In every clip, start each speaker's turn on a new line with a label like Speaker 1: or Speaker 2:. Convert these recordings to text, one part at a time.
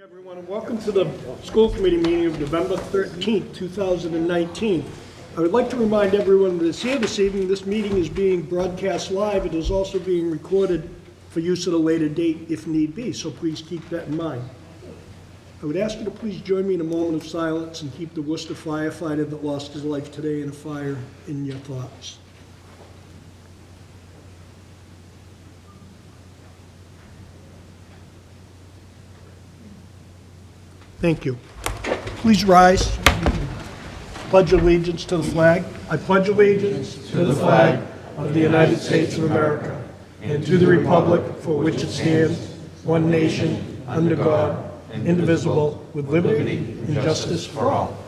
Speaker 1: Everyone, and welcome to the school committee meeting of November 13th, 2019. I would like to remind everyone that is here this evening, this meeting is being broadcast live. It is also being recorded for use at a later date if need be, so please keep that in mind. I would ask you to please join me in a moment of silence and keep the Worcester firefighter that lost his life today in a fire in your thoughts. Thank you. Please rise. Pledge allegiance to the flag. I pledge allegiance to the flag of the United States of America and to the republic for which it stands, one nation, under God, indivisible, with liberty and justice for all.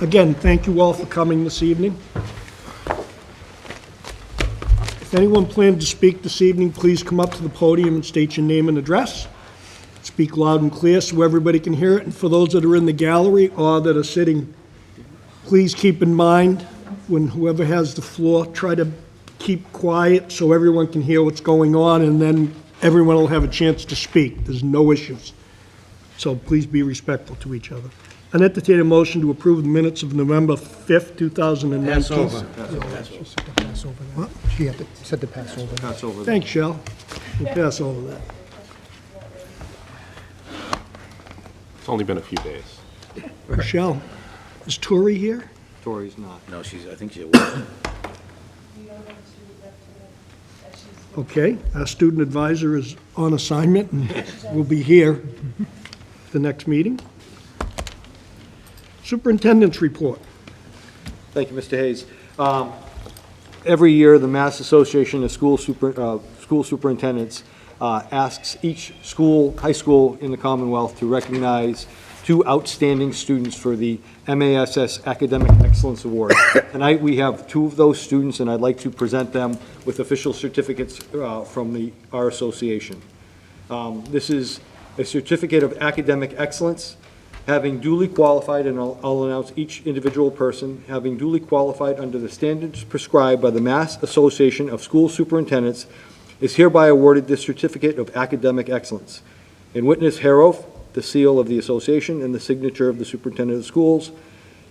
Speaker 1: Again, thank you all for coming this evening. If anyone plans to speak this evening, please come up to the podium and state your name and address. Speak loud and clear so everybody can hear it. And for those that are in the gallery or that are sitting, please keep in mind when whoever has the floor, try to keep quiet so everyone can hear what's going on, and then everyone will have a chance to speak. There's no issues. So please be respectful to each other. I entertain a motion to approve the minutes of November 5th, 2019.
Speaker 2: Pass over that. She said to pass over that.
Speaker 3: Pass over.
Speaker 1: Thanks, Shell. We'll pass over that.
Speaker 3: It's only been a few days.
Speaker 1: Michelle, is Tori here?
Speaker 3: Tori's not.
Speaker 4: No, I think she's away.
Speaker 1: Okay, our student advisor is on assignment and will be here the next meeting. Superintendent's report.
Speaker 3: Thank you, Mr. Hayes. Every year, the Mass Association of School Superintendents asks each school, high school in the Commonwealth to recognize two outstanding students for the MASS Academic Excellence Award. Tonight, we have two of those students, and I'd like to present them with official certificates from our association. This is a certificate of academic excellence, having duly qualified, and I'll announce each individual person, having duly qualified under the standards prescribed by the Mass Association of School Superintendents, is hereby awarded this certificate of academic excellence. In witness hereof, the seal of the association and the signature of the superintendent of schools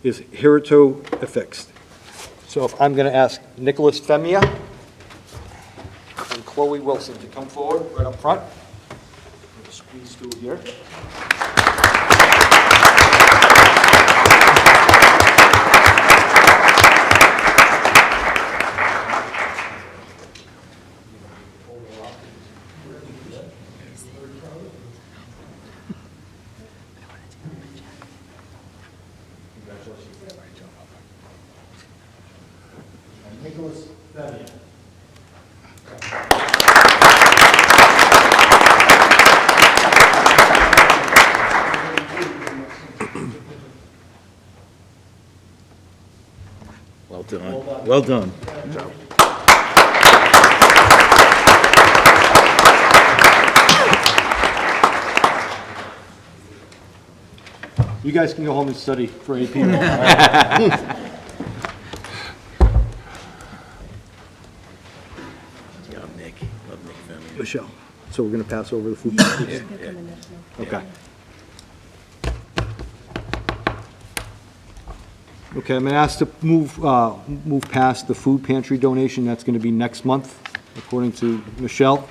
Speaker 3: is hereto affixed. So if I'm going to ask Nicholas Femia and Chloe Wilson to come forward right up front. Squeeze through here. Nicholas Femia.
Speaker 4: Well done. Well done.
Speaker 3: You guys can go home and study for AP.
Speaker 4: Nick. Love Nick family.
Speaker 3: Michelle, so we're going to pass over the food package? Okay. Okay, I'm going to ask to move past the food pantry donation. That's going to be next month, according to Michelle.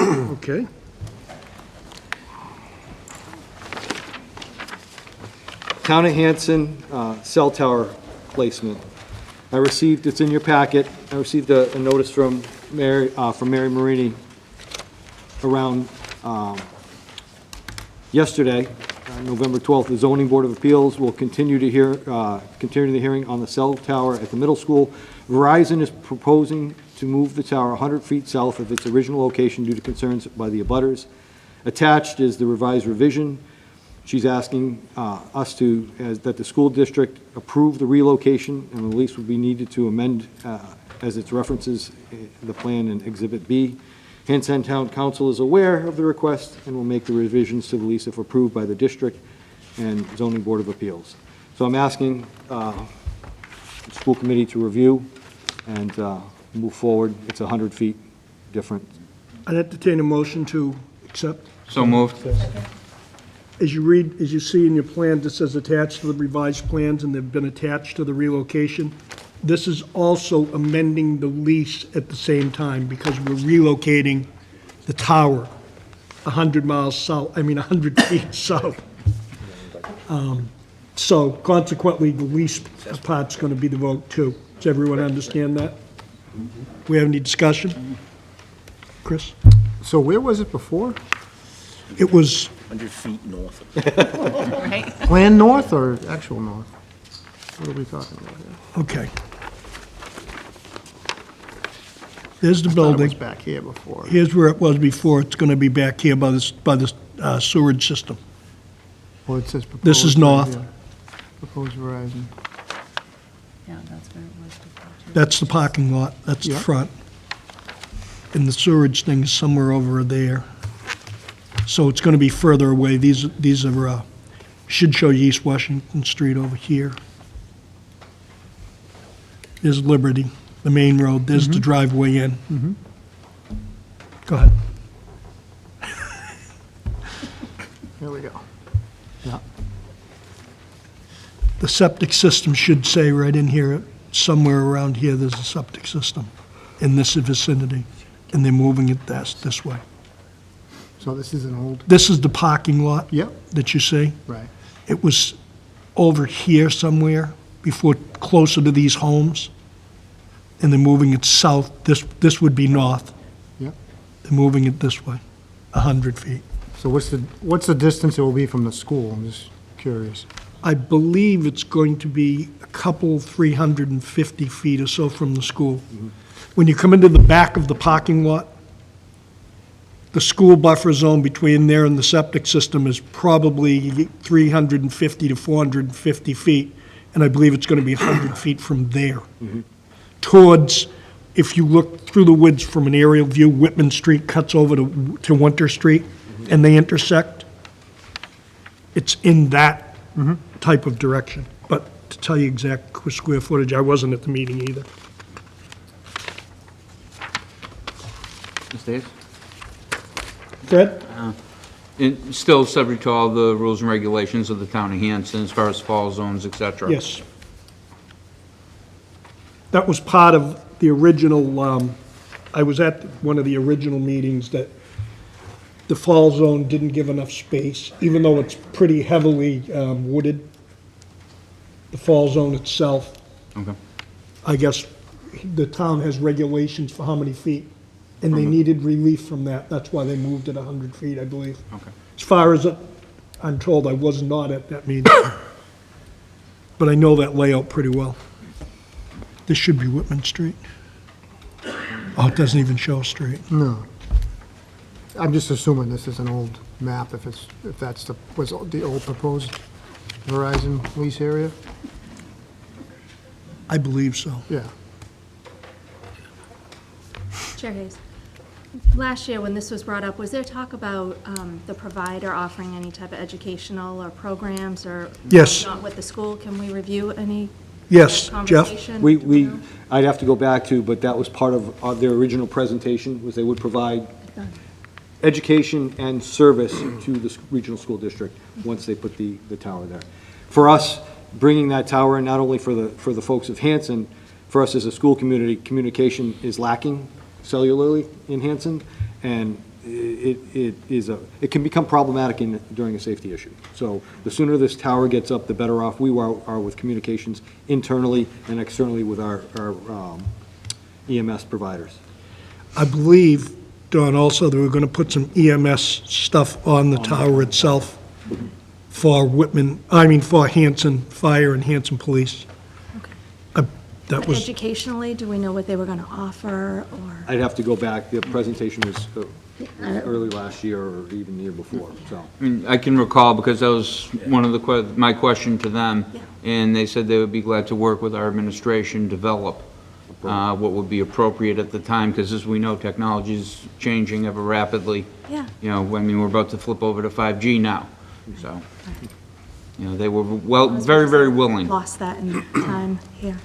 Speaker 1: Okay.
Speaker 3: Town of Hanson cell tower placement. I received, it's in your packet, I received a notice from Mary Marini around yesterday, November 12th. The Zoning Board of Appeals will continue the hearing on the cell tower at the middle school. Verizon is proposing to move the tower 100 feet south of its original location due to concerns by the abutters. Attached is the revised revision. She's asking us that the school district approve the relocation, and the lease would be needed to amend as it references the plan in Exhibit B. Hanson Town Council is aware of the request and will make the revisions to the lease if approved by the district and Zoning Board of Appeals. So I'm asking the school committee to review and move forward. It's 100 feet different.
Speaker 1: I'd entertain a motion to Accept.
Speaker 5: So moved.
Speaker 1: As you see in your plan, this says attached to the revised plans, and they've been attached to the relocation. This is also amending the lease at the same time, because we're relocating the tower 100 miles south, 100 feet south. So consequently, the lease part's going to be the vote too. Does everyone understand that? We have any discussion? Chris?
Speaker 2: So where was it before?
Speaker 1: It was
Speaker 4: 100 feet north.
Speaker 2: Plan north or actual north? What are we talking about here?
Speaker 1: okay. There's the
Speaker 2: I thought it was
Speaker 1: building.
Speaker 2: back here before.
Speaker 1: Here's where it was before. It's going to be back here by the sewerage system.
Speaker 2: Well, it says proposed.
Speaker 1: This is
Speaker 2: right
Speaker 1: north.
Speaker 2: here. Proposed Verizon.
Speaker 6: Yeah, that's where it was before, too.
Speaker 1: That's the parking lot. That's the
Speaker 2: Yeah.
Speaker 1: front. And the sewerage thing is somewhere over there. So it's going to be further away. These are, should show you East Washington Street over here. There's Liberty, the main road. There's the driveway in. Go ahead.
Speaker 2: Here we go. Yeah.
Speaker 1: The septic system should say right in here, somewhere around here, there's a septic system in this vicinity, and they're moving it this way.
Speaker 2: So this is an old,
Speaker 1: This is the parking lot
Speaker 2: yep,
Speaker 1: that you see.
Speaker 2: right.
Speaker 1: It was over here somewhere, before, closer to these homes, and they're moving it south. This would be north.
Speaker 2: Yep.
Speaker 1: They're moving it this way, 100 feet.
Speaker 2: So what's the distance it will be from the school? I'm just curious.
Speaker 1: I believe it's going to be a couple, 350 feet or so from the school. When you come into the back of the parking lot, the school buffer zone between there and the septic system is probably 350 to 450 feet, and I believe it's going to be 100 feet from there. Towards, if you look through the woods from an aerial view, Whitman Street cuts over to Winter Street, and they intersect. It's in that type of direction. But to tell you exact square footage, I wasn't at the meeting either.
Speaker 5: Ms. Davis?
Speaker 1: Fred?
Speaker 5: And still subject to all the rules and regulations of the town of Hanson as far as fall zones, et cetera?
Speaker 1: Yes. That was part of the original, I was at one of the original meetings that the fall zone didn't give enough space, even though it's pretty heavily wooded. The fall zone itself,
Speaker 5: Okay.
Speaker 1: I guess, the town has regulations for how many feet, and they needed relief from that. That's why they moved it 100 feet, I believe.
Speaker 5: Okay.
Speaker 1: As far as I'm told, I was not at that meeting. But I know that layout pretty well. This should be Whitman Street. Oh, it doesn't even show a street.
Speaker 2: No. I'm just assuming this is an old map, if that's was the old proposed Verizon lease area?
Speaker 1: I believe so.
Speaker 2: Yeah.
Speaker 6: Chair Hayes, last year when this was brought up, was there talk about the provider offering any type of educational or programs or?
Speaker 1: Yes.
Speaker 6: Not with the school, can we review any
Speaker 1: Yes, Jeff?
Speaker 6: conversation?
Speaker 3: I'd have to go back to, but that was part of their original presentation, was they would provide education and service to the regional school district once they put the tower there. For us, bringing that tower in, not only for the folks of Hanson, for us as a school community, communication is lacking cellularly in Hanson, and it can become problematic during a safety issue. So the sooner this tower gets up, the better off we are with communications internally and externally with our EMS providers.
Speaker 1: I believe, Don, also that we're going to put some EMS stuff on the tower itself for for Hanson Fire and Hanson Police. That was,
Speaker 6: Educationally, do we know what they were going to offer, or?
Speaker 3: I'd have to go back, the presentation was early last year or even the year before, so.
Speaker 5: I mean, I can recall, because that was one of my question to them,
Speaker 6: Yeah.
Speaker 5: and they said they would be glad to work with our administration, develop what would be appropriate at the time, because as we know, technology is changing ever rapidly.
Speaker 6: Yeah.
Speaker 5: You know, we're about to flip over to 5G now, so, you know, they were very, very willing.
Speaker 6: Lost that in time here.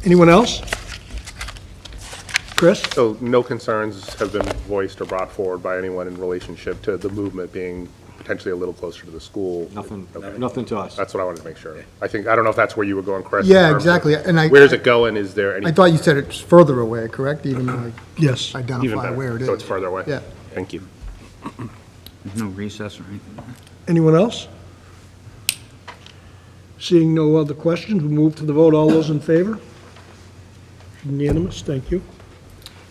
Speaker 1: anyone else? Chris?
Speaker 7: So no concerns have been voiced or brought forward by anyone in relationship to the movement being potentially a little closer to the school?
Speaker 3: Nothing,
Speaker 7: Okay.
Speaker 3: nothing to us.
Speaker 7: That's what I wanted to make sure. I don't know if that's where you were going, Chris. in
Speaker 2: Yeah,
Speaker 7: terms of
Speaker 2: exactly, and
Speaker 7: Where's it going? Is there any?
Speaker 2: I thought you said it's further away, correct? Even though
Speaker 1: Yes.
Speaker 2: I
Speaker 7: Even
Speaker 2: identify
Speaker 7: better.
Speaker 2: where it is.
Speaker 7: So it's further away?
Speaker 2: Yeah.
Speaker 7: Thank you.
Speaker 5: There's no recess or anything.
Speaker 1: Anyone else? Seeing no other questions, we'll move to the vote. All those in favor? Unanimous, thank you.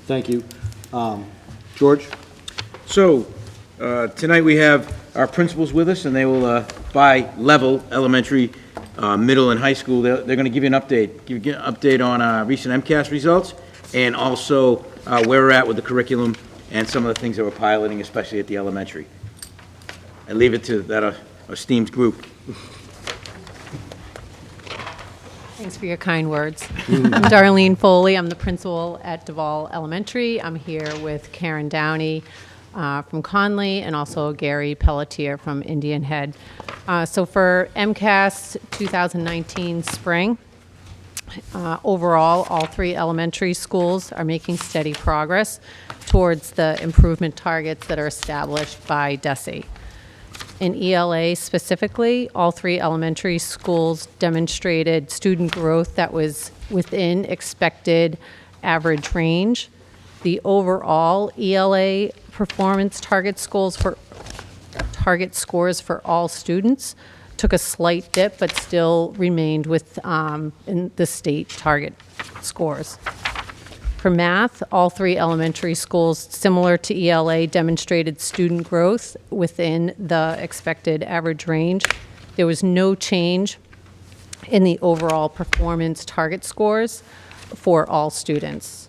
Speaker 3: Thank you. George?
Speaker 4: So, tonight we have our principals with us, and they will, by level, elementary, middle, and high school, they're going to give you an update. Give you an update on recent MCAS results, and also where we're at with the curriculum and some of the things that we're piloting, especially at the elementary. I leave it to that esteemed group.
Speaker 8: Thanks for your kind words. I'm Darlene Foley. I'm the principal at Duval Elementary. I'm here with Karen Downey from Conley and also Gary Pelletier from Indian Head. So for MCAS 2019 spring, overall, all 3 elementary schools are making steady progress towards the improvement targets that are established by DESE. In ELA specifically, all 3 elementary schools demonstrated student growth that was within expected average range. The overall ELA performance target scores for all students took a slight dip, but still remained in the state target scores. For math, all 3 elementary schools, similar to ELA, demonstrated student growth within the expected average range. There was no change in the overall performance target scores for all students.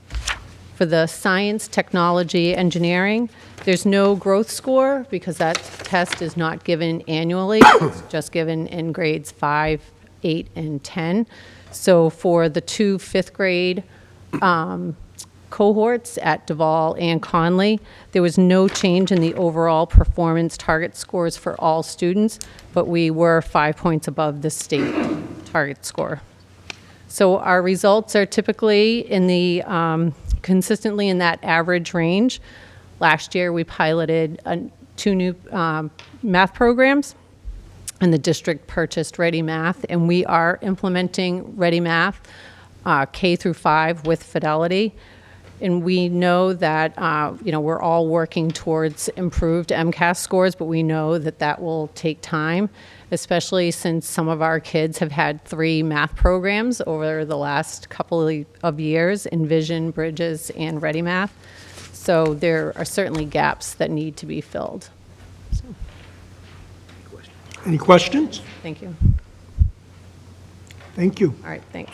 Speaker 8: For the science, technology, engineering, there's no growth score because that test is not given annually. It's just given in grades 5, 8, and 10. So for the 2 fifth grade cohorts at Duval and Conley, there was no change in the overall performance target scores for all students, but we were 5 points above the state target score. So our results are typically in the consistently in that average range. Last year, we piloted 2 new math programs, and the district purchased Ready Math, and we are implementing Ready Math K through 5 with Fidelity. And we know that, we're all working towards improved MCAS scores, but we know that that will take time, especially since some of our kids have had 3 math programs over the last couple of years, Envision, Bridges, and Ready Math. So there are certainly gaps that need to be filled. So,
Speaker 1: Any questions?
Speaker 8: thank you.
Speaker 1: Thank you.
Speaker 8: All right, thanks.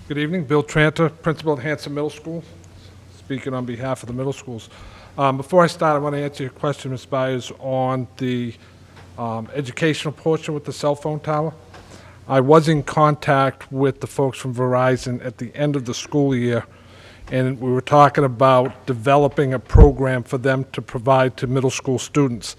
Speaker 9: Good evening, Bill Tranter, principal at Hanson Middle School, speaking on behalf of the middle schools. Before I start, I want to answer your question, Ms. Byers, on the educational portion with the cell phone tower. I was in contact with the folks from Verizon at the end of the school year, and we were talking about developing a program for them to provide to middle school students.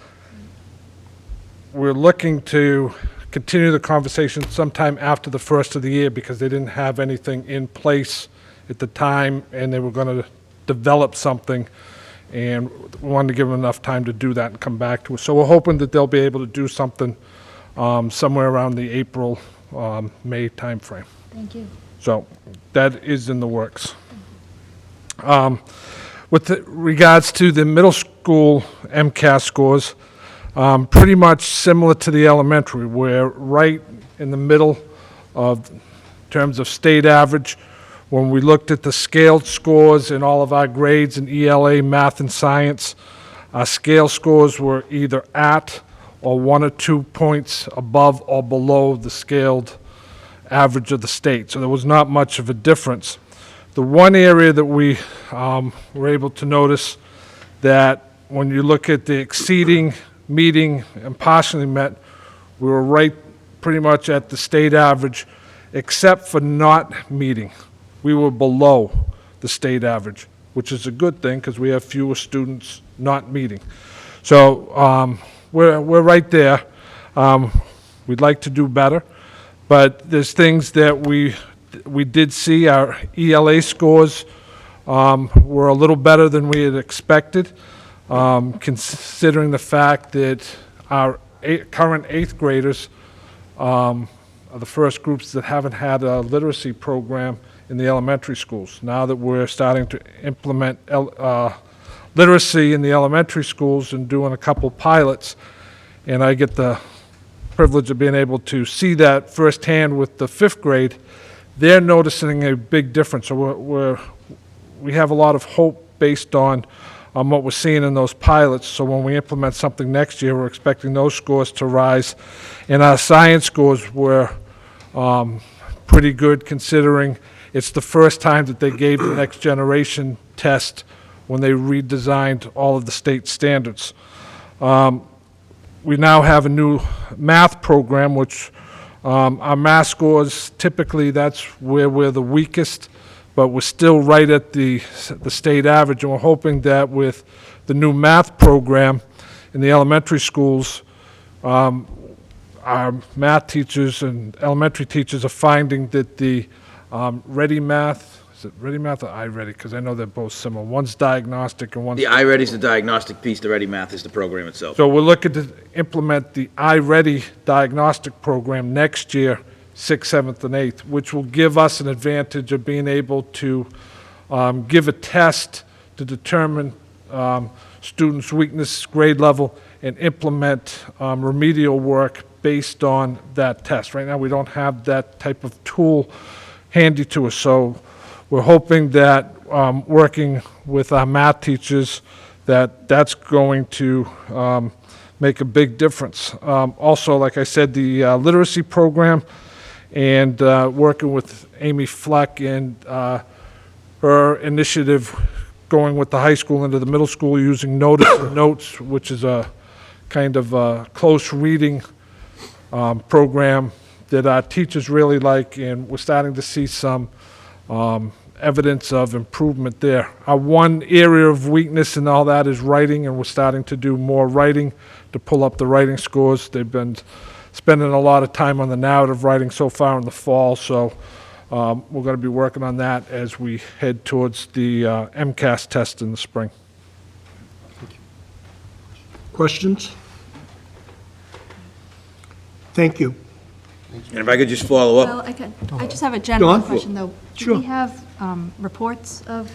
Speaker 9: We're looking to continue the conversation sometime after the first of the year because they didn't have anything in place at the time, and they were going to develop something, and we wanted to give them enough time to do that and come back to us. So we're hoping that they'll be able to do something somewhere around the April, May timeframe.
Speaker 6: Thank you.
Speaker 9: So that is in the works. With regards to the middle school MCAS scores, pretty much similar to the elementary. We're right in the middle of terms of state average. When we looked at the scaled scores in all of our grades in ELA, math, and science, our scale scores were either at or 1 or 2 points above or below the scaled average of the state. So there was not much of a difference. The one area that we were able to notice that when you look at the exceeding, meeting, and partially met, we were right pretty much at the state average, except for not meeting. We were below the state average, which is a good thing because we have fewer students not meeting. So we're right there. We'd like to do better, but there's things that we did see. Our ELA scores were a little better than we had expected, considering the fact that our current eighth graders are the first groups that haven't had a literacy program in the elementary schools. Now that we're starting to implement literacy in the elementary schools and doing a couple pilots, and I get the privilege of being able to see that firsthand with the fifth grade, they're noticing a big difference. So we have a lot of hope based on what we're seeing in those pilots. So when we implement something next year, we're expecting those scores to rise. And our science scores were pretty good, considering it's the first time that they gave the next generation test when they redesigned all of the state standards. We now have a new math program, which our math scores, typically that's where we're the weakest, but we're still right at the state average. And we're hoping that with the new math program in the elementary schools, our math teachers and elementary teachers are finding that the Ready Math, is it Ready Math or iReady? Because I know they're both similar. One's diagnostic and one's...
Speaker 4: The iReady is the diagnostic piece, the Ready Math is the program itself.
Speaker 9: So we're looking to implement the iReady diagnostic program next year, 6th, 7th, and 8th, which will give us an advantage of being able to give a test to determine students' weakness, grade level, and implement remedial work based on that test. Right now, we don't have that type of tool handy to us, so we're hoping that working with our math teachers, that's going to make a big difference. Also, like I said, the literacy program, and working with Amy Fleck and her initiative going with the high school into the middle school using notes, which is a kind of a close reading program that our teachers really like, and we're starting to see some evidence of improvement there. Our one area of weakness in all that is writing, and we're starting to do more writing to pull up the writing scores. They've been spending a lot of time on the narrative writing so far in the fall, so we're going to be working on that as we head towards the MCAS test in the spring.
Speaker 1: Questions? Thank you.
Speaker 4: And if I could just follow up,
Speaker 6: Well, I just have a general
Speaker 1: on.
Speaker 6: question, though.
Speaker 1: Sure.
Speaker 6: Do we have reports of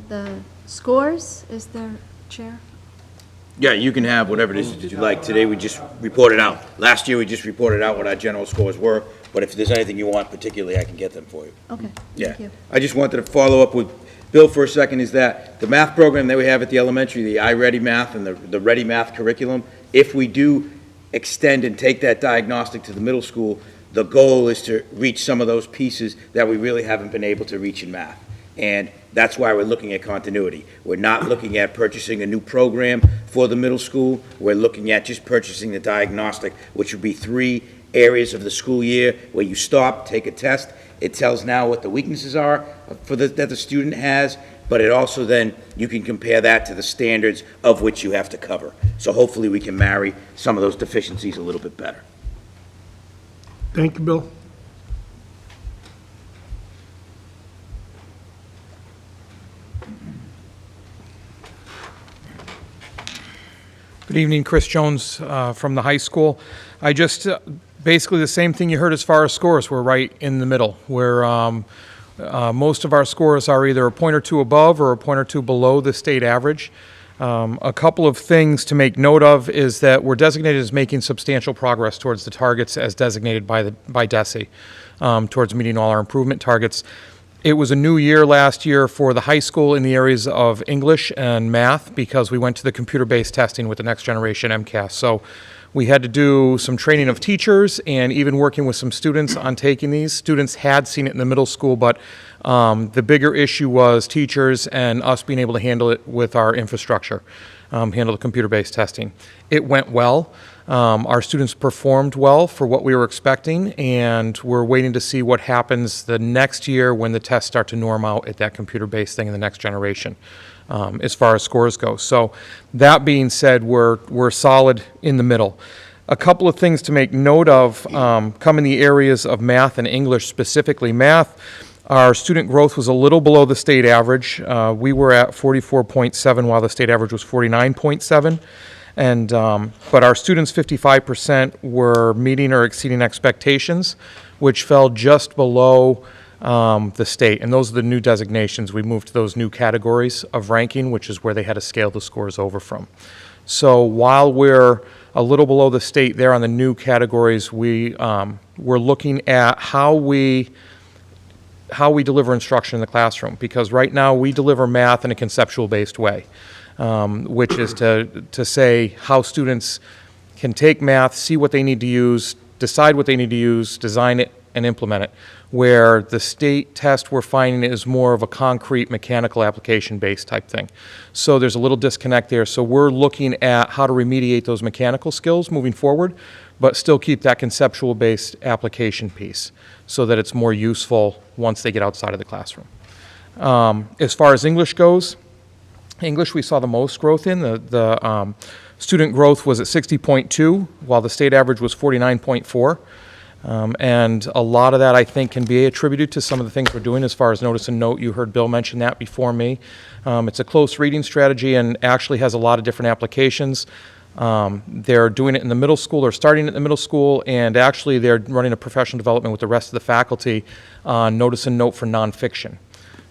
Speaker 6: the scores? Is there, Chair?
Speaker 4: yeah, you can have whatever it is that you like. Today, we just reported out. Last year, we just reported out what our general scores were, but if there's anything you want particularly, I can get them for you.
Speaker 6: Okay,
Speaker 4: Yeah.
Speaker 6: thank you.
Speaker 4: I just wanted to follow up with Bill for a second, is that the math program that we have at the elementary, the iReady Math and the Ready Math curriculum, if we do extend and take that diagnostic to the middle school, the goal is to reach some of those pieces that we really haven't been able to reach in math. And that's why we're looking at continuity. We're not looking at purchasing a new program for the middle school. We're looking at just purchasing the diagnostic, which would be 3 areas of the school year where you stop, take a test. It tells now what the weaknesses are that the student has, but it also then, you can compare that to the standards of which you have to cover. So hopefully we can marry some of those deficiencies a little bit better.
Speaker 1: Thank you, Bill.
Speaker 10: Good evening, Chris Jones from the high school. I just, basically the same thing you heard as far as scores. We're right in the middle, where most of our scores are either a point or two above or a point or two below the state average. A couple of things to make note of is that we're designated as making substantial progress towards the targets as designated by DESE, towards meeting all our improvement targets. It was a new year last year for the high school in the areas of English and math because we went to the computer-based testing with the next generation MCAS. So we had to do some training of teachers and even working with some students on taking these. Students had seen it in the middle school, but the bigger issue was teachers and us being able to handle it with our infrastructure, handle the computer-based testing. It went well. Our students performed well for what we were expecting, and we're waiting to see what happens the next year when the tests start to norm out at that computer-based thing in the next generation. as far as scores go. So that being said, we're solid in the middle. A couple of things to make note of come in the areas of math and English specifically. Math, our student growth was a little below the state average. We were at 44.7 while the state average was 49.7. And, but our students, 55% were meeting or exceeding expectations, which fell just below the state. And those are the new designations. We moved to those new categories of ranking, which is where they had to scale the scores over from. So while we're a little below the state there on the new categories, we're looking at how we deliver instruction in the classroom. Because right now, we deliver math in a conceptual-based way, which is to say how students can take math, see what they need to use, decide what they need to use, design it, and implement it, where the state test we're finding is more of a concrete mechanical application-based type thing. So there's a little disconnect there. So we're looking at how to remediate those mechanical skills moving forward, but still keep that conceptual-based application piece so that it's more useful once they get outside of the classroom. As far as English goes, English we saw the most growth in. The student growth was at 60.2, while the state average was 49.4. And a lot of that, I think, can be attributed to some of the things we're doing as far as notice and note. You heard Bill mention that before me. It's a close reading strategy and actually has a lot of different applications. They're doing it in the middle school, they're starting at the middle school, and actually they're running a professional development with the rest of the faculty on notice and note for nonfiction,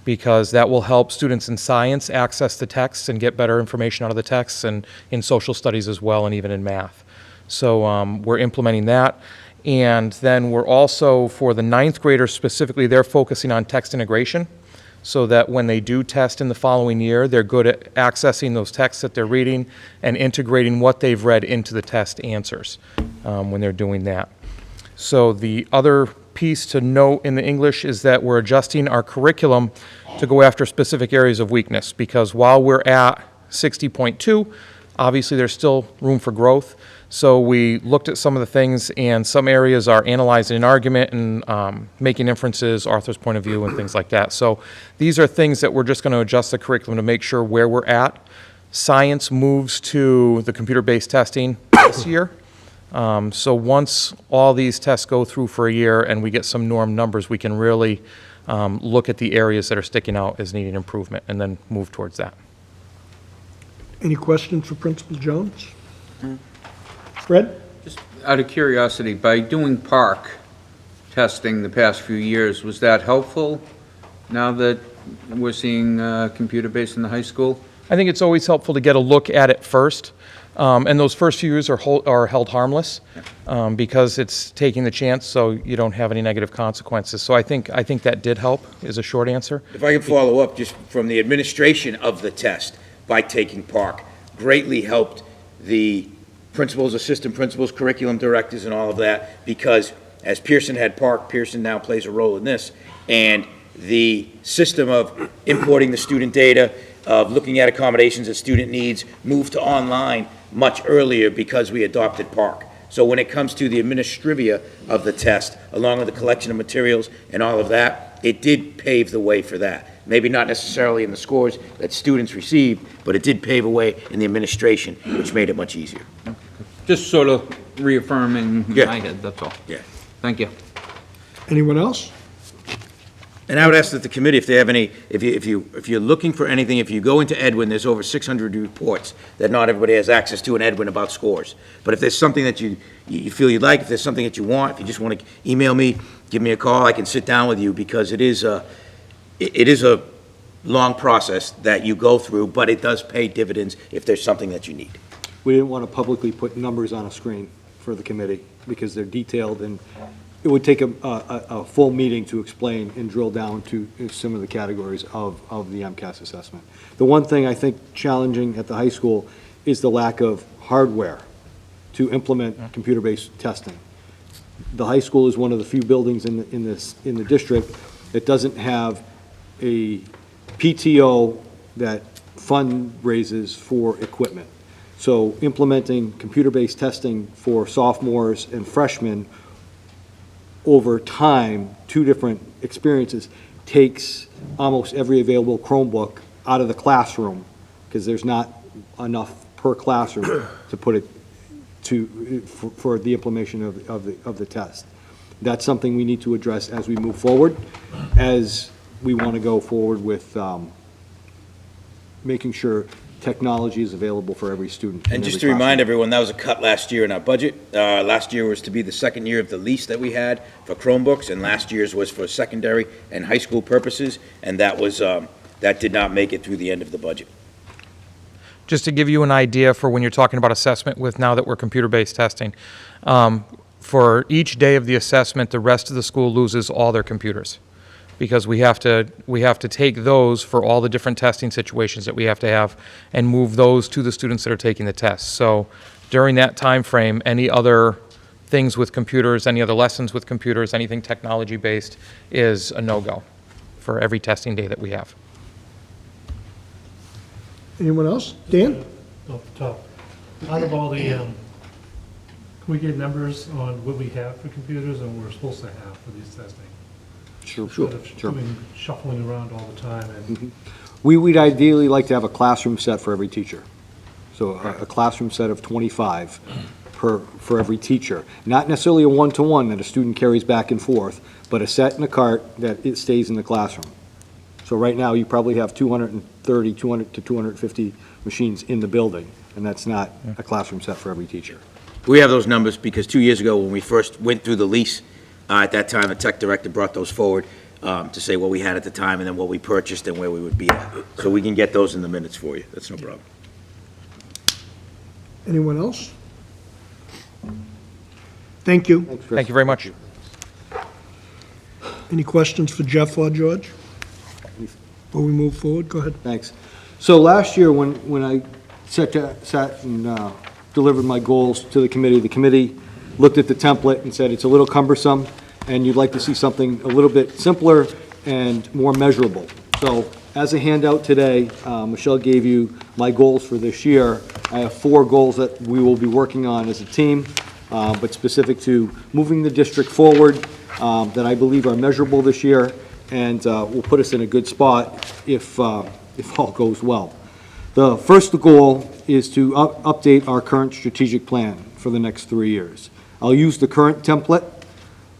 Speaker 10: because that will help students in science access the texts and get better information out of the texts, and in social studies as well, and even in math. So we're implementing that. And then we're also, for the ninth graders specifically, they're focusing on text integration so that when they do test in the following year, they're good at accessing those texts that they're reading and integrating what they've read into the test answers when they're doing that. So the other piece to note in the English is that we're adjusting our curriculum to go after specific areas of weakness, because while we're at 60.2, obviously there's still room for growth. So we looked at some of the things, and some areas are analyzing an argument and making inferences, Arthur's point of view, and things like that. So these are things that we're just going to adjust the curriculum to make sure where we're at. Science moves to the computer-based testing this year. So once all these tests go through for a year and we get some norm numbers, we can really look at the areas that are sticking out as needing improvement and then move towards that.
Speaker 1: Any questions for Principal Jones? Fred?
Speaker 5: Just out of curiosity, by doing park testing the past few years, was that helpful now that we're seeing computer-based in the high school?
Speaker 10: I think it's always helpful to get a look at it first. And those first few years are held harmless because it's taking the chance so you don't have any negative consequences. So I think that did help, is a short answer.
Speaker 4: If I can follow up, just from the administration of the test by taking Park, greatly helped the principals, assistant principals, curriculum directors, and all of that, because as Pearson had Park, Pearson now plays a role in this, and the system of importing the student data, of looking at accommodations that student needs, moved to online much earlier because we adopted Park. So when it comes to the administrivia of the test, along with the collection of materials and all of that, it did pave the way for that. Maybe not necessarily in the scores that students received, but it did pave a way in the administration, which made it much easier.
Speaker 5: Just sort of reaffirming
Speaker 4: Yeah.
Speaker 5: my head, that's all.
Speaker 4: Yeah.
Speaker 5: Thank you.
Speaker 1: Anyone else?
Speaker 4: And I would ask that the committee, if they have any, if you're looking for anything, if you go into Edwin, there's over 600 reports that not everybody has access to in Edwin about scores. But if there's something that you feel you'd like, if there's something that you want, if you just want to email me, give me a call, I can sit down with you, because it is a long process that you go through, but it does pay dividends if there's something that you need.
Speaker 3: We didn't want to publicly put numbers on a screen for the committee because they're detailed, and it would take a full meeting to explain and drill down to some of the categories of the MCAS assessment. The one thing I think challenging at the high school is the lack of hardware to implement computer-based testing. The high school is one of the few buildings in the district that doesn't have a PTO that fundraises for equipment. So implementing computer-based testing for sophomores and freshmen over time, two different experiences, takes almost every available Chromebook out of the classroom, because there's not enough per classroom to put it for the implementation of the test. That's something we need to address as we move forward, as we want to go forward with making sure technology is available for every student. in
Speaker 4: And just
Speaker 3: every
Speaker 4: to remind
Speaker 3: classroom.
Speaker 4: everyone, that was a cut last year in our budget. Last year was to be the second year of the lease that we had for Chromebooks, and last year's was for secondary and high school purposes, and that was, that did not make it through the end of the budget.
Speaker 10: Just to give you an idea for when you're talking about assessment with now that we're computer-based testing, for each day of the assessment, the rest of the school loses all their computers. Because we have to take those for all the different testing situations that we have to have and move those to the students that are taking the tests. So during that time frame, any other things with computers, any other lessons with computers, anything technology-based is a no-go for every testing day that we have.
Speaker 1: Anyone else? Dan?
Speaker 11: Off the top. Out of all the, can we get numbers on what we have for computers and what we're supposed to have for these testing?
Speaker 3: Sure,
Speaker 11: Instead of
Speaker 3: sure.
Speaker 11: doing shuffling around all the time and
Speaker 3: We'd ideally like to have a classroom set for every teacher. So a classroom set of 25 for every teacher. Not necessarily a one-to-one that a student carries back and forth, but a set in a cart that it stays in the classroom. So right now, you probably have 230, 200 to 250 machines in the building, and that's not a classroom set for every teacher.
Speaker 4: We have those numbers because 2 years ago, when we first went through the lease, at that time, the tech director brought those forward to say what we had at the time and then what we purchased and where we would be at. So we can get those in the minutes for you. That's no problem.
Speaker 1: Anyone else? Thank you.
Speaker 3: Thanks, Chris.
Speaker 10: Thank you very much.
Speaker 1: Any questions for Jeff or George? Before we move forward, go ahead.
Speaker 3: Thanks. So last year, when I sat and delivered my goals to the committee looked at the template and said it's a little cumbersome, and you'd like to see something a little bit simpler and more measurable. So as a handout today, Michelle gave you my goals for this year. I have 4 goals that we will be working on as a team, but specific to moving the district forward, that I believe are measurable this year, and will put us in a good spot if all goes well. The first goal is to update our current strategic plan for the next 3 years. I'll use the current template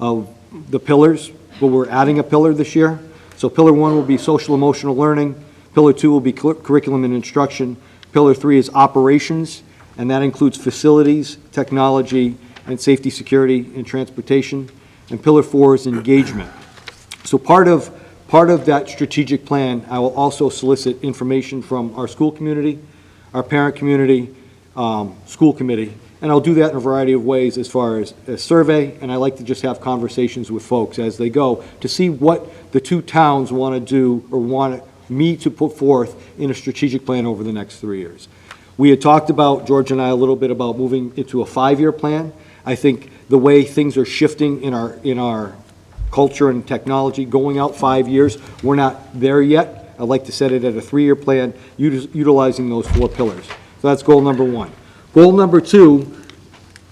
Speaker 3: of the pillars, but we're adding a pillar this year. So Pillar 1 will be social emotional learning, Pillar 2 will be curriculum and instruction, Pillar 3 is operations, and that includes facilities, technology, and safety, security, and transportation, and Pillar 4 is engagement. So part of that strategic plan, I will also solicit information from our school community, our parent community, school committee, and I'll do that in a variety of ways as far as a survey, and I like to just have conversations with folks as they go to see what the 2 towns want to do or want me to put forth in a strategic plan over the next 3 years. We had talked about, George and I, a little bit about moving into a 5-year plan. I think the way things are shifting in our culture and technology, going out 5 years, we're not there yet. I'd like to set it at a 3-year plan, utilizing those 4 pillars. So that's goal number 1. Goal number 2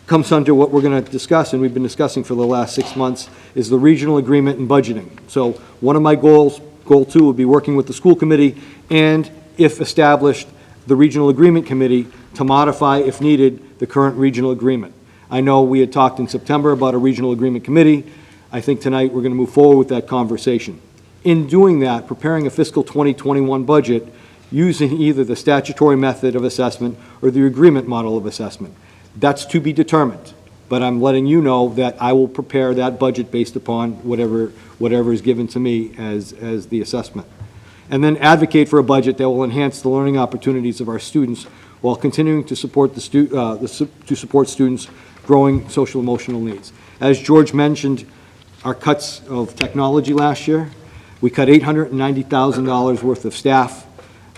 Speaker 3: comes under what we're going to discuss, and we've been discussing for the last 6 months, is the regional agreement and budgeting. So one of my goals, goal 2, would be working with the school committee and, if established, the regional agreement committee to modify, if needed, the current regional agreement. I know we had talked in September about a regional agreement committee. I think tonight we're going to move forward with that conversation. In doing that, preparing a fiscal 2021 budget using either the statutory method of assessment or the agreement model of assessment. That's to be determined, but I'm letting you know that I will prepare that budget based upon whatever is given to me as the assessment. And then advocate for a budget that will enhance the learning opportunities of our students while continuing to support support students' growing social emotional needs. As George mentioned, our cuts of technology last year, we cut $890,000 worth of staff.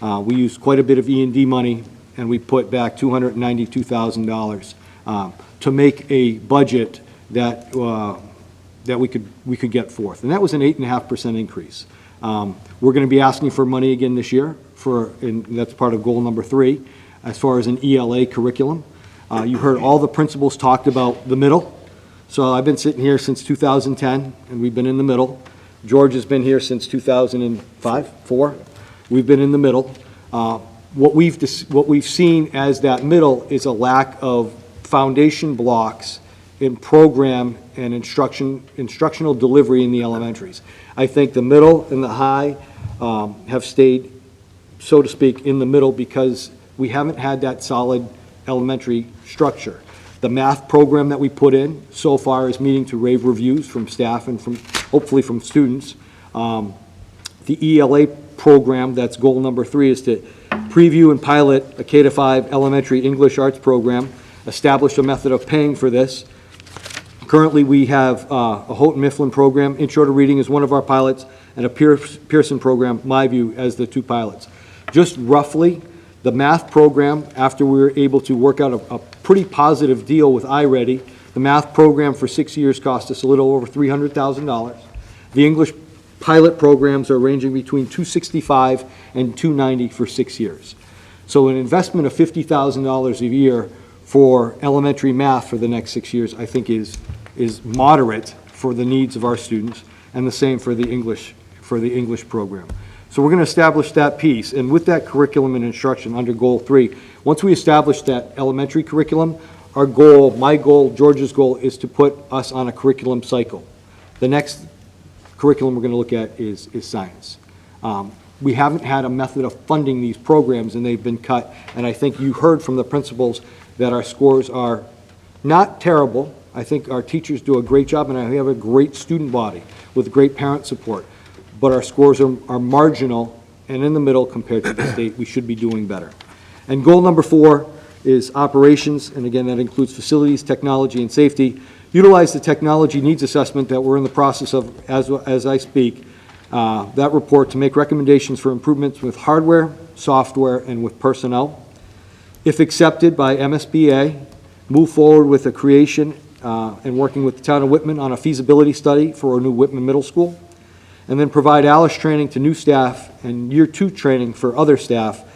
Speaker 3: We used quite a bit of E&D money, and we put back $292,000 to make a budget that we could get forth. And that was an 8.5% increase. We're going to be asking for money again this year, and that's part of goal number 3, as far as an ELA curriculum. You heard all the principals talked about the middle. So I've been sitting here since 2010, and we've been in the middle. George has been here since 2005, 4. We've been in the middle. What we've seen as that middle is a lack of foundation blocks in program and instructional delivery in the elementaries. I think the middle and the high have stayed, so to speak, in the middle because we haven't had that solid elementary structure. The math program that we put in so far is meeting to rave reviews from staff and from, hopefully from students. The ELA program, that's goal number 3, is to preview and pilot a K-5 elementary English arts program, establish a method of paying for this. Currently, we have a Houghton Mifflin program. Intro to Reading is one of our pilots, and a Pearson program, My View, as the 2 pilots. Just roughly, the math program, after we were able to work out a pretty positive deal with iReady, the math program for 6 years cost us a little over $300,000. The English pilot programs are ranging between $265 and $290 for 6 years. So an investment of $50,000 a year for elementary math for the next 6 years, I think is moderate for the needs of our students, and the same for the English program. So we're going to establish that piece, and with that curriculum and instruction under Goal 3, once we establish that elementary curriculum, our goal, my goal, George's goal, is to put us on a curriculum cycle. The next curriculum we're going to look at is science. We haven't had a method of funding these programs, and they've been cut, and I think you heard from the principals that our scores are not terrible. I think our teachers do a great job, and we have a great student body with great parent support. But our scores are marginal and in the middle compared to the state. We should be doing better. And goal number 4 is operations, and again, that includes facilities, technology, and safety. Utilize the technology needs assessment that we're in the process of as I speak, that report to make recommendations for improvements with hardware, software, and with personnel. If accepted by MSBA, move forward with the creation and working with the town of Whitman on a feasibility study for a new Whitman Middle School, and then provide ALICE training to new staff and year 2 training for other staff.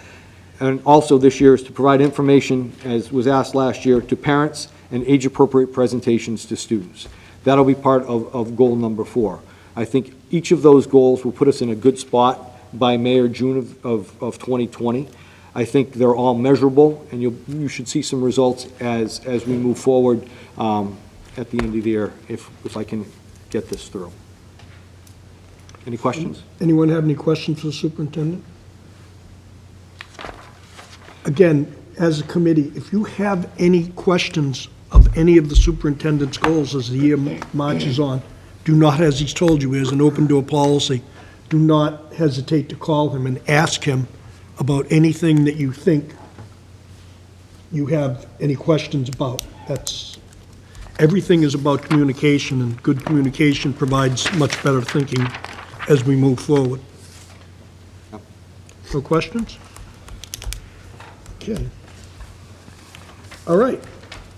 Speaker 3: And also this year is to provide information, as was asked last year, to parents and age-appropriate presentations to students. That'll be part of goal number 4. I think each of those goals will put us in a good spot by May or June of 2020. I think they're all measurable, and you should see some results as we move forward at the end of the year, if I can get this through. Any questions?
Speaker 1: Anyone have any questions for the superintendent? Again, as a committee, if you have any questions of any of the superintendent's goals as the year marches on, do not, as he's told you, as an open door policy, do not hesitate to call him and ask him about anything that you think you have any questions about. Everything is about communication, and good communication provides much better thinking as we move forward. No questions? Okay. All right.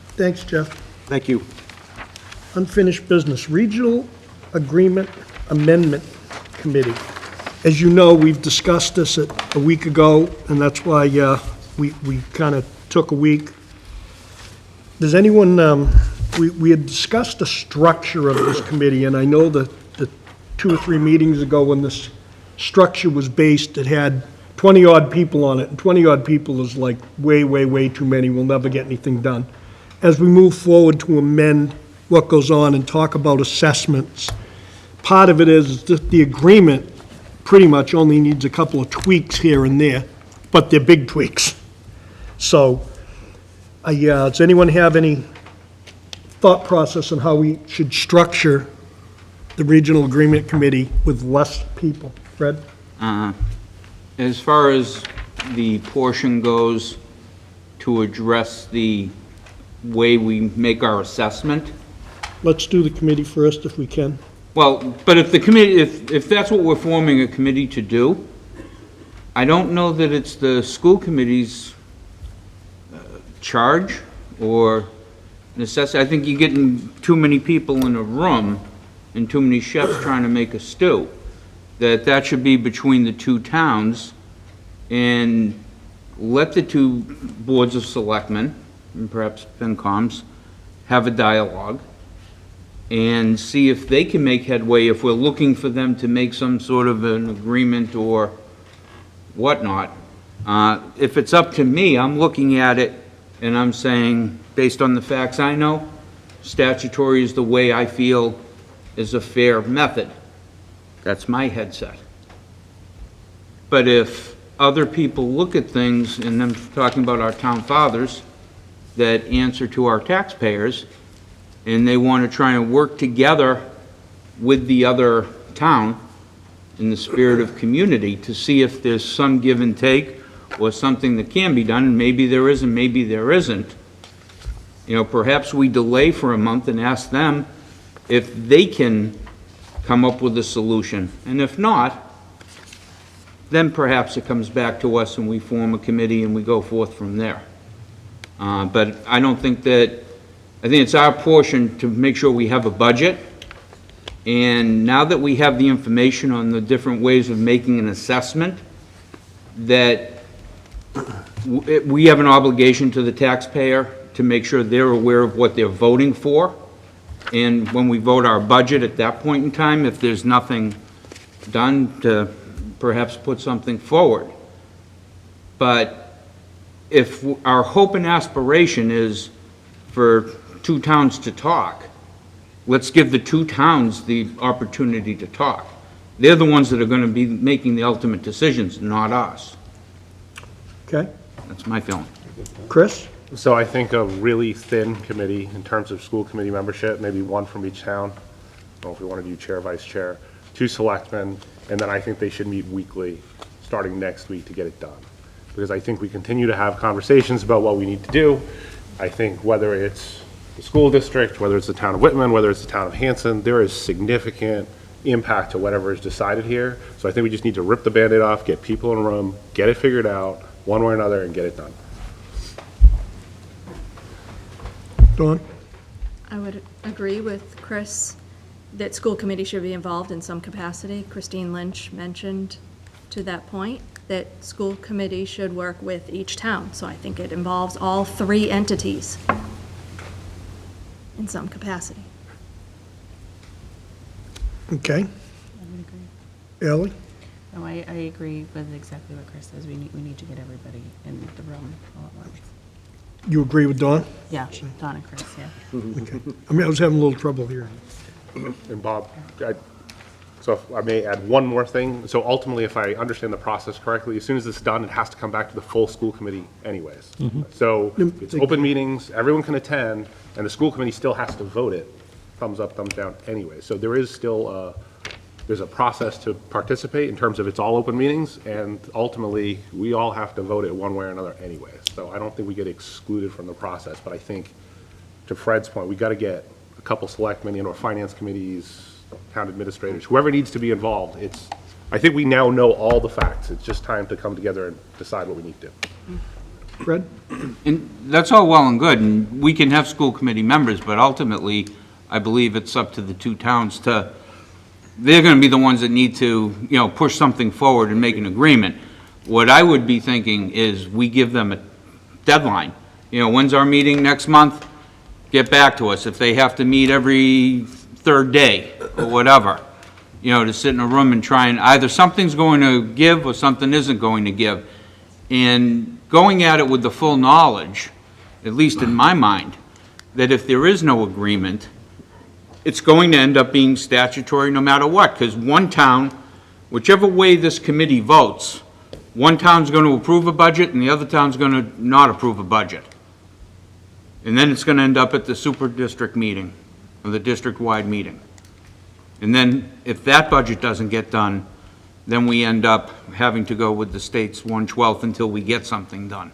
Speaker 1: Thanks, Jeff.
Speaker 3: Thank you.
Speaker 1: Unfinished business, Regional Agreement Amendment Committee. As you know, we've discussed this a week ago, and that's why we kind of took a week. Does anyone, we had discussed the structure of this committee, and I know that 2 or 3 meetings ago when this structure was based, it had 20-odd people on it, and 20-odd people is like way, way, way too many. We'll never get anything done. As we move forward to amend what goes on and talk about assessments, part of it is that the agreement pretty much only needs a couple of tweaks here and there, but they're big tweaks. So, does anyone have any thought process on how we should structure the Regional Agreement Committee with less people? Fred?
Speaker 5: As far as the portion goes to address the way we make our assessment,
Speaker 1: Let's do the committee first if we can.
Speaker 5: well, but if the committee, if that's what we're forming a committee to do, I don't know that it's the school committee's charge or necessity. I think you're getting too many people in a room and too many chefs trying to make a stew. That should be between the 2 towns, and let the 2 boards of selectmen, and perhaps FinComs, have a dialogue and see if they can make headway, if we're looking for them to make some sort of an agreement or whatnot. If it's up to me, I'm looking at it and I'm saying, based on the facts I know, statutory is the way I feel is a fair method. That's my headset. But if other people look at things, and I'm talking about our town fathers that answer to our taxpayers, and they want to try and work together with the other town in the spirit of community to see if there's some give and take or something that can be done, and maybe there is and maybe there isn't. You know, perhaps we delay for a month and ask them if they can come up with a solution. And if not, then perhaps it comes back to us and we form a committee and we go forth from there. But I don't think that, I think it's our portion to make sure we have a budget. And now that we have the information on the different ways of making an assessment, that we have an obligation to the taxpayer to make sure they're aware of what they're voting for. And when we vote our budget at that point in time, if there's nothing done, to perhaps put something forward. But if our hope and aspiration is for two towns to talk, let's give the two towns the opportunity to talk. They're the ones that are going to be making the ultimate decisions, not us.
Speaker 1: Okay.
Speaker 5: That's my feeling.
Speaker 1: Chris?
Speaker 7: So I think a really thin committee in terms of school committee membership, maybe one from each town. I don't know if we want to do chair, vice chair, 2 selectmen, and then I think they should meet weekly, starting next week to get it done. Because I think we continue to have conversations about what we need to do. I think whether it's the school district, whether it's the town of Whitman, whether it's the town of Hanson, there is significant impact to whatever is decided here. So I think we just need to rip the Band-Aid off, get people in a room, get it figured out, one way or another, and get it done.
Speaker 1: Dawn?
Speaker 6: I would agree with Chris that school committee should be involved in some capacity. Christine Lynch mentioned to that point that school committee should work with each town. So I think it involves all 3 entities in some capacity.
Speaker 1: Okay. Ellie?
Speaker 12: No, I agree with exactly what Chris says. We need to get everybody in the room all at once.
Speaker 1: You agree with Dawn?
Speaker 12: Yeah, Don and Chris, yeah.
Speaker 1: Okay. I mean, I was having a little trouble here.
Speaker 7: And Bob, so if I may add one more thing. So ultimately, if I understand the process correctly, as soon as it's done, it has to come back to the full school committee anyways. So it's open meetings, everyone can attend, and the school committee still has to vote it, thumbs up, thumbs down anyway. So there is still there's a process to participate in terms of it's all open meetings, and ultimately, we all have to vote it one way or another anyway. So I don't think we get excluded from the process, but I think, to Fred's point, we got to get a couple selectmen, or finance committees, town administrators, whoever needs to be involved. I think we now know all the facts. It's just time to come together and decide what we need to do.
Speaker 1: Fred?
Speaker 5: And that's all well and good, and we can have school committee members, but ultimately, I believe it's up to the two towns to, they're going to be the ones that need to, push something forward and make an agreement. What I would be thinking is we give them a deadline. When's our meeting next month? Get back to us. If they have to meet every 3rd day or whatever, to sit in a room and try and, either something's going to give or something isn't going to give. And going at it with the full knowledge, at least in my mind, that if there is no agreement, it's going to end up being statutory no matter what, because one town, whichever way this committee votes, one town's going to approve a budget and the other town's going to not approve a budget. And then it's going to end up at the super district meeting, or the district-wide meeting. And then if that budget doesn't get done, then we end up having to go with the state's 1/12 until we get something done,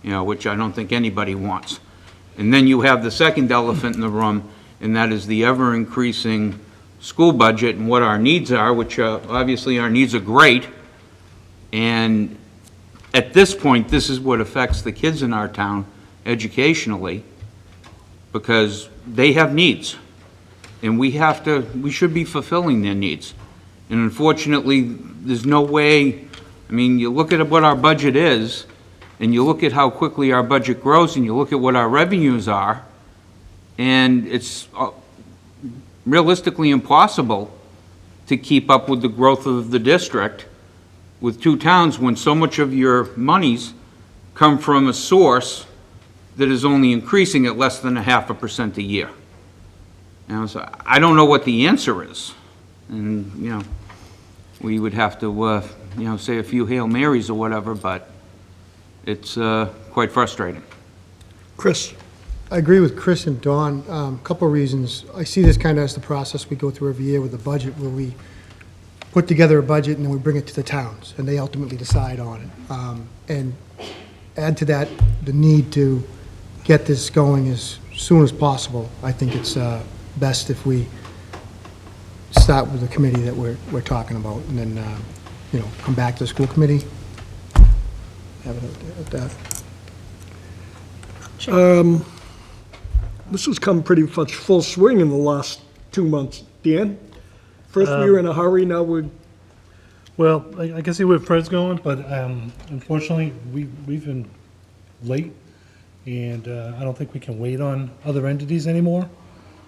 Speaker 5: which I don't think anybody wants. And then you have the second elephant in the room, and that is the ever-increasing school budget and what our needs are, which obviously our needs are great. And at this point, this is what affects the kids in our town educationally, because they have needs. And we should be fulfilling their needs. And unfortunately, there's no way, you look at what our budget is, and you look at how quickly our budget grows, and you look at what our revenues are, and it's realistically impossible to keep up with the growth of the district with two towns when so much of your monies come from a source that is only increasing at less than 0.5% a year? So I don't know what the answer is. And, we would have to, say a few Hail Marys or whatever, but it's quite frustrating.
Speaker 1: Chris?
Speaker 2: I agree with Chris and Dawn. A couple of reasons. I see this kind of as the process we go through every year with the budget, where we put together a budget and then we bring it to the towns, and they ultimately decide on it. And add to that the need to get this going as soon as possible. I think it's best if we start with the committee that we're talking about, and then, come back to the school committee. Have it at that.
Speaker 1: This has come pretty much full swing in the last 2 months. Dan? First we were in a hurry, now we're,
Speaker 11: Well, I can see where Fred's going, but unfortunately, we've been late, and I don't think we can wait on other entities anymore.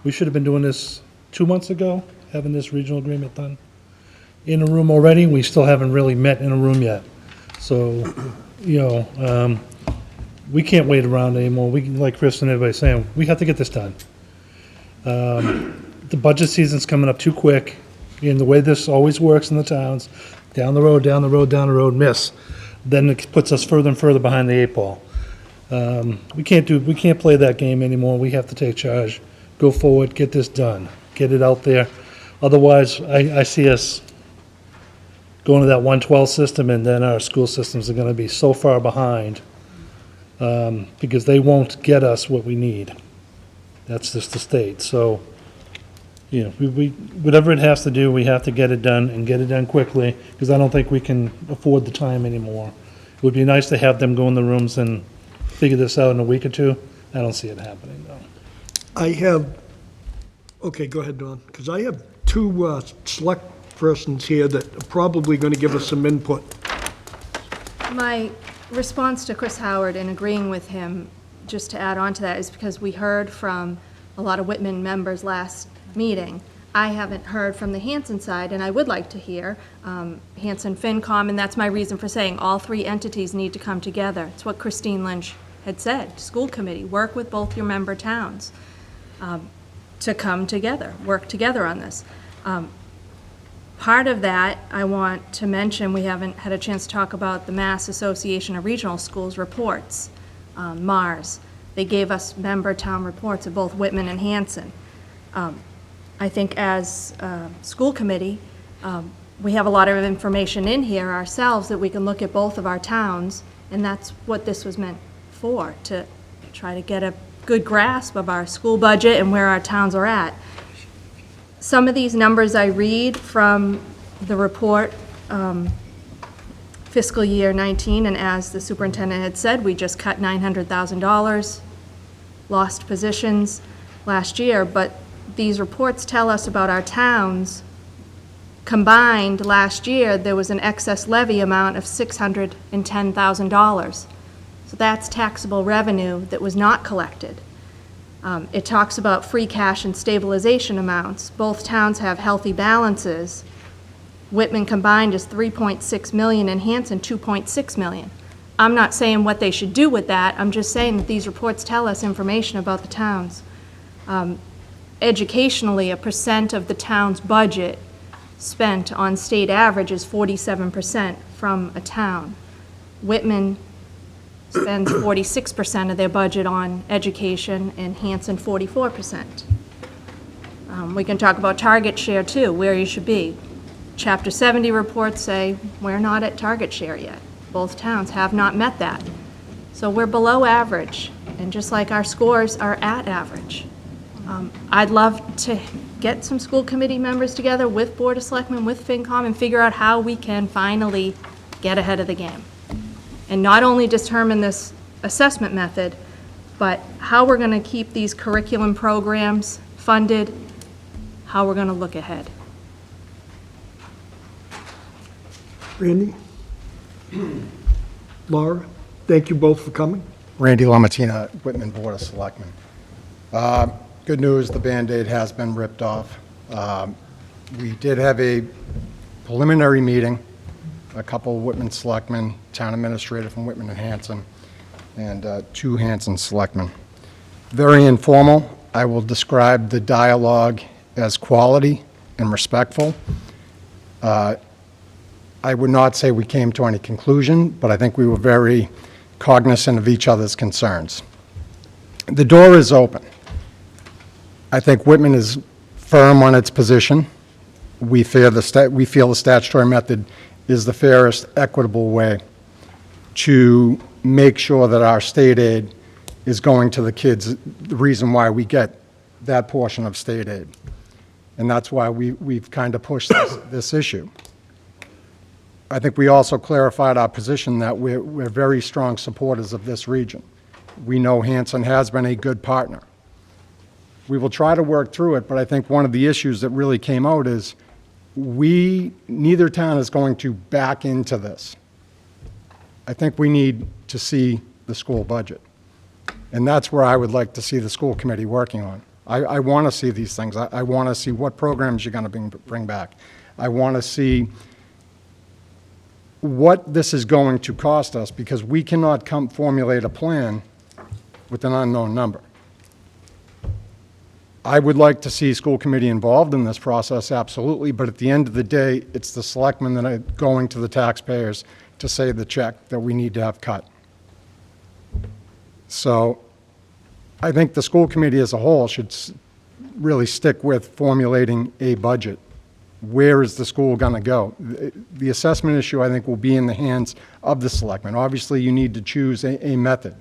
Speaker 11: We should have been doing this 2 months ago, having this regional agreement done in a room already. We still haven't really met in a room yet. So, we can't wait around anymore. We, like Chris and everybody saying, we have to get this done. The budget season's coming up too quick, and the way this always works in the towns, down the road, down the road, down the road, miss. Then it puts us further and further behind the 8 ball. We can't play that game anymore. We have to take charge, go forward, get this done, get it out there. Otherwise, I see us going to that 112 system, and then our school systems are gonna be so far behind, because they won't get us what we need. That's just the state. So, we whatever it has to do, we have to get it done and get it done quickly, because I don't think we can afford the time anymore. It would be nice to have them go in the rooms and figure this out in a week or two. I don't see it happening, though.
Speaker 1: I have, okay, go ahead, Dawn, because I have two select persons here that are probably going to give us some input.
Speaker 6: My response to Chris Howard and agreeing with him, just to add on to that, is because we heard from a lot of Whitman members last meeting. I haven't heard from the Hanson side, and I would like to hear Hanson FinCom, and that's my reason for saying all three entities need to come together. It's what Christine Lynch had said. School committee, work with both your member towns to come together, work together on this. Part of that, I want to mention, we haven't had a chance to talk about the Mass Association of Regional Schools reports, MARS. They gave us member town reports of both Whitman and Hanson. I think as a school committee, we have a lot of information in here ourselves that we can look at both of our towns, and that's what this was meant for, to try to get a good grasp of our school budget and where our towns are at. Some of these numbers I read from the report, fiscal year 19, and as the superintendent had said, we just cut $900,000, lost positions last year, but these reports tell us about our towns. Combined last year, there was an excess levy amount of $610,000. So that's taxable revenue that was not collected. It talks about free cash and stabilization amounts. Both towns have healthy balances. Whitman combined is $3.6 million and Hanson $2.6 million. I'm not saying what they should do with that. I'm just saying that these reports tell us information about the towns. Educationally, a percent of the town's budget spent on state average is 47% from a town. Whitman spends 46% of their budget on education, and Hanson 44%. We can talk about target share too, where you should be. Chapter 70 reports say we're not at target share yet. Both towns have not met that. So we're below average, and just like our scores are at average. I'd love to get some school committee members together with Board of Selectmen, with FinCom, and figure out how we can finally get ahead of the game. And not only determine this assessment method, but how we're going to keep these curriculum programs funded, how we're going to look ahead.
Speaker 1: Randy? Laura? Thank you both for coming.
Speaker 13: Randy Lamatina, Whitman Board of Selectmen. Good news, the Band-Aid has been ripped off. We did have a preliminary meeting a couple Whitman selectmen, town administrator from Whitman-Hanson, and 2 Hanson selectmen. Very informal. I will describe the dialogue as quality and respectful. I would not say we came to any conclusion, but I think we were very cognizant of each other's concerns. The door is open. I think Whitman is firm on its position. We feel the statutory method is the fairest, equitable way to make sure that our state aid is going to the kids, the reason why we get that portion of state aid. And that's why we've kind of pushed this issue. I think we also clarified our position that we're very strong supporters of this region. We know Hanson has been a good partner. We will try to work through it, but I think one of the issues that really came out is neither town is going to back into this. I think we need to see the school budget. And that's where I would like to see the school committee working on. I want to see these things. I want to see what programs you're going to bring back. I want to see what this is going to cost us, because we cannot formulate a plan with an unknown number. I would like to see school committee involved in this process, absolutely, but at the end of the day, it's the selectmen that are going to the taxpayers to say the check that we need to have cut. So I think the school committee as a whole should really stick with formulating a budget. Where is the school going to go? The assessment issue, I think, will be in the hands of the selectmen. Obviously, you need to choose a method.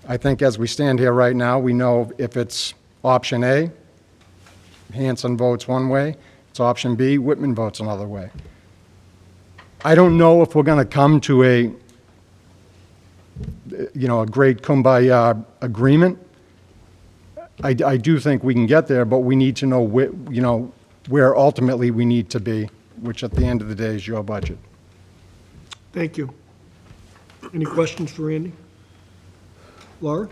Speaker 13: I think as we stand here right now, we know if it's option A, Hanson votes one way. It's option B, Whitman votes another way. I don't know if we're going to come to a great kumbaya agreement. I do think we can get there, but we need to know where ultimately we need to be, which at the end of the day is your budget.
Speaker 1: Thank you. Any questions for Randy? Laura?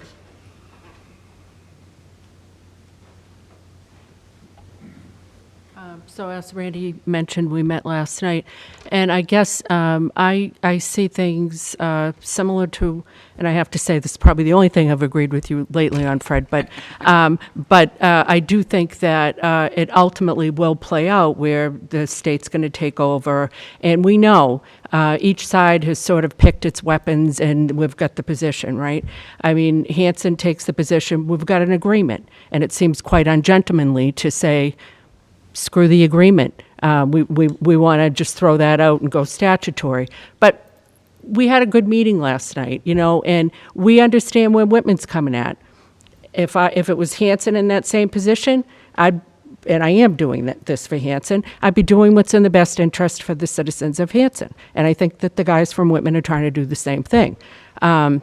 Speaker 12: So as Randy mentioned, we met last night, and I guess I see things similar to, and I have to say this is probably the only thing I've agreed with you lately on, Fred, but I do think that it ultimately will play out where the state's going to take over, and we know each side has sort of picked its weapons, and we've got the position, right? I mean, Hanson takes the position, we've got an agreement, and it seems quite ungentlemanly to say, screw the agreement. We want to just throw that out and go statutory. But we had a good meeting last night, and we understand where Whitman's coming at. If it was Hanson in that same position, and I am doing this for Hanson, I'd be doing what's in the best interest for the citizens of Hanson. And I think that the guys from Whitman are trying to do the same thing. In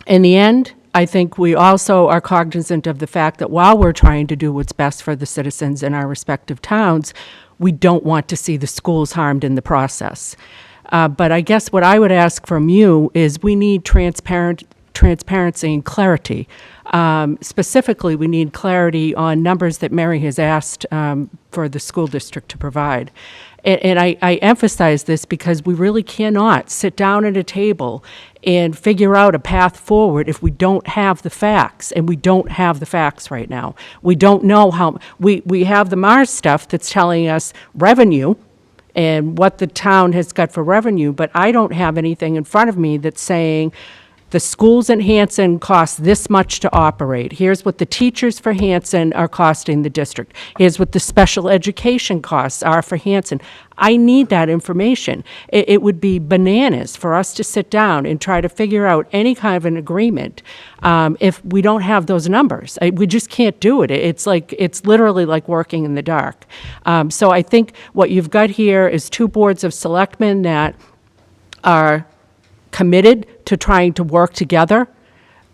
Speaker 12: the end, I think we also are cognizant of the fact that while we're trying to do what's best for the citizens in our respective towns, we don't want to see the schools harmed in the process. But I guess what I would ask from you is we need transparency and clarity. Specifically, we need clarity on numbers that Mary has asked for the school district to provide. And I emphasize this because we really cannot sit down at a table and figure out a path forward if we don't have the facts, and we don't have the facts right now. We don't know how, we have the Mars stuff that's telling us revenue and what the town has got for revenue, but I don't have anything in front of me that's saying, the schools in Hanson cost this much to operate. Here's what the teachers for Hanson are costing the district. Here's what the special education costs are for Hanson. I need that information. It would be bananas for us to sit down and try to figure out any kind of an agreement if we don't have those numbers. We just can't do it. It's literally like working in the dark. So I think what you've got here is 2 boards of selectmen that are committed to trying to work together,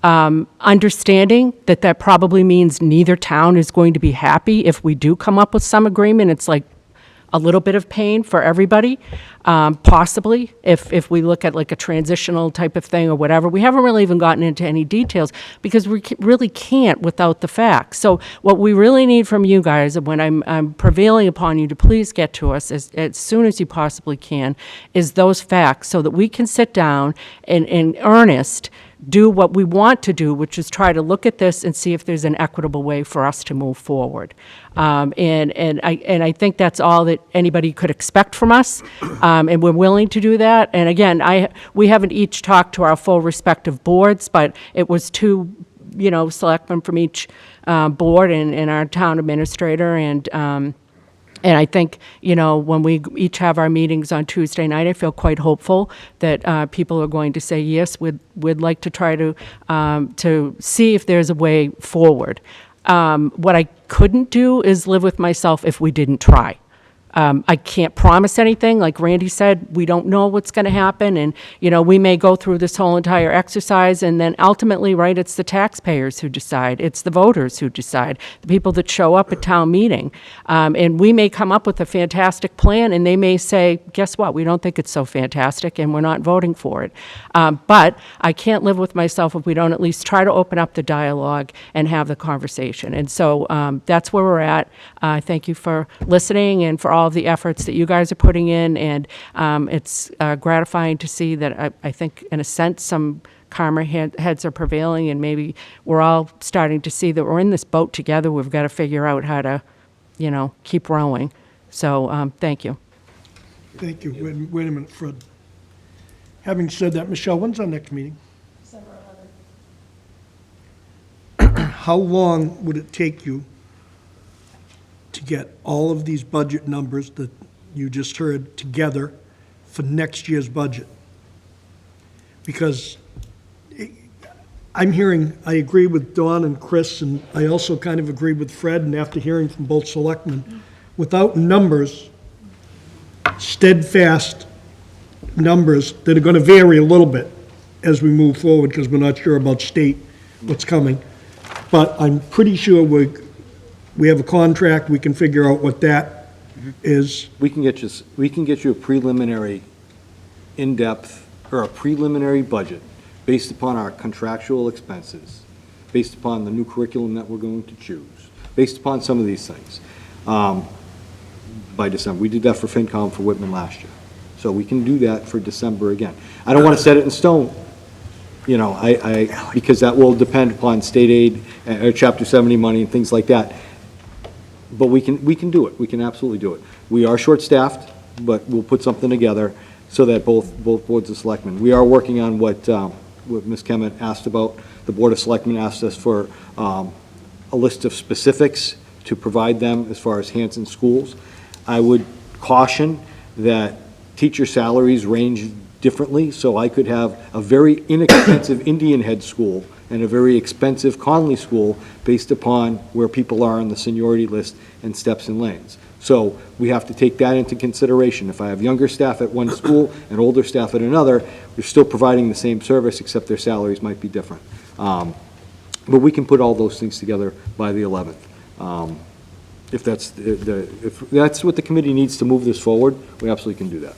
Speaker 12: understanding that probably means neither town is going to be happy if we do come up with some agreement. It's like a little bit of pain for everybody, possibly, if we look at like a transitional type of thing or whatever. We haven't really even gotten into any details because we really can't without the facts. So what we really need from you guys, and when I'm prevailing upon you to please get to us as soon as you possibly can, is those facts so that we can sit down and in earnest do what we want to do, which is try to look at this and see if there's an equitable way for us to move forward. And I think that's all that anybody could expect from us, and we're willing to do that. And again, we haven't each talked to our full respective boards, but it was two, selectmen from each board and our town administrator, and I think, when we each have our meetings on Tuesday night, I feel quite hopeful that people are going to say, yes, we'd like to try to see if there's a way forward. What I couldn't do is live with myself if we didn't try. I can't promise anything. Like Randy said, we don't know what's going to happen. And, we may go through this whole entire exercise and then ultimately, right, it's the taxpayers who decide. It's the voters who decide, the people that show up at town meeting. And we may come up with a fantastic plan and they may say, guess what? We don't think it's so fantastic and we're not voting for it. But I can't live with myself if we don't at least try to open up the dialogue and have the conversation. And so that's where we're at. Thank you for listening and for all of the efforts that you guys are putting in, and it's gratifying to see that I think, in a sense, some calmer heads are prevailing, and maybe we're all starting to see that we're in this boat together. We've got to figure out how to, keep rowing. So, thank you.
Speaker 1: Thank you. Wait a minute, Fred. Having said that, Michelle, when's our next meeting?
Speaker 6: December
Speaker 1: 11th. How long would it take you to get all of these budget numbers that you just heard together for next year's budget? Because I'm hearing, I agree with Dawn and Chris, and I also kind of agree with Fred, and after hearing from both selectmen, without numbers, steadfast numbers that are going to vary a little bit as we move forward, because we're not sure about state, what's coming. But I'm pretty sure we have a contract, we can figure out what that is.
Speaker 3: We can get you a preliminary in-depth, or a preliminary budget based upon our contractual expenses, based upon the new curriculum that we're going to choose, based upon some of these things, by December. We did that for FinCom for Whitman last year. So we can do that for December again. I don't want to set it in stone, because that will depend upon state aid, or Chapter 70 money and things like that. But we can do it. We can absolutely do it. We are short-staffed, but we'll put something together so that both boards of selectmen. We are working on what Ms. Kemet asked about. The Board of Selectmen asked us for a list of specifics to provide them as far as Hanson schools. I would caution that teacher salaries range differently, so I could have a very inexpensive Indian Head school and a very expensive Conley school based upon where people are on the seniority list and steps and lanes. So we have to take that into consideration. If I have younger staff at one school and older staff at another, we're still providing the same service, except their salaries might be different. But we can put all those things together by the 11th. If that's what the committee needs to move this forward, we absolutely can do that.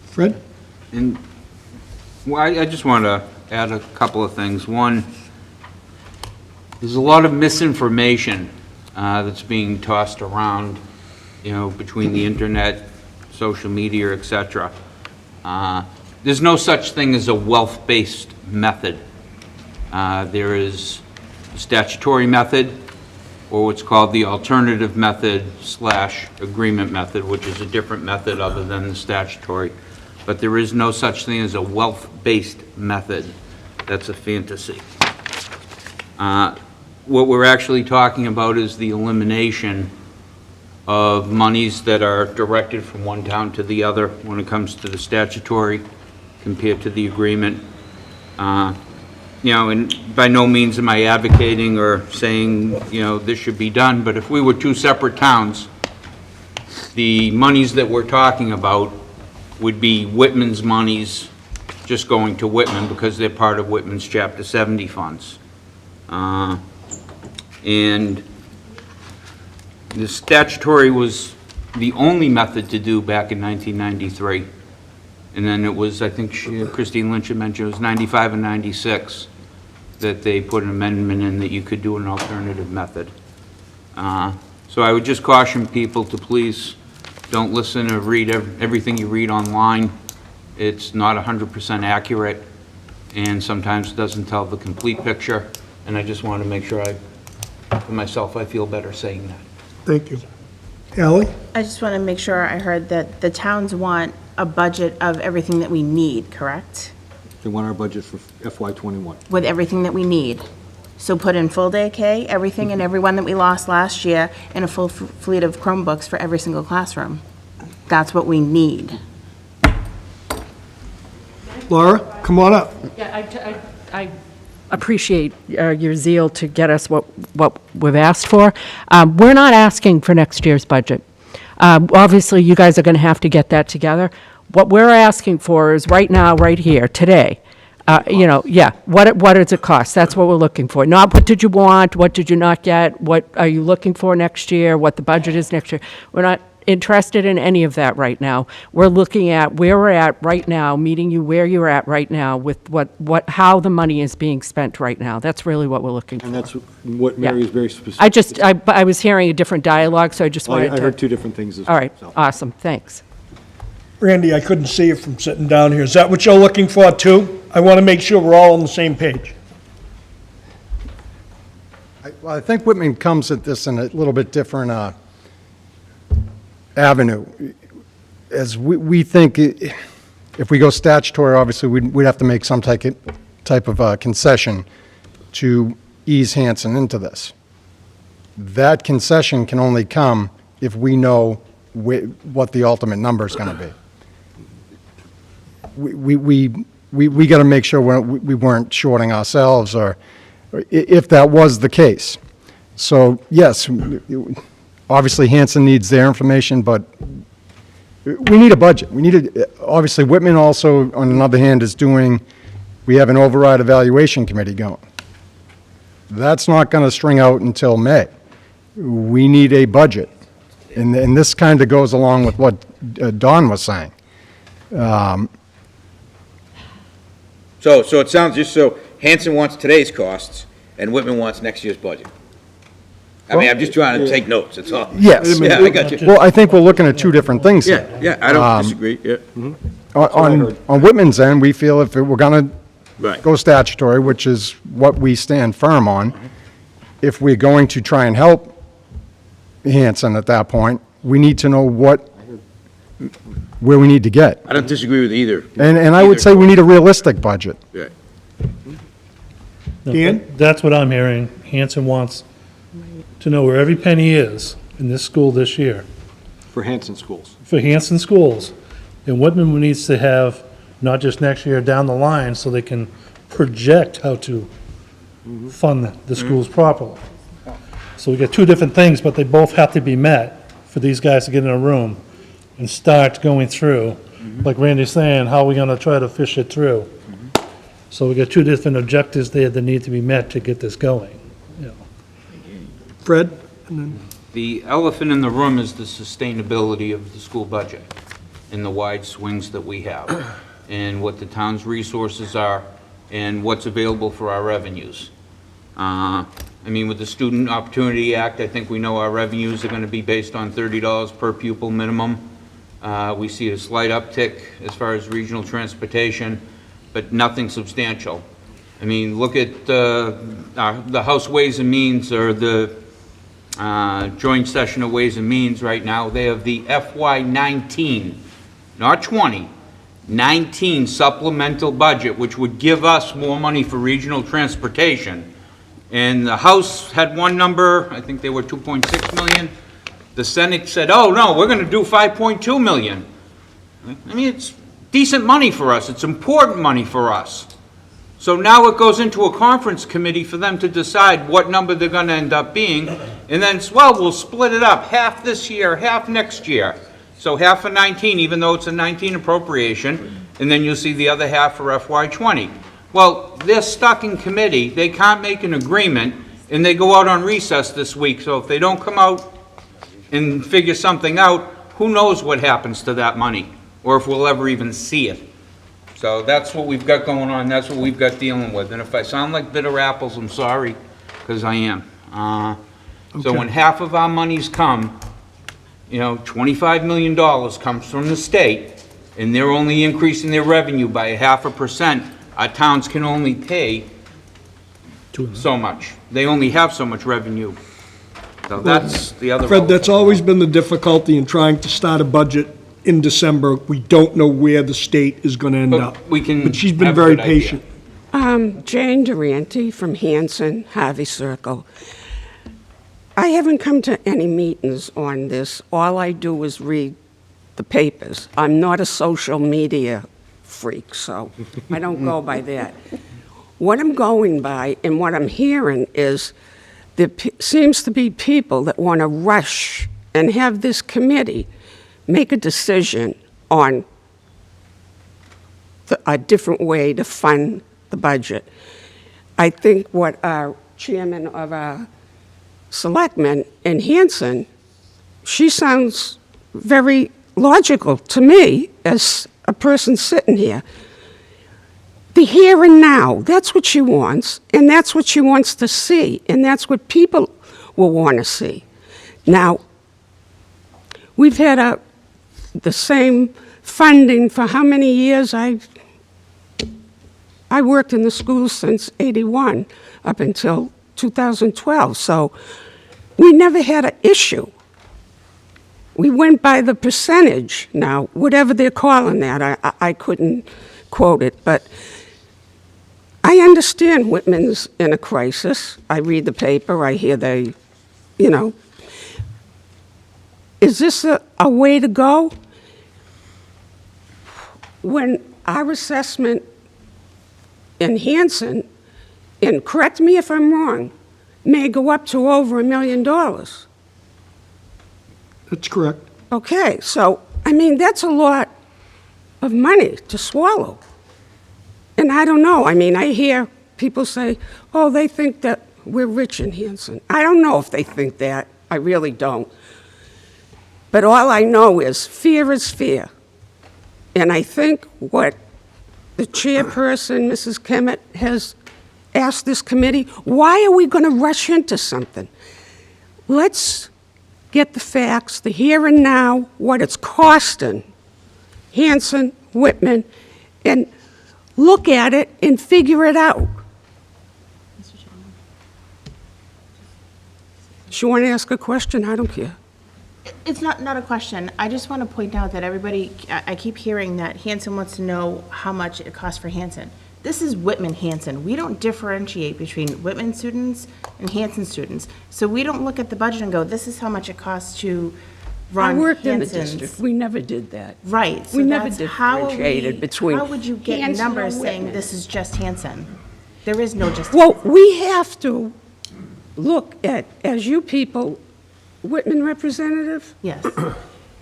Speaker 1: Fred?
Speaker 5: And, well, I just want to add a couple of things. One, there's a lot of misinformation that's being tossed around, between the internet, social media, et cetera. There's no such thing as a wealth-based method. There is a statutory method, or what's called the alternative method / agreement method, which is a different method other than the statutory. But there is no such thing as a wealth-based method. That's a fantasy. What we're actually talking about is the elimination of monies that are directed from one town to the other when it comes to the statutory compared to the agreement. And by no means am I advocating or saying, this should be done, but if we were two separate towns, the monies that we're talking about would be Whitman's monies just going to Whitman because they're part of Whitman's Chapter 70 funds. And the statutory was the only method to do back in 1993. And then it was, I think Christine Lynch had mentioned, it was 95 and 96 that they put an amendment in that you could do an alternative method. So I would just caution people to please don't listen or read everything you read online. It's not 100% accurate, and sometimes it doesn't tell the complete picture. And I just want to make sure for myself, I feel better saying that.
Speaker 1: Thank you. Ally?
Speaker 14: I just want to make sure I heard that the towns want a budget of everything that we need, correct?
Speaker 3: They want our budget for FY '21.
Speaker 14: With everything that we need. So put in full day K, everything and everyone that we lost last year, and a full fleet of Chromebooks for every single classroom. That's what we need.
Speaker 1: Laura, come on up.
Speaker 12: Yeah, I appreciate your zeal to get us what we've asked for. We're not asking for next year's budget. Obviously, you guys are going to have to get that together. What we're asking for is right now, right here, today. What does it cost? That's what we're looking for. Not what did you want, what did you not get, what are you looking for next year, what the budget is next year. We're not interested in any of that right now. We're looking at where we're at right now, meeting you where you're at right now with how the money is being spent right now. That's really what we're looking for.
Speaker 3: And that's what Mary is very specific.
Speaker 12: I was hearing a different dialogue, so I just wanted to.
Speaker 3: I heard two different things as well.
Speaker 12: All right, awesome, thanks.
Speaker 1: Randy, I couldn't see you from sitting down here. Is that what you're looking for, too? I want to make sure we're all on the same page.
Speaker 13: I think Whitman comes at this in a little bit different avenue. As we think, if we go statutory, obviously, we'd have to make some type of concession to ease Hanson into this. That concession can only come if we know what the ultimate number is going to be. We got to make sure we weren't shorting ourselves, or if that was the case. So yes, obviously Hanson needs their information, but we need a budget. Obviously Whitman also, on the other hand, we have an override evaluation committee going. That's not going to string out until May. We need a budget. And this kind of goes along with what Don was saying.
Speaker 4: So it sounds, just so Hanson wants today's costs, and Whitman wants next year's budget. I mean, I'm just trying to take notes, that's all.
Speaker 13: Yes.
Speaker 4: Yeah, I got you.
Speaker 13: Well, I think we're looking at two different things here.
Speaker 4: Yeah, I don't disagree, yeah.
Speaker 13: On Whitman's end, we feel if we're going
Speaker 4: Right.
Speaker 13: to go statutory, which is what we stand firm on, if we're going to try and help Hanson at that point, we need to know where we need to get.
Speaker 4: I don't disagree with either.
Speaker 13: And I would say we need a realistic budget.
Speaker 4: Yeah.
Speaker 1: Dan?
Speaker 11: That's what I'm hearing. Hanson wants to know where every penny is in this school this year
Speaker 3: For Hanson schools.
Speaker 11: for Hanson schools. And Whitman needs to have, not just next year, down the line, so they can project how to fund the schools properly. So we got two different things, but they both have to be met for these guys to get in a room and start going through. Like Randy's saying, how are we going to try to fish it through? So we got two different objectives there that need to be met to get this going.
Speaker 1: Fred?
Speaker 5: The elephant in the room is the sustainability of the school budget and the wide swings that we have, and what the town's resources are, and what's available for our revenues. I mean, with the Student Opportunity Act, I think we know our revenues are going to be based on $30 per pupil minimum. We see a slight uptick as far as regional transportation, but nothing substantial. I mean, look at the House Ways and Means, or the joint session of Ways and Means right now. They have the FY19, not 20, 19 supplemental budget, which would give us more money for regional transportation. And the House had one number, I think they were 2.6 million. The Senate said, oh, no, we're going to do 5.2 million. I mean, it's decent money for us. It's important money for us. So now it goes into a conference committee for them to decide what number they're going to end up being. And then, well, we'll split it up, half this year, half next year. So half for 19, even though it's a 19 appropriation, and then you'll see the other half for FY20. Well, they're stuck in committee, they can't make an agreement, and they go out on recess this week. So if they don't come out and figure something out, who knows what happens to that money, or if we'll ever even see it. So that's what we've got going on, that's what we've got dealing with. And if I sound like bitter apples, I'm sorry, because I am. So when half of our monies come, you know, $25 million comes from the state, and they're only increasing their revenue by 0.5%, our towns can only pay so much. They only have so much revenue. So that's the other.
Speaker 1: Fred, that's always been the difficulty in trying to start a budget in December. We don't know where the state is going to end up.
Speaker 5: we can
Speaker 1: But she's been
Speaker 5: have a
Speaker 1: very
Speaker 5: good idea.
Speaker 1: patient.
Speaker 15: Jane Durante from Hanson, Harvey Circle. I haven't come to any meetings on this. All I do is read the papers. I'm not a social media freak, so I don't go by that. What I'm going by and what I'm hearing is there seems to be people that want to rush and have this committee make a decision on a different way to fund the budget. I think what our chairman of our selectmen in Hanson, she sounds very logical to me as a person sitting here. The here and now, that's what she wants, and that's what she wants to see, and that's what people will want to see. Now, we've had the same funding for how many years? I worked in the schools since '81 up until 2012, so we never had an issue. We went by the percentage. Now, whatever they're calling that, I couldn't quote it, but I understand Whitman's in a crisis. I read the paper, I hear they, you know. Is this a way to go? When our assessment in Hanson, and correct me if I'm wrong, may go up to over $1 million.
Speaker 1: That's correct.
Speaker 15: Okay, so, I mean, that's a lot of money to swallow. And I don't know, I mean, I hear people say, oh, they think that we're rich in Hanson. I don't know if they think that, I really don't. But all I know is fear. And I think what the chairperson, Mrs. Kemet, has asked this committee, why are we going to rush into something? Let's get the facts, the here and now, what it's costing Hanson, Whitman, and look at it and figure it out. She want to ask a question? I don't care.
Speaker 14: It's not a question. I just want to point out that everybody, I keep hearing that Hanson wants to know how much it costs for Hanson. This is Whitman-Hanson. We don't differentiate between Whitman students and Hanson students. So we don't look at the budget and go, this is how much it costs to run
Speaker 15: I worked in the
Speaker 14: Hanson's.
Speaker 15: district. We never did that.
Speaker 14: Right. So
Speaker 15: We never
Speaker 14: that's how are
Speaker 15: differentiated between
Speaker 14: How would you get
Speaker 15: Hanson or
Speaker 14: numbers saying
Speaker 15: Whitman.
Speaker 14: this is just Hanson? There is no just.
Speaker 15: Well, we have to look at, as you people, Whitman representative,
Speaker 14: Yes.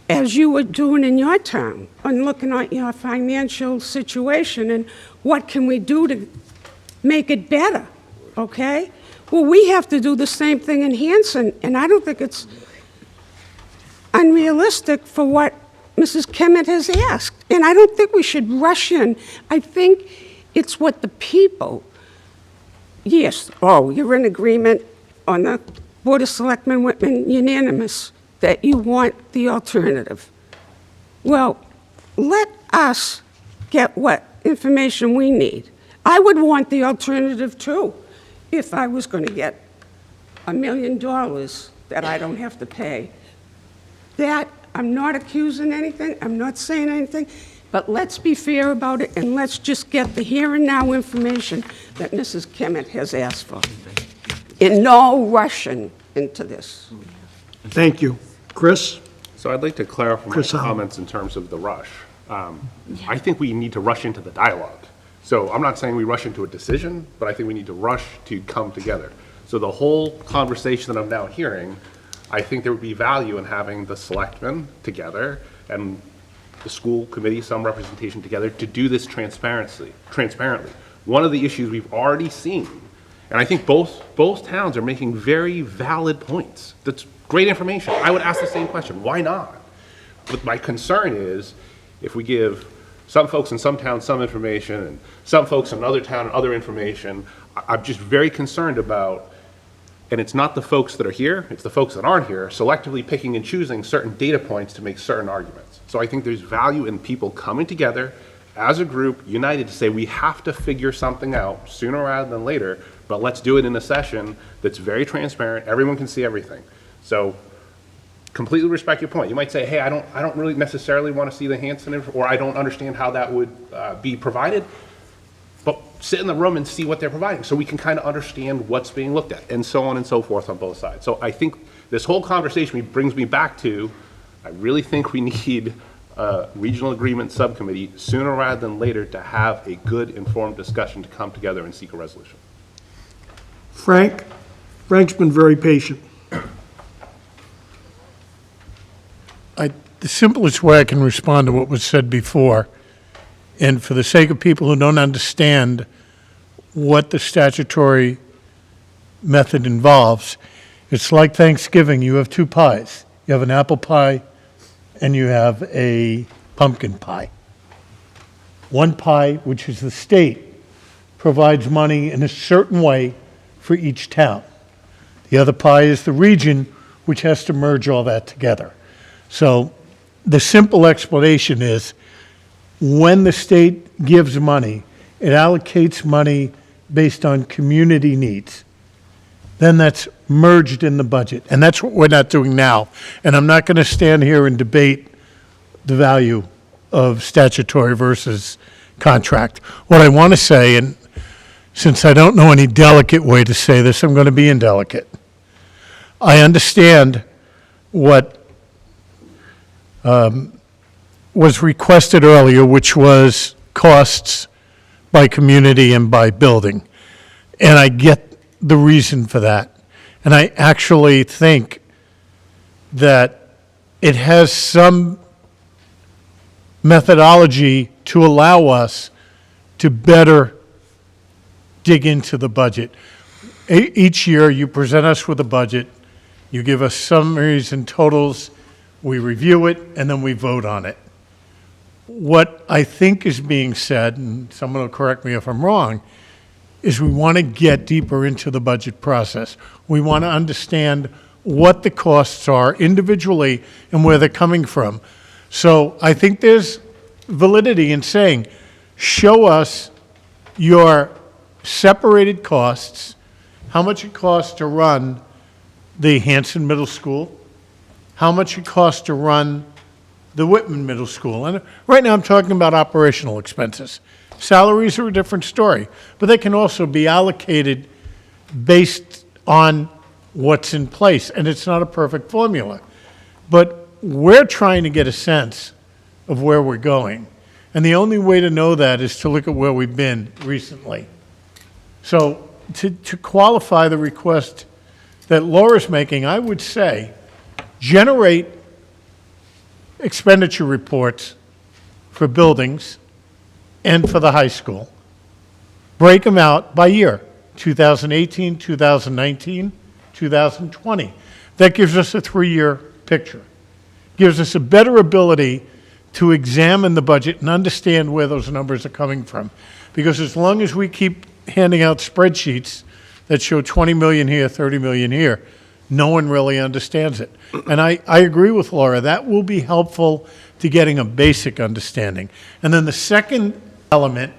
Speaker 15: as you were doing in your town, on looking at your financial situation and what can we do to make it better, okay? Well, we have to do the same thing in Hanson, and I don't think it's unrealistic for what Mrs. Kemet has asked. And I don't think we should rush in. I think it's what the people, yes, oh, you're in agreement on the Board of Selectmen, Whitman, unanimous, that you want the alternative. Well, let us get what information we need. I would want the alternative too, if I was going to get $1 million that I don't have to pay. That, I'm not accusing anything, I'm not saying anything, but let's be fair about it and let's just get the here and now information that Mrs. Kemet has asked for. And no rushing into this.
Speaker 1: Thank you. Chris?
Speaker 7: So I'd like to clarify my
Speaker 1: Chris,
Speaker 7: comments in terms of the rush. I think we need to rush into the dialogue. So I'm not saying we rush into a decision, but I think we need to rush to come together. So the whole conversation that I'm now hearing, I think there would be value in having the selectmen together and the school committee, some representation together, to do this transparently. One of the issues we've already seen, and I think both towns are making very valid points. That's great information. I would ask the same question, why not? But my concern is, if we give some folks in some towns some information, and some folks in another town other information, I'm just very concerned about, and it's not the folks that are here, it's the folks that aren't here, selectively picking and choosing certain data points to make certain arguments. So I think there's value in people coming together as a group, united, to say we have to figure something out sooner rather than later, but let's do it in a session that's very transparent, everyone can see everything. So completely respect your point. You might say, hey, I don't really necessarily want to see the Hanson, or I don't understand how that would be provided, but sit in the room and see what they're providing so we can kind of understand what's being looked at, and so on and so forth on both sides. So I think this whole conversation brings me back to, I really think we need a regional agreement subcommittee sooner rather than later to have a good informed discussion to come together and seek a resolution.
Speaker 1: Frank's been very patient.
Speaker 11: The simplest way I can respond to what was said before, and for the sake of people who don't understand what the statutory method involves, it's like Thanksgiving. You have two pies. You have an apple pie and you have a pumpkin pie. One pie, which is the state, provides money in a certain way for each town. The other pie is the region, which has to merge all that together. So the simple explanation is, when the state gives money, it allocates money based on community needs. Then that's merged in the budget, and that's what we're not doing now. And I'm not going to stand here and debate the value of statutory versus contract. What I want to say, and since I don't know any delicate way to say this, I'm going to be indelicate. I understand what was requested earlier, which was costs by community and by building. And I get the reason for that. And I actually think that it has some methodology to allow us to better dig into the budget. Each year, you present us with a budget, you give us summaries and totals, we review it, and then we vote on it. What I think is being said, and someone will correct me if I'm wrong, is we want to get deeper into the budget process. We want to understand what the costs are individually and where they're coming from. So I think there's validity in saying, show us your separated costs, how much it costs to run the Hanson Middle School, how much it costs to run the Whitman Middle School. And right now I'm talking about operational expenses. Salaries are a different story, but they can also be allocated based on what's in place, and it's not a perfect formula. But we're trying to get a sense of where we're going, and the only way to know that is to look at where we've been recently. So to qualify the request that Laura's making, I would say generate expenditure reports for buildings and for the high school. Break them out by year, 2018, 2019, 2020. That gives us a 3-year picture. Gives us a better ability to examine the budget and understand where those numbers are coming from. Because as long as we keep handing out spreadsheets that show 20 million here, 30 million here, no one really understands it. And I agree with Laura, that will be helpful to getting a basic understanding. And then the second element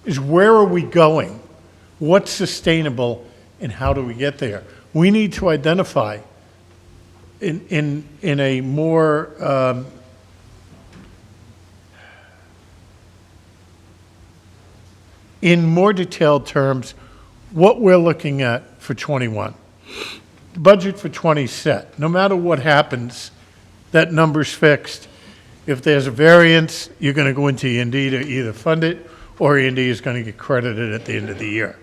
Speaker 11: is, where are we going? What's sustainable and how do we get there? We need to identify in a more in more detailed terms what we're looking at for 21. The budget for 20 set. No matter what happens, that number's fixed. If there's a variance, you're going to go into E&D to either fund it, or E&D is going to get credited at the end of the year.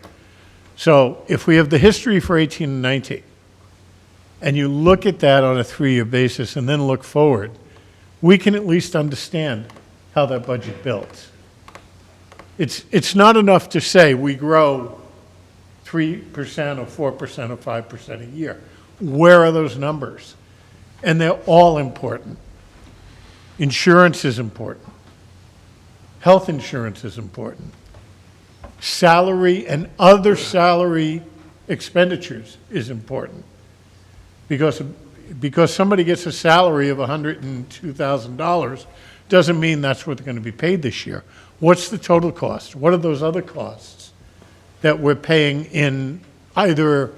Speaker 11: So if we have the history for 18 and 19, and you look at that on a 3-year basis and then look forward, we can at least understand how that budget builds. It's not enough to say we grow 3% or 4% or 5% a year. Where are those numbers? And they're all important.
Speaker 16: Insurance is important. Health insurance is important. Salary and other salary expenditures is important. Because somebody gets a salary of $102,000 doesn't mean that's what they're going to be paid this year. What's the total cost? What are those other costs that we're paying in either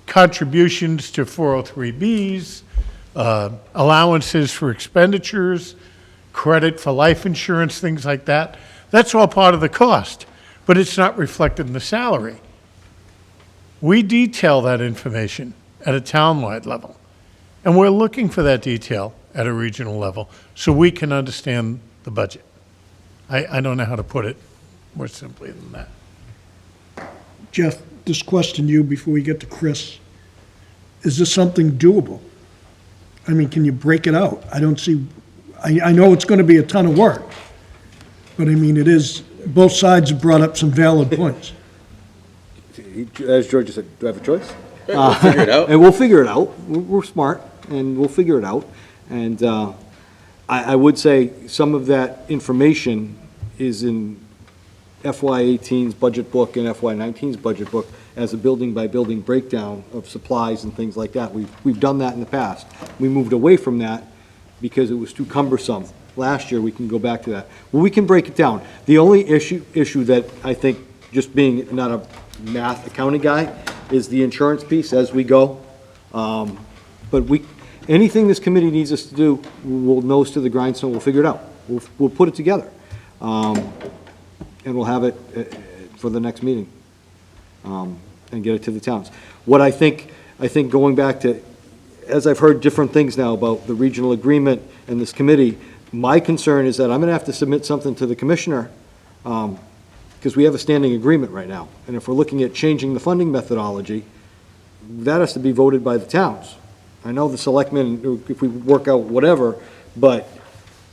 Speaker 16: contributions to 403Bs, allowances for expenditures, credit for life insurance, things like that? That's all part of the cost, but it's not reflected in the salary. We detail that information at a townwide level, and we're looking for that detail at a regional level so we can understand the budget. I don't know how to put it more simply than that.
Speaker 1: Jeff, this question to you before we get to Chris. Is this something doable? I mean, can you break it out? I don't see, I know it's going to be a ton of work, but I mean, it is, both sides have brought up some valid points.
Speaker 3: As George said, do I have a choice?
Speaker 4: We'll figure it out.
Speaker 3: And we'll figure it out. We're smart, and we'll figure it out. And I would say some of that information is in FY18's budget book and FY19's budget book as a building-by-building breakdown of supplies and things like that. We've done that in the past. We moved away from that because it was too cumbersome. Last year, we can go back to that. Well, we can break it down. The only issue that I think, just being not a math accounting guy, is the insurance piece as we go. But anything this committee needs us to do, we'll nose to the grindstone, we'll figure it out. We'll put it together. And we'll have it for the next meeting, and get it to the towns. What I think going back to, as I've heard different things now about the regional agreement and this committee, my concern is that I'm gonna have to submit something to the commissioner, because we have a standing agreement right now. And if we're looking at changing the funding methodology, that has to be voted by the towns. I know the selectmen, if we work out whatever, but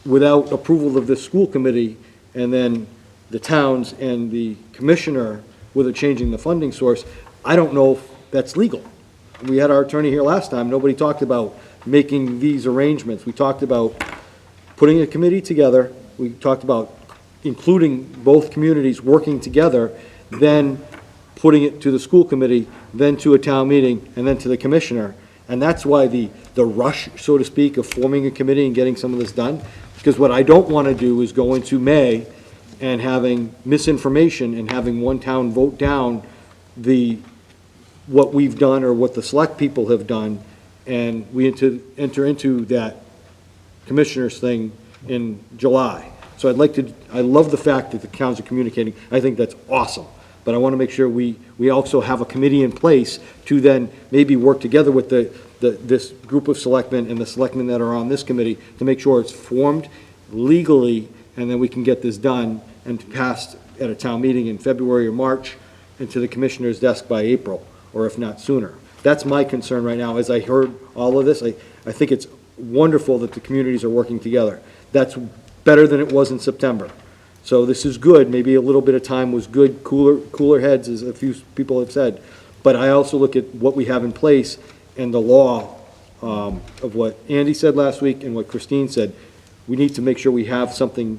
Speaker 3: without approval of this school committee, and then the towns and the commissioner with a changing the funding source, I don't know if that's legal. We had our attorney here last time, nobody talked about making these arrangements. We talked about putting a committee together, we talked about including both communities working together, then putting it to the school committee, then to a town meeting, and then to the commissioner. And that's why the rush, so to speak, of forming a committee and getting some of this done. Because what I don't want to do is go into May and having misinformation and having one town vote down what we've done or what the select people have done, and we enter into that commissioners thing in July. So I love the fact that the towns are communicating. I think that's awesome. But I want to make sure we also have a committee in place to then maybe work together with this group of selectmen and the selectmen that are on this committee to make sure it's formed legally, and then we can get this done and passed at a town meeting in February or March and to the commissioner's desk by April, or if not sooner. That's my concern right now. As I heard all of this, I think it's wonderful that the communities are working together. That's better than it was in September. So this is good. Maybe a little bit of time was good, cooler heads, as a few people have said. But I also look at what we have in place and the law of what Andy said last week and what Christine said. We need to make sure we have something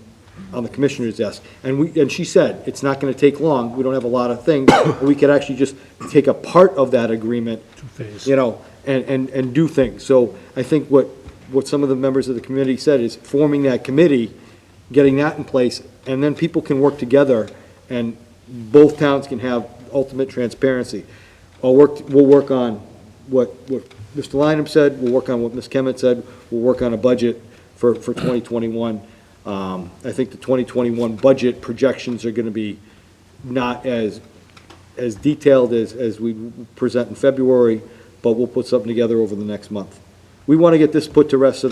Speaker 3: on the commissioner's desk. And she said, it's not going to take long. We don't have a lot of things. We could actually just take a part of that agreement, and do things. So I think what some of the members of the committee said is forming that committee, getting that in place, and then people can work together, and both towns can have ultimate transparency. We'll work on what Mr. Lynham said, we'll work on what Ms. Kemet said, we'll work on a budget for 2021. I think the 2021 budget projections are going to be not as detailed as we present in February, but we'll put something together over the next month. We want to get this put to rest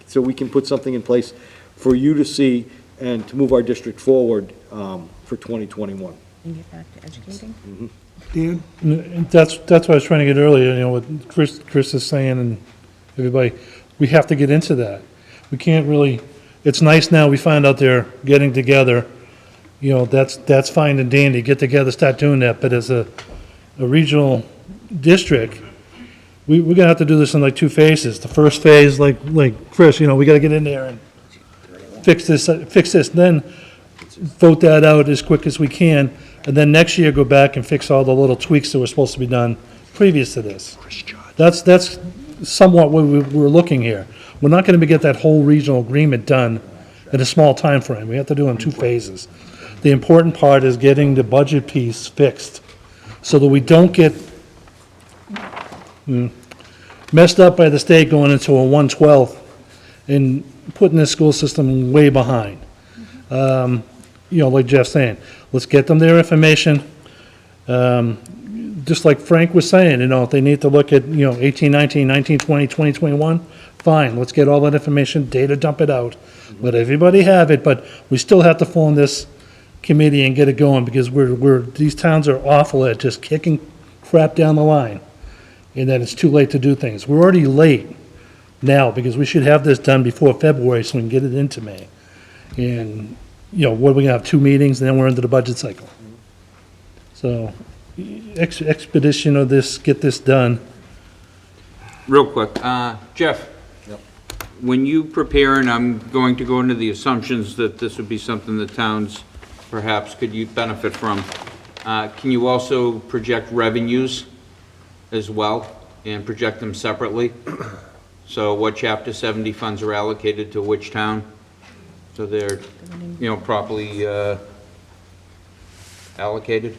Speaker 3: so we can put something in place for you to see and to move our district forward for 2021.
Speaker 14: And get back to educating?
Speaker 3: Mm-hmm.
Speaker 1: Dan?
Speaker 11: And that's what I was trying to get earlier, what Chris is saying and everybody, we have to get into that. We can't really, it's nice now we find out they're getting together, that's fine and dandy, get together, start doing that, but as a regional district, we're gonna have to do this in like 2 phases. The first phase, like Chris, we gotta get in there and fix this, then vote that out as quick as we can, and then next year go back and fix all the little tweaks that were supposed to be done previous to this. That's somewhat what we're looking here. We're not gonna get that whole regional agreement done in a small time frame. We have to do it in 2 phases. The important part is getting the budget piece fixed, so that we don't get messed up by the state going into a 1/12 and putting the school system way behind. Like Jeff's saying, let's get them their information. Just like Frank was saying, if they need to look at, 18, 19, 19, 20, 20, 21, fine, let's get all that information, data dump it out. Let everybody have it, but we still have to form this committee and get it going, because these towns are awful at just kicking crap down the line, and then it's too late to do things. We're already late now, because we should have this done before February so we can get it into May. And, what, are we gonna have 2 meetings, and then we're into the budget cycle? So, expedition of this, get this done.
Speaker 5: Real quick, Jeff? When you prepare, and I'm going to go into the assumptions that this would be something the towns perhaps could you benefit from, can you also project revenues as well, and project them separately? So what Chapter 70 funds are allocated to which town? So they're, properly allocated?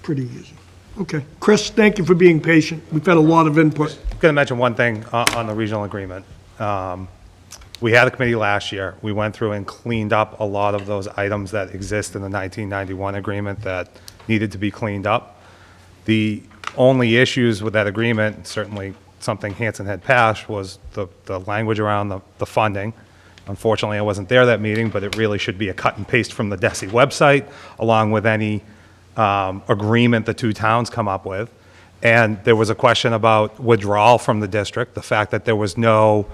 Speaker 1: Pretty easy. Okay. Chris, thank you for being patient. We've had a lot of input.
Speaker 7: I'm going to mention one thing on the regional agreement. We had a committee last year. We went through and cleaned up a lot of those items that exist in the 1991 agreement that needed to be cleaned up. The only issues with that agreement, certainly something Hanson had passed, was the language around the funding. Unfortunately, I wasn't there that meeting, but it really should be a cut and paste from the DESI website, along with any agreement the 2 towns come up with. And there was a question about withdrawal from the district, the fact that there was no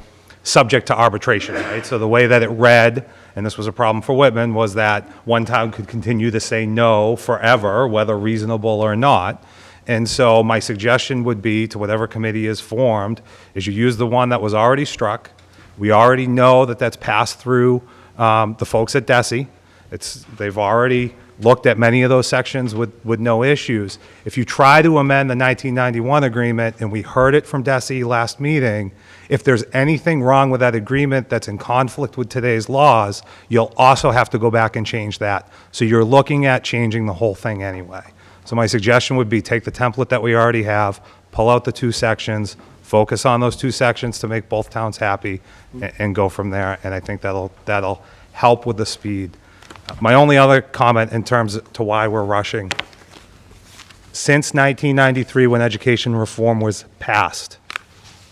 Speaker 7: subject to arbitration, right? So the way that it read, and this was a problem for Whitman, was that one town could continue to say no forever, whether reasonable or not. And so my suggestion would be to whatever committee is formed, is you use the one that was already struck. We already know that that's passed through the folks at DESI. They've already looked at many of those sections with no issues. If you try to amend the 1991 agreement, and we heard it from DESI last meeting, if there's anything wrong with that agreement that's in conflict with today's laws, you'll also have to go back and change that. So you're looking at changing the whole thing anyway. So my suggestion would be take the template that we already have, pull out the 2 sections, focus on those 2 sections to make both towns happy, and go from there. And I think that'll help with the speed. My only other comment in terms to why we're rushing, since 1993 when education reform was passed,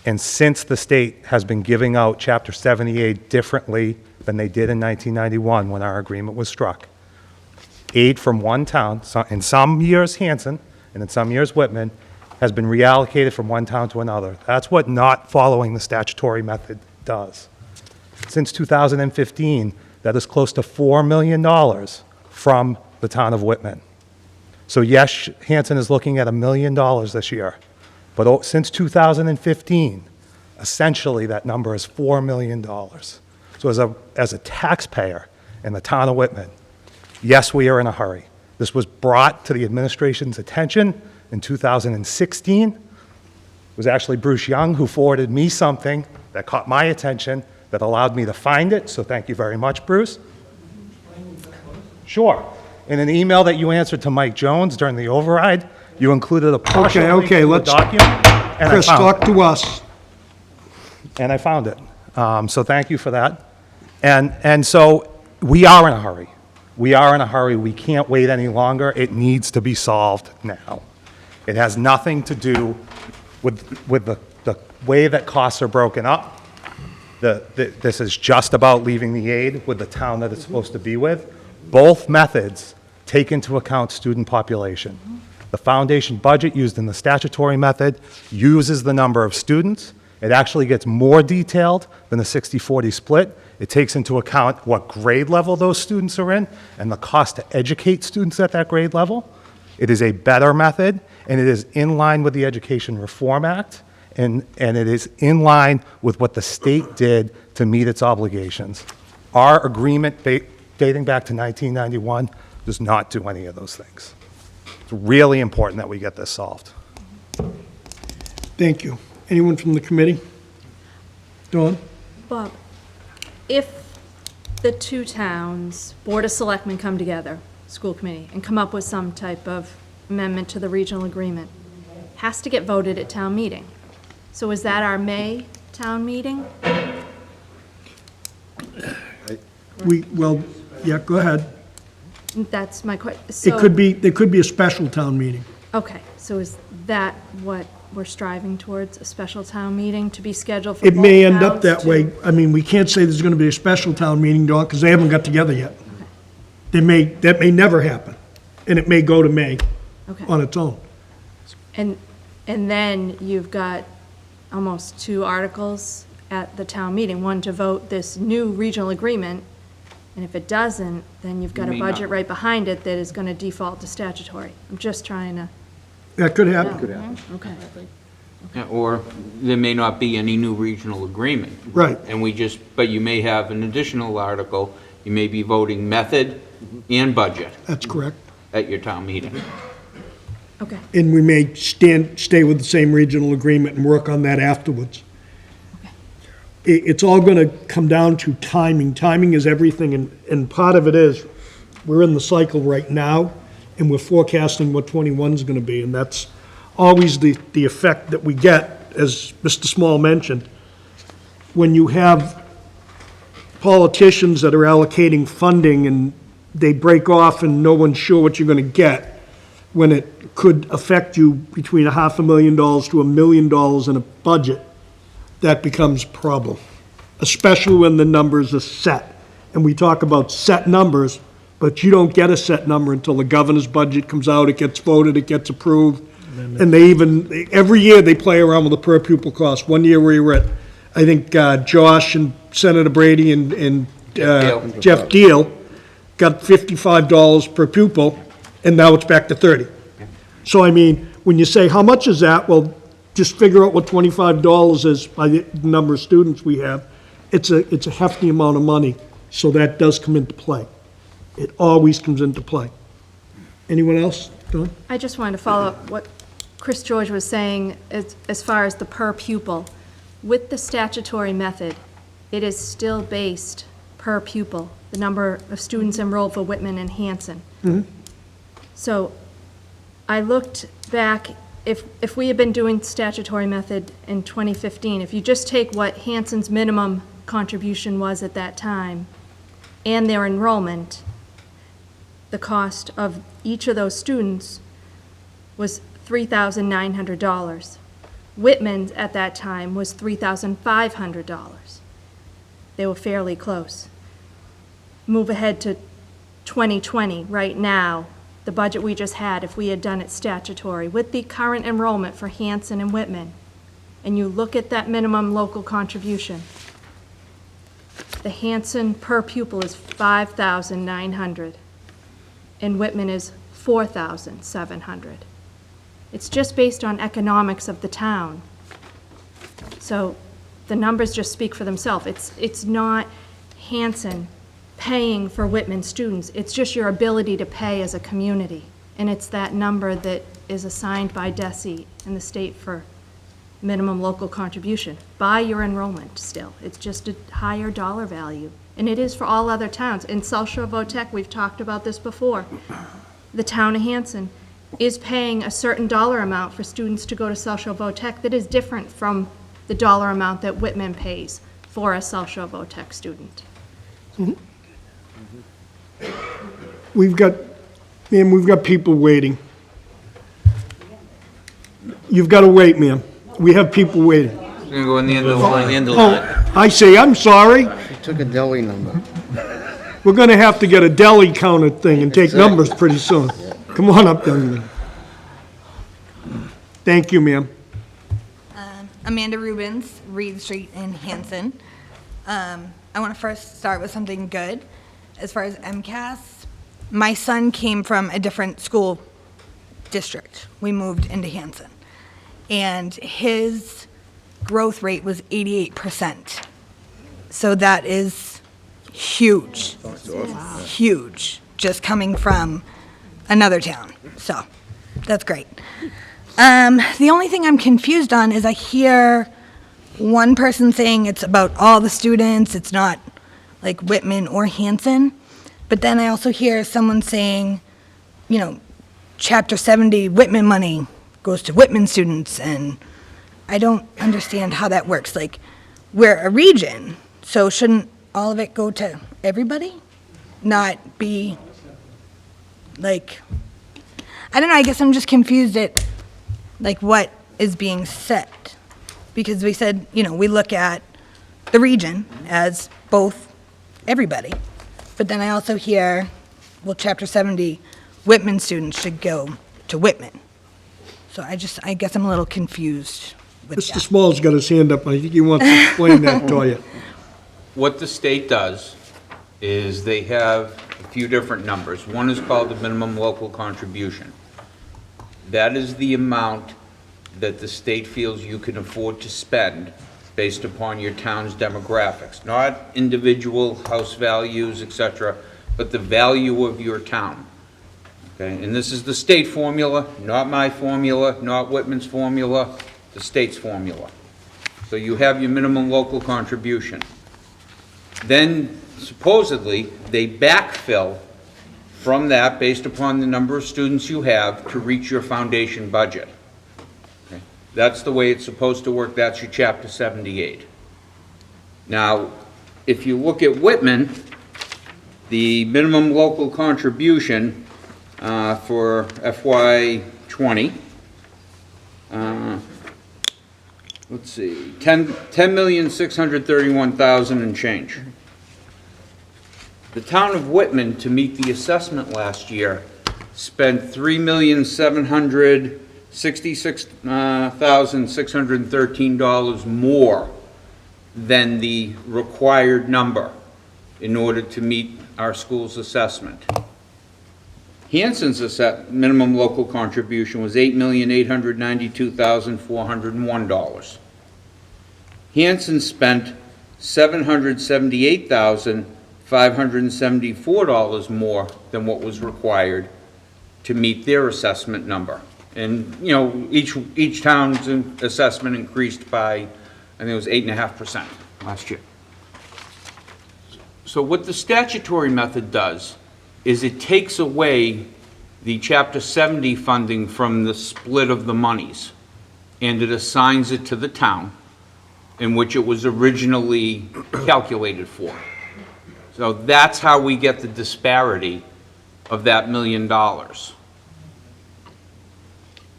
Speaker 7: and since the state has been giving out Chapter 78 differently than they did in 1991 when our agreement was struck, aid from one town, in some years Hanson, and in some years Whitman, has been reallocated from one town to another. That's what not following the statutory method does. Since 2015, that is close to $4 million from the town of Whitman. So yes, Hanson is looking at $1 million this year, but since 2015, essentially that number is $4 million. So as a taxpayer in the town of Whitman, yes, we are in a hurry. This was brought to the administration's attention in 2016. It was actually Bruce Young who forwarded me something that caught my attention that allowed me to find it, so thank you very much, Bruce. Sure. In an email that you answered to Mike Jones during the override, you included a partial link to the document. And
Speaker 1: Chris, talk to us.
Speaker 7: And I found it. So thank you for that. And so we are in a hurry. We are in a hurry. We can't wait any longer. It needs to be solved now. It has nothing to do with the way that costs are broken up. This is just about leaving the aid with the town that it's supposed to be with. Both methods take into account student population. The foundation budget used in the statutory method uses the number of students. It actually gets more detailed than the 60-40 split. It takes into account what grade level those students are in and the cost to educate students at that grade level.
Speaker 17: It is a better method, and it is in line with the Education Reform Act, and it is in line with what the state did to meet its obligations. Our agreement dating back to 1991 does not do any of those things. It's really important that we get this solved.
Speaker 1: Thank you. Anyone from the committee? Dawn?
Speaker 6: Bob, if the two towns, Board of Selectmen come together, school committee, and come up with some type of amendment to the regional agreement, has to get voted at town meeting. So is that our May town meeting?
Speaker 1: Well, yeah, go ahead.
Speaker 6: That's my question.
Speaker 1: There could be a special town meeting.
Speaker 6: Okay, so is that what we're striving towards, a special town meeting to be scheduled for
Speaker 1: It
Speaker 6: both
Speaker 1: may end up
Speaker 6: towns
Speaker 1: that
Speaker 6: to-
Speaker 1: way. I mean, we can't say there's going to be a special town meeting, Dawn, because they haven't got together yet. That may never happen, and it may go to May
Speaker 6: Okay.
Speaker 1: on its own.
Speaker 6: And then you've got almost 2 articles at the town meeting, one to vote this new regional agreement, and if it doesn't, then you've got a
Speaker 5: May not.
Speaker 6: budget right behind it that is going to default to statutory. I'm just trying to.
Speaker 1: That could happen.
Speaker 6: Okay.
Speaker 5: Yeah, or there may not be any new regional agreement.
Speaker 1: Right.
Speaker 5: And but you may have an additional article, you may be voting method and budget
Speaker 1: That's correct.
Speaker 5: at your town meeting.
Speaker 6: Okay.
Speaker 1: And we may stay with the same regional agreement and work on that afterwards. It's all going to come down to timing. Timing is everything, and part of it is, we're in the cycle right now, and we're forecasting what 21 is going to be, and that's always the effect that we get, as Mr. Small mentioned. When you have politicians that are allocating funding and they break off and no one's sure what you're going to get, when it could affect you between $500,000 to $1 million in a budget, that becomes a problem, especially when the numbers are set. And we talk about set numbers, but you don't get a set number until the governor's budget comes out, it gets voted, it gets approved. And every year they play around with the per pupil cost. One year we were at, I think, Josh and Senator Brady and Jeff Deal got $55 per pupil, and now it's back to 30. So, I mean, when you say, how much is that? Well, just figure out what $25 is by the number of students we have. It's a hefty amount of money, so that does come into play. It always comes into play. Anyone else? Dawn?
Speaker 6: I just wanted to follow up what Chris George was saying as far as the per pupil. With the statutory method, it is still based per pupil, the number of students enrolled for Whitman-Hanson. So I looked back, if we had been doing statutory method in 2015, if you just take what Hanson's minimum contribution was at that time and their enrollment, the cost of each of those students was $3,900. Whitman's at that time was $3,500. They were fairly close. Move ahead to 2020, right now, the budget we just had, if we had done it statutory, with the current enrollment for Hanson and Whitman, and you look at that minimum local contribution, the Hanson per pupil is $5,900, and Whitman is $4,700. It's just based on economics of the town. So the numbers just speak for themselves. It's not Hanson paying for Whitman students. It's just your ability to pay as a community. And it's that number that is assigned by DESE and the state for minimum local contribution by your enrollment still. It's just a higher dollar value. And it is for all other towns. In South Shore Vo-Tech, we've talked about this before. The town of Hanson is paying a certain dollar amount for students to go to South Shore Vo-Tech that is different from the dollar amount that Whitman pays for a South Shore Vo-Tech student.
Speaker 1: We've got people waiting. You've got to wait, ma'am. We have people waiting.
Speaker 5: We're gonna go in the end of the line.
Speaker 1: I say, I'm sorry.
Speaker 18: Took a deli number.
Speaker 1: We're going to have to get a deli counter thing and take numbers pretty soon. Come on up, young man. Thank you, ma'am.
Speaker 19: Amanda Rubens, Reed Street in Hanson. I want to first start with something good. As far as MCAS, my son came from a different school district. We moved into Hanson. And his growth rate was 88%. So that is huge. Huge, just coming from another town. So that's great. The only thing I'm confused on is I hear one person saying it's about all the students, it's not like Whitman or Hanson. But then I also hear someone saying, you know, Chapter 70 Whitman money goes to Whitman students, and I don't understand how that works. Like, we're a region, so shouldn't all of it go to everybody? Not be, like, I don't know, I guess I'm just confused at, like, what is being said. Because we said, you know, we look at the region as both everybody. But then I also hear, well, Chapter 70 Whitman students should go to Whitman. So I guess I'm a little confused with
Speaker 1: Mr.
Speaker 19: that.
Speaker 1: Small's got his hand up. I think he wants to explain that to you.
Speaker 5: What the state does is they have a few different numbers. One is called the minimum local contribution. That is the amount that the state feels you can afford to spend based upon your town's demographics, not individual house values, etc., but the value of your town. Okay, and this is the state formula, not my formula, not Whitman's formula, the state's formula. So you have your minimum local contribution. Then supposedly they backfill from that based upon the number of students you have to reach your foundation budget. Okay, that's the way it's supposed to work. That's your Chapter 78. Now, if you look at Whitman, the minimum local contribution for FY '20, let's see, 10,631,000 and change. The town of Whitman, to meet the assessment last year, spent $3,766,613 more than the required number in order to meet our school's assessment. Hanson's minimum local contribution was $8,892,401. Hanson spent $778,574 more than what was required to meet their assessment number. And, you know, each town's assessment increased by, I think it was 8.5% last year. So what the statutory method does is it takes away the Chapter 70 funding from the split of the monies, and it assigns it to the town in which it was originally calculated for. So that's how we get the disparity of that $1 million.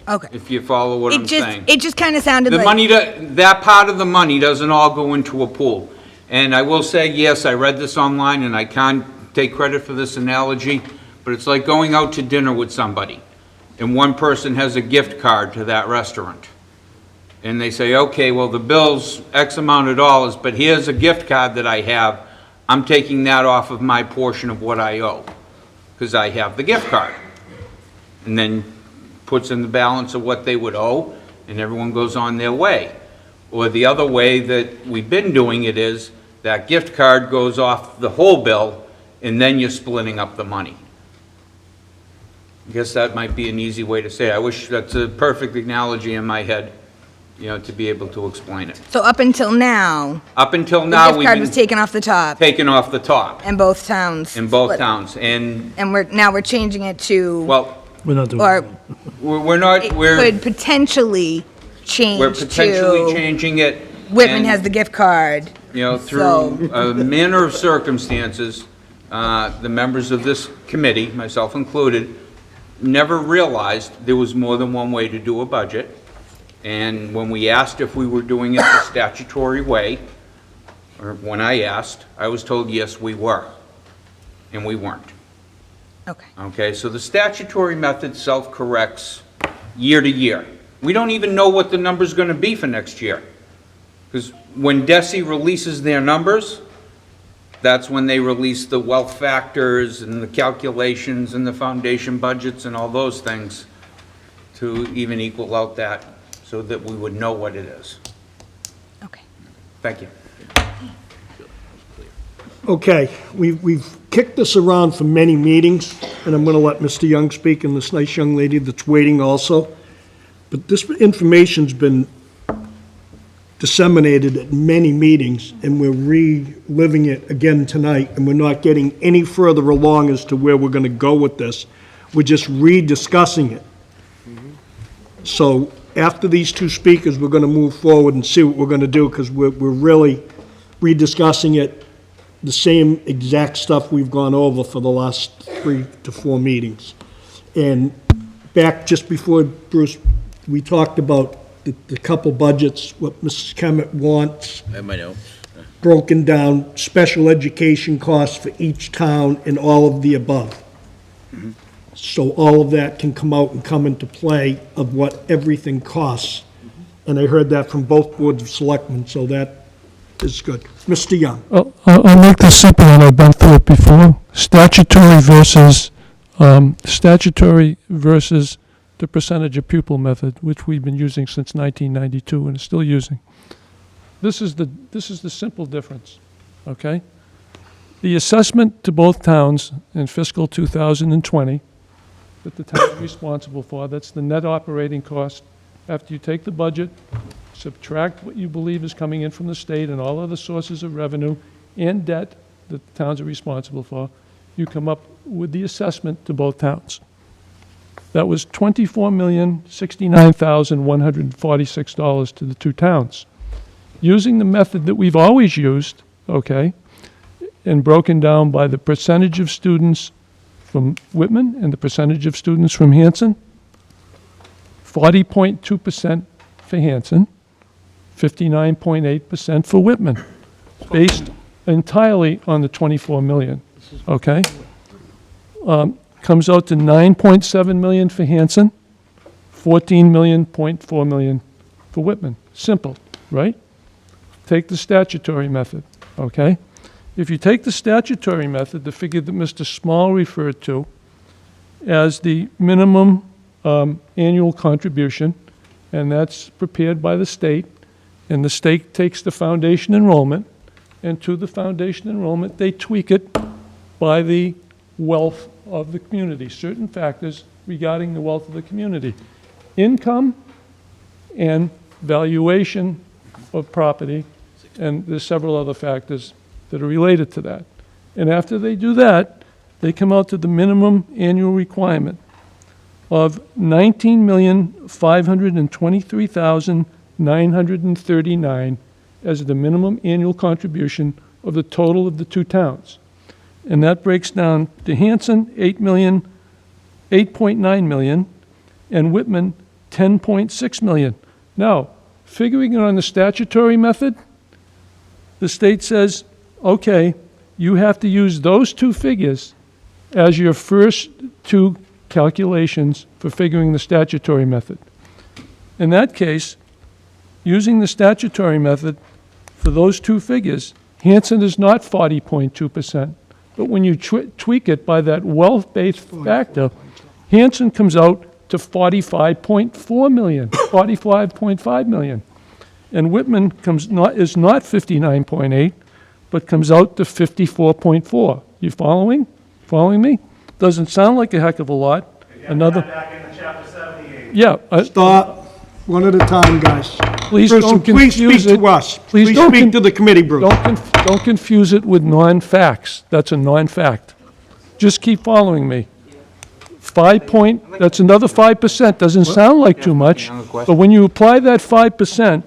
Speaker 19: Okay.
Speaker 5: If you follow what I'm saying.
Speaker 19: It just kind of sounded
Speaker 5: The
Speaker 19: like.
Speaker 5: money, that part of the money doesn't all go into a pool. And I will say, yes, I read this online, and I can't take credit for this analogy, but it's like going out to dinner with somebody, and one person has a gift card to that restaurant. And they say, okay, well, the bill's X amount of dollars, but here's a gift card that I have. I'm taking that off of my portion of what I owe, because I have the gift card. And then puts in the balance of what they would owe, and everyone goes on their way. Or the other way that we've been doing it is, that gift card goes off the whole bill, and then you're splitting up the money. I guess that might be an easy way to say it. I wish that's a perfect analogy in my head, you know, to be able to explain it.
Speaker 19: So up until now,
Speaker 5: Up until
Speaker 19: the
Speaker 5: now,
Speaker 19: gift
Speaker 5: we've
Speaker 19: card was
Speaker 5: been
Speaker 19: taken off the top,
Speaker 5: taken off the top
Speaker 19: and both towns.
Speaker 5: in both
Speaker 19: split.
Speaker 5: towns. And,
Speaker 19: And we're changing it to,
Speaker 5: well,
Speaker 11: We're not doing
Speaker 19: or
Speaker 5: we're not,
Speaker 19: it
Speaker 5: we're
Speaker 19: could potentially change
Speaker 5: potentially
Speaker 19: to,
Speaker 5: changing it.
Speaker 19: Whitman
Speaker 5: and,
Speaker 19: has the gift card.
Speaker 5: you know, through a manner of circumstances, the members of this committee, myself included, never realized there was more than one way to do a budget. And when we asked if we were doing it the statutory way, or when I asked, I was told, yes, we were. And we weren't.
Speaker 19: Okay.
Speaker 5: Okay, so the statutory method self-corrects year to year. We don't even know what the number's gonna be for next year. Because when DESI releases their numbers, that's when they release the wealth factors and the calculations and the foundation budgets and all those things. to even equal out that, so that we would know what it is.
Speaker 19: Okay.
Speaker 5: Thank you.
Speaker 1: Okay, we've kicked this around for many meetings, and I'm going to let Mr. Young speak and this nice young lady that's waiting also. But this information's been disseminated at many meetings, and we're reliving it again tonight, and we're not getting any further along as to where we're going to go with this. We're just rediscussing it. So after these two speakers, we're going to move forward and see what we're going to do, because we're really rediscussing it, the same exact stuff we've gone over for the last 3 to 4 meetings. And back just before, Bruce, we talked about the couple budgets, what Mrs. Kemet wants,
Speaker 4: I have my notes.
Speaker 1: broken down, special education costs for each town and all of the above. So all of that can come out and come into play of what everything costs. And I heard that from both boards of selectmen, so that is good. Mr. Young.
Speaker 18: I'll make this simple, and I've been through it before. Statutory versus the percentage of pupil method, which we've been using since 1992 and is still using. This is the simple difference, okay? The assessment to both towns in fiscal 2020 that the town is responsible for, that's the net operating cost after you take the budget, subtract what you believe is coming in from the state and all other sources of revenue and debt that the towns are responsible for, you come up with the assessment to both towns. That was $24,069,146 to the two towns. Using the method that we've always used, okay, and broken down by the percentage of students from Whitman and the percentage of students from Hanson, 40.2% for Hanson, 59.8% for Whitman, based entirely on the 24 million, okay? Comes out to 9.7 million for Hanson, 14.4 million for Whitman. Simple, right? Take the statutory method, okay? If you take the statutory method, the figure that Mr. Small referred to as the minimum annual contribution, and that's prepared by the state, and the state takes the foundation enrollment, and to the foundation enrollment, they tweak it by the wealth of the community, certain factors regarding the wealth of the community. Income and valuation of property, and there's several other factors that are related to that. And after they do that, they come out to the minimum annual requirement of $19,523,939 as the minimum annual contribution of the total of the two towns. And that breaks down to Hanson, $8.9 million, and Whitman, $10.6 million. Now, figuring it on the statutory method, the state says, okay, you have to use those two figures as your first two calculations for figuring the statutory method. In that case, using the statutory method for those two figures, Hanson is not 40.2%. But when you tweak it by that wealth-based factor, Hanson comes out to 45.4 million, 45.5 million. And Whitman is not 59.8, but comes out to 54.4. You following? Following me? Doesn't sound like a heck of a lot. Another.
Speaker 11: Back into chapter 78.
Speaker 1: Yeah. Stop. One at a time, guys.
Speaker 18: Please
Speaker 1: Bruce,
Speaker 18: don't
Speaker 1: please
Speaker 18: confuse
Speaker 1: speak
Speaker 18: it.
Speaker 1: to us.
Speaker 18: Please
Speaker 1: Please
Speaker 18: don't
Speaker 1: speak to the committee, Bruce.
Speaker 18: Don't confuse it with non-facts. That's a non-fact. Just keep following me. That's another 5%. Doesn't sound like too much, but when you apply that 5%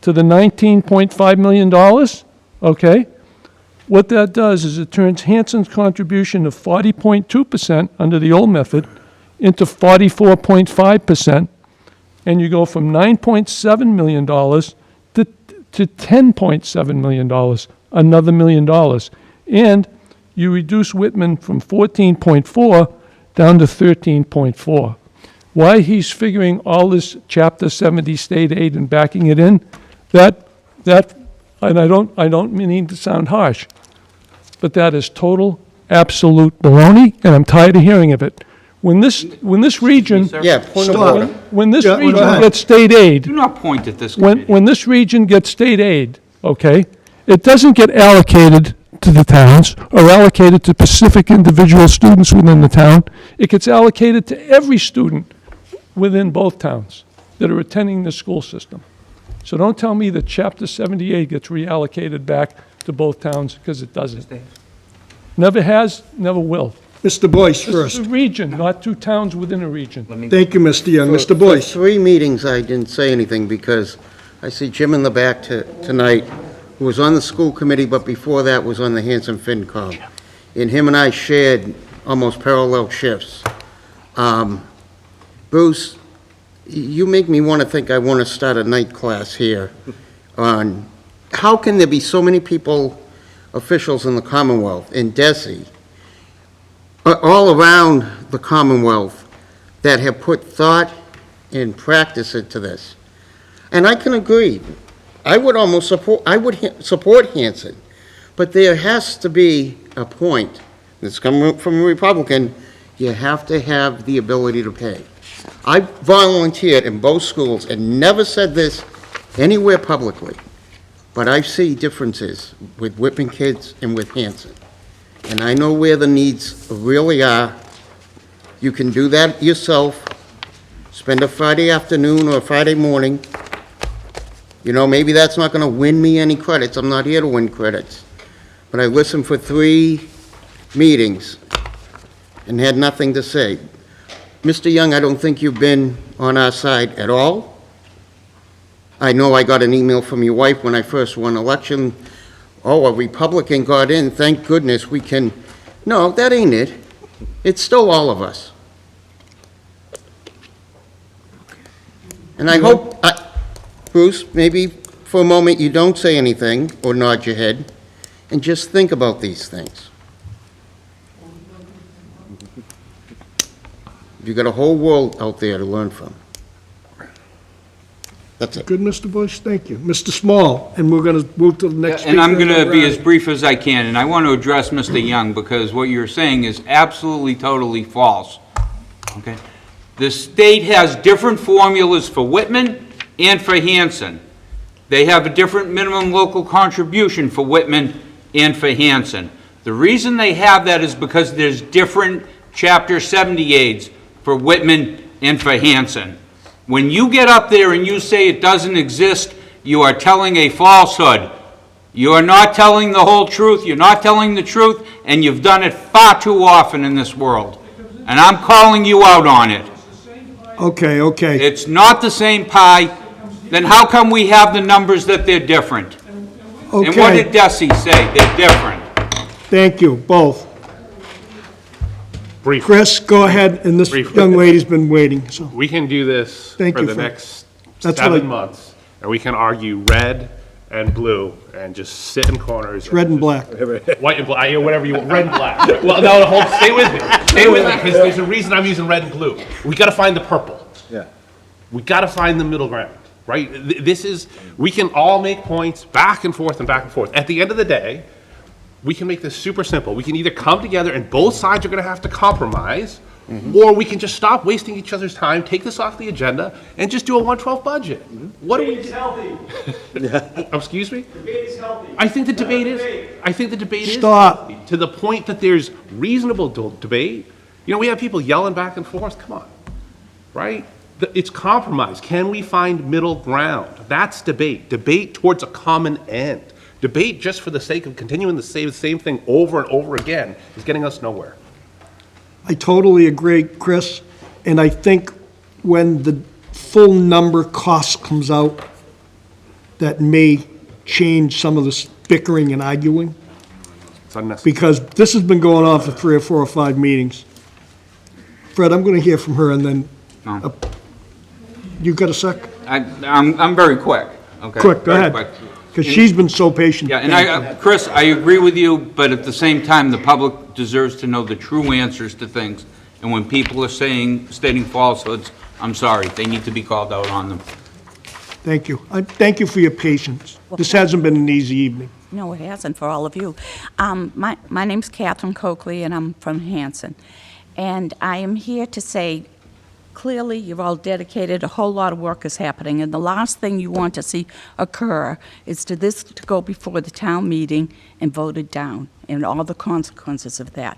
Speaker 18: to the $19.5 million, okay, what that does is it turns Hanson's contribution of 40.2% under the old method into 44.5%, and you go from $9.7 million to $10.7 million, another $1 million. And you reduce Whitman from 14.4 down to 13.4. Why he's figuring all this Chapter 70 state aid and backing it in, and I don't mean to sound harsh, but that is total, absolute baloney, and I'm tired of hearing of it. When this region.
Speaker 5: Yeah, point of
Speaker 1: Stop.
Speaker 5: order.
Speaker 18: When this
Speaker 1: Yeah, go
Speaker 18: region
Speaker 1: ahead.
Speaker 18: gets state aid,
Speaker 5: Do not point at this
Speaker 18: when,
Speaker 5: committee.
Speaker 18: when this region gets state aid, okay, it doesn't get allocated to the towns or allocated to specific individual students within the town. It gets allocated to every student within both towns that are attending the school system. So don't tell me that Chapter 78 gets reallocated back to both towns, because it doesn't. Never has, never will.
Speaker 1: Mr. Boyce
Speaker 18: This
Speaker 1: first.
Speaker 18: is a region, not two towns within a region.
Speaker 1: Thank you, Mr. Young. Mr.
Speaker 20: For
Speaker 1: Boyce.
Speaker 20: 3 meetings, I didn't say anything because I see Jim in the back tonight, who was on the school committee, but before that was on the Hanson FinCom. And him and I shared almost parallel shifts. Bruce, you make me want to think I want to start a night class here on how can there be so many people, officials in the Commonwealth, in DESE, all around the Commonwealth, that have put thought and practice into this. And I can agree. I would almost support Hanson, but there has to be a point, that's coming from a Republican, you have to have the ability to pay. I volunteered in both schools and never said this anywhere publicly, but I see differences with Whitman kids and with Hanson. And I know where the needs really are. You can do that yourself. Spend a Friday afternoon or a Friday morning. You know, maybe that's not going to win me any credits. I'm not here to win credits. But I listened for 3 meetings and had nothing to say. Mr. Young, I don't think you've been on our side at all. I know I got an email from your wife when I first won election. Oh, a Republican got in, thank goodness we can. No, that ain't it. It's still all of us. And I hope, Bruce, maybe for a moment you don't say anything or nod your head and just think about these things. You've got a whole world out there to learn from. That's it.
Speaker 1: Good, Mr. Bush, thank you. Mr. Small, and we're going to move to the next speaker.
Speaker 5: And I'm going to be
Speaker 1: Right.
Speaker 5: as brief as I can, and I want to address Mr. Young, because what you're saying is absolutely, totally false, okay? The state has different formulas for Whitman and for Hanson. They have a different minimum local contribution for Whitman and for Hanson. The reason they have that is because there's different Chapter 70 aids for Whitman and for Hanson. When you get up there and you say it doesn't exist, you are telling a falsehood. You are not telling the whole truth, you're not telling the truth, and you've done it far too often in this world. And I'm calling you out on it.
Speaker 1: Okay, okay.
Speaker 5: It's not the same pie. Then how come we have the numbers that they're different? And what
Speaker 1: Okay,
Speaker 5: did Desi say? They're different.
Speaker 1: thank you, both.
Speaker 7: Brief.
Speaker 1: Chris, go ahead, and this
Speaker 7: Briefly.
Speaker 1: young lady's been waiting, so.
Speaker 7: We can do this
Speaker 1: Thank
Speaker 7: for
Speaker 1: you
Speaker 7: the
Speaker 1: for-
Speaker 7: next
Speaker 1: that's what
Speaker 7: 7
Speaker 1: I-
Speaker 7: months, and we can argue red and blue and just sit in corners.
Speaker 1: It's red and black.
Speaker 7: White and black, whatever you want, red and black. Well, no, hold, stay with me, because there's a reason I'm using red and blue. We gotta find the purple.
Speaker 3: Yeah.
Speaker 7: We gotta find the middle ground, right? This is, we can all make points back and forth and back and forth. At the end of the day, we can make this super simple. We can either come together and both sides are gonna have to compromise, or we can just stop wasting each other's time, take this off the agenda, and just do a 112 budget. What do we? Excuse me? I think the debate is.
Speaker 1: Stop.
Speaker 7: healthy, to the point that there's reasonable debate. You know, we have people yelling back and forth, come on, right? It's compromise. Can we find middle ground? That's debate. Debate towards a common end. Debate just for the sake of continuing to say the same thing over and over again is getting us nowhere.
Speaker 1: I totally agree, Chris, and I think when the full number cost comes out, that may change some of this bickering and arguing,
Speaker 7: It's unnecessary.
Speaker 1: because this has been going on for 3 or 4 or 5 meetings. Fred, I'm going to hear from her, and then,
Speaker 5: No.
Speaker 1: you got a sec?
Speaker 5: I'm very quick, okay?
Speaker 1: Quick, go
Speaker 5: Very
Speaker 1: ahead.
Speaker 5: quick.
Speaker 1: Because she's been so patient.
Speaker 5: Yeah, and Chris, I agree with you, but at the same time, the public deserves to know the true answers to things. And when people are stating falsehoods, I'm sorry, they need to be called out on them.
Speaker 1: Thank you. Thank you for your patience. This hasn't been an easy evening.
Speaker 21: No, it hasn't for all of you. My name's Catherine Coakley, and I'm from Hanson. And I am here to say, clearly, you're all dedicated, a whole lot of work is happening, and the last thing you want to see occur is to go before the town meeting and voted down, and all the consequences of that.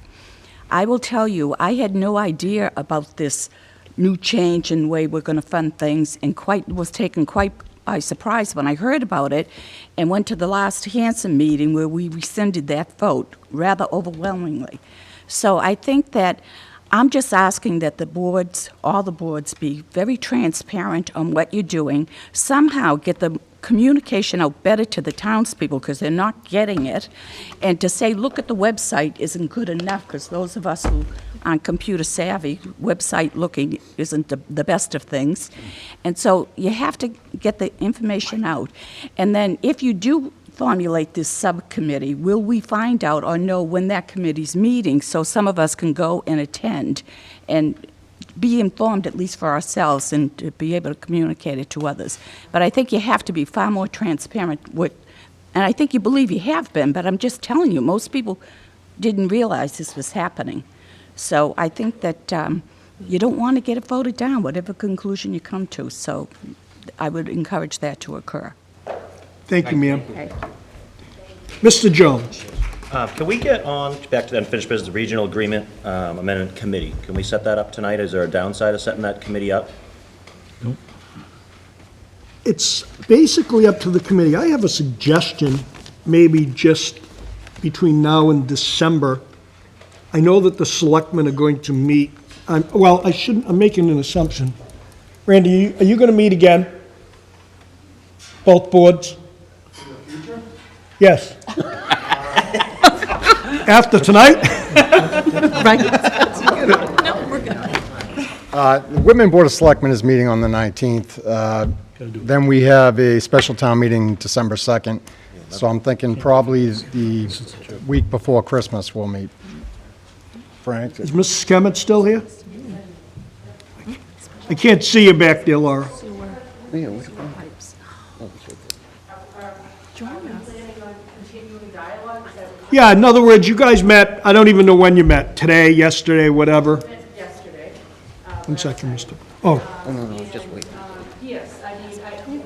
Speaker 21: I will tell you, I had no idea about this new change in the way we're going to fund things, and was taken quite by surprise when I heard about it, and went to the last Hanson meeting where we rescinded that vote rather overwhelmingly. So I think that I'm just asking that the boards, all the boards, be very transparent on what you're doing, somehow get the communication out better to the townspeople because they're not getting it, and to say, look at the website isn't good enough because those of us who aren't computer savvy, website looking isn't the best of things. And so you have to get the information out. And then if you do formulate this subcommittee, will we find out or know when that committee's meeting so some of us can go and attend and be informed, at least for ourselves, and to be able to communicate it to others? But I think you have to be far more transparent and I think you believe you have been, but I'm just telling you, most people didn't realize this was happening. So I think that you don't want to get it voted down, whatever conclusion you come to. So I would encourage that to occur.
Speaker 1: Thank you, ma'am.
Speaker 21: Okay.
Speaker 1: Mr. Jones.
Speaker 22: Can we get on, back to the unfinished business, regional agreement amendment committee? Can we set that up tonight? Is there a downside of setting that committee up?
Speaker 1: It's basically up to the committee. I have a suggestion, maybe just between now and December. I know that the selectmen are going to meet, I'm making an assumption. Randy, are you going to meet again? Both boards? Yes. After tonight?
Speaker 21: Right.
Speaker 13: The Whitman Board of Selectmen is meeting on the 19th. Then we have a special town meeting December 2nd. So I'm thinking probably the week before Christmas we'll meet. Frank?
Speaker 1: Is Mrs. Kemet still here? I can't see you back there, Laura. Yeah, in other words, you guys met, I don't even know when you met, today, yesterday, whatever.
Speaker 12: Yesterday.
Speaker 1: 1 second, Mr. Oh,
Speaker 22: No, just wait.
Speaker 12: Yes, I mean, we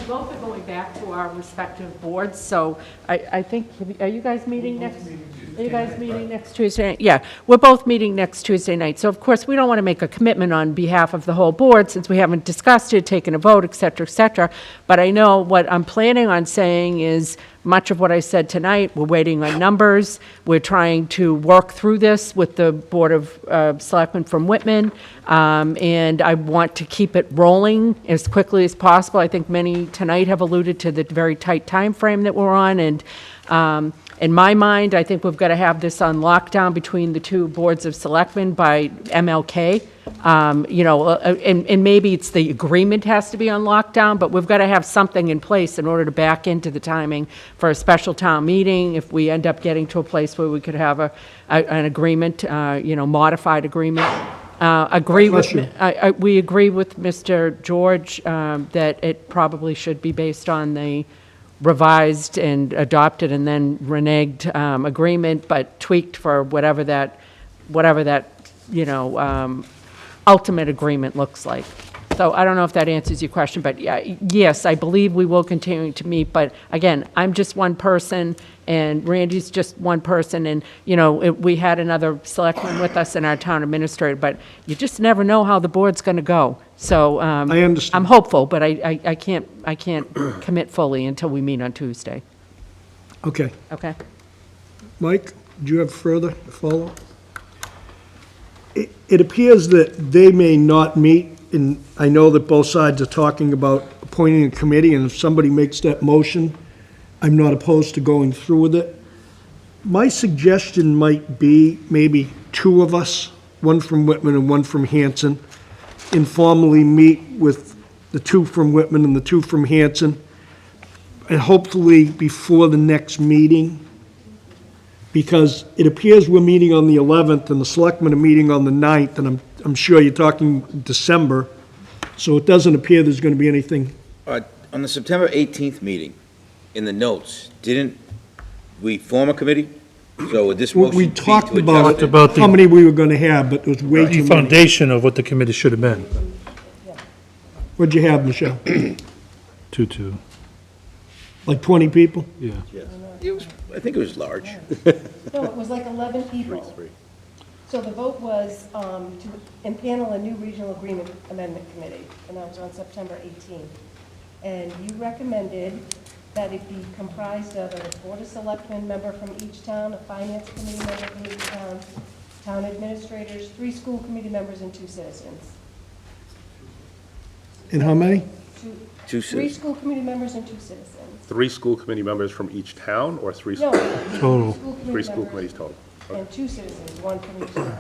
Speaker 12: both are going back to our respective boards, so I think, are you guys meeting next? Are you guys meeting next Tuesday? Yeah, we're both meeting next Tuesday night. So of course, we don't want to make a commitment on behalf of the whole board since we haven't discussed it, taken a vote, et cetera, et cetera. But I know what I'm planning on saying is much of what I said tonight, we're waiting on numbers. We're trying to work through this with the Board of Selectmen from Whitman. And I want to keep it rolling as quickly as possible. I think many tonight have alluded to the very tight time frame that we're on. And in my mind, I think we've got to have this on lockdown between the two boards of selectmen by MLK. And maybe it's the agreement has to be on lockdown, but we've got to have something in place in order to back into the timing for a special town meeting. If we end up getting to a place where we could have an agreement, modified agreement. We agree with Mr. George that it probably should be based on the revised and adopted and then reneged agreement, but tweaked for whatever that ultimate agreement looks like. So I don't know if that answers your question, but yes, I believe we will continue to meet. But again, I'm just one person, and Randy's just one person, and we had another selectman with us in our town administrator, but you just never know how the board's going to go. So
Speaker 1: I understand.
Speaker 12: I'm hopeful, but I can't commit fully until we meet on Tuesday.
Speaker 1: okay.
Speaker 12: Okay.
Speaker 1: Mike, do you have further follow? It appears that they may not meet, and I know that both sides are talking about appointing a committee, and if somebody makes that motion, I'm not opposed to going through with it. My suggestion might be maybe two of us, one from Whitman and one from Hanson, informally meet with the two from Whitman and the two from Hanson, and hopefully before the next meeting, because it appears we're meeting on the 11th and the selectmen are meeting on the 9th, and I'm sure you're talking December, so it doesn't appear there's going to be anything.
Speaker 4: On the September 18th meeting, in the notes, didn't we form a committee? So would this
Speaker 1: We
Speaker 4: motion be
Speaker 1: talked
Speaker 4: to
Speaker 1: about
Speaker 4: adjust it?
Speaker 11: About the-
Speaker 1: how many we were gonna have, but it was way
Speaker 11: The
Speaker 1: too many.
Speaker 11: foundation of what the committee should have been.
Speaker 1: What'd you have, Michelle?
Speaker 11: 2-2,
Speaker 1: Like 20 people?
Speaker 11: yeah.
Speaker 4: I think it was large.
Speaker 8: No, it was like 11 people. So the vote was to impanel a new regional agreement amendment committee, and that was on September 18th. And you recommended that it be comprised of a Board of Selectmen member from each town, a Finance Committee member from each town, town administrators, 3 school committee members, and 2 citizens.
Speaker 1: And how many?
Speaker 4: 2
Speaker 8: 3
Speaker 4: citizens.
Speaker 8: school committee members and 2 citizens.
Speaker 7: 3 school committee members from each town, or 3?
Speaker 8: No.
Speaker 11: Total.
Speaker 7: 3 school committees total.
Speaker 8: And 2 citizens, 1 from each town.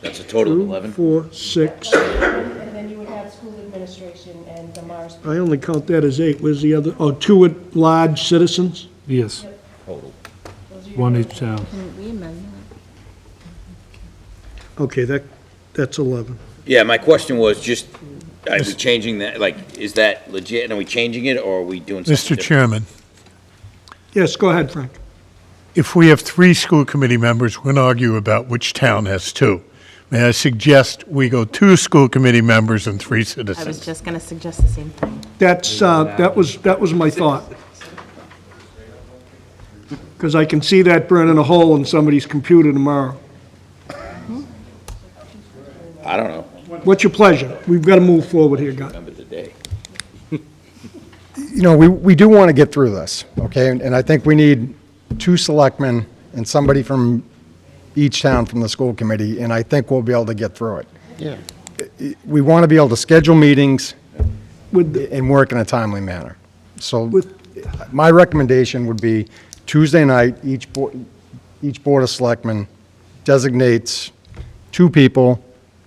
Speaker 4: That's a total of 11?
Speaker 1: 4, 6.
Speaker 8: And then you would have school administration and the Mars.
Speaker 1: I only count that as 8. Where's the other? Oh, 2 at large citizens?
Speaker 11: Yes,
Speaker 4: Total.
Speaker 11: one each town.
Speaker 1: Okay, that's 11.
Speaker 4: Yeah, my question was just, are we changing that, like, is that legit, and are we changing it, or are we doing something
Speaker 16: Mr.
Speaker 4: different?
Speaker 16: Chairman,
Speaker 1: Yes, go ahead, Frank.
Speaker 16: if we have 3 school committee members, we're going to argue about which town has 2. May I suggest we go 2 school committee members and 3
Speaker 14: I was
Speaker 16: citizens?
Speaker 14: just going to suggest the same thing.
Speaker 1: That's, that was my thought. Because I can see that burning a hole in somebody's computer tomorrow.
Speaker 4: I don't know,
Speaker 1: What's your pleasure? We've got to move forward here, guys.
Speaker 4: remember the day.
Speaker 13: You know, we do want to get through this, okay? And I think we need 2 selectmen and somebody from each town from the school committee, and I think we'll be able to get through it.
Speaker 20: Yeah.
Speaker 13: We want to be able to schedule meetings
Speaker 1: With the-
Speaker 13: and work in a timely manner. So
Speaker 1: With-
Speaker 13: my recommendation would be Tuesday night, each Board of Selectmen designates 2 people.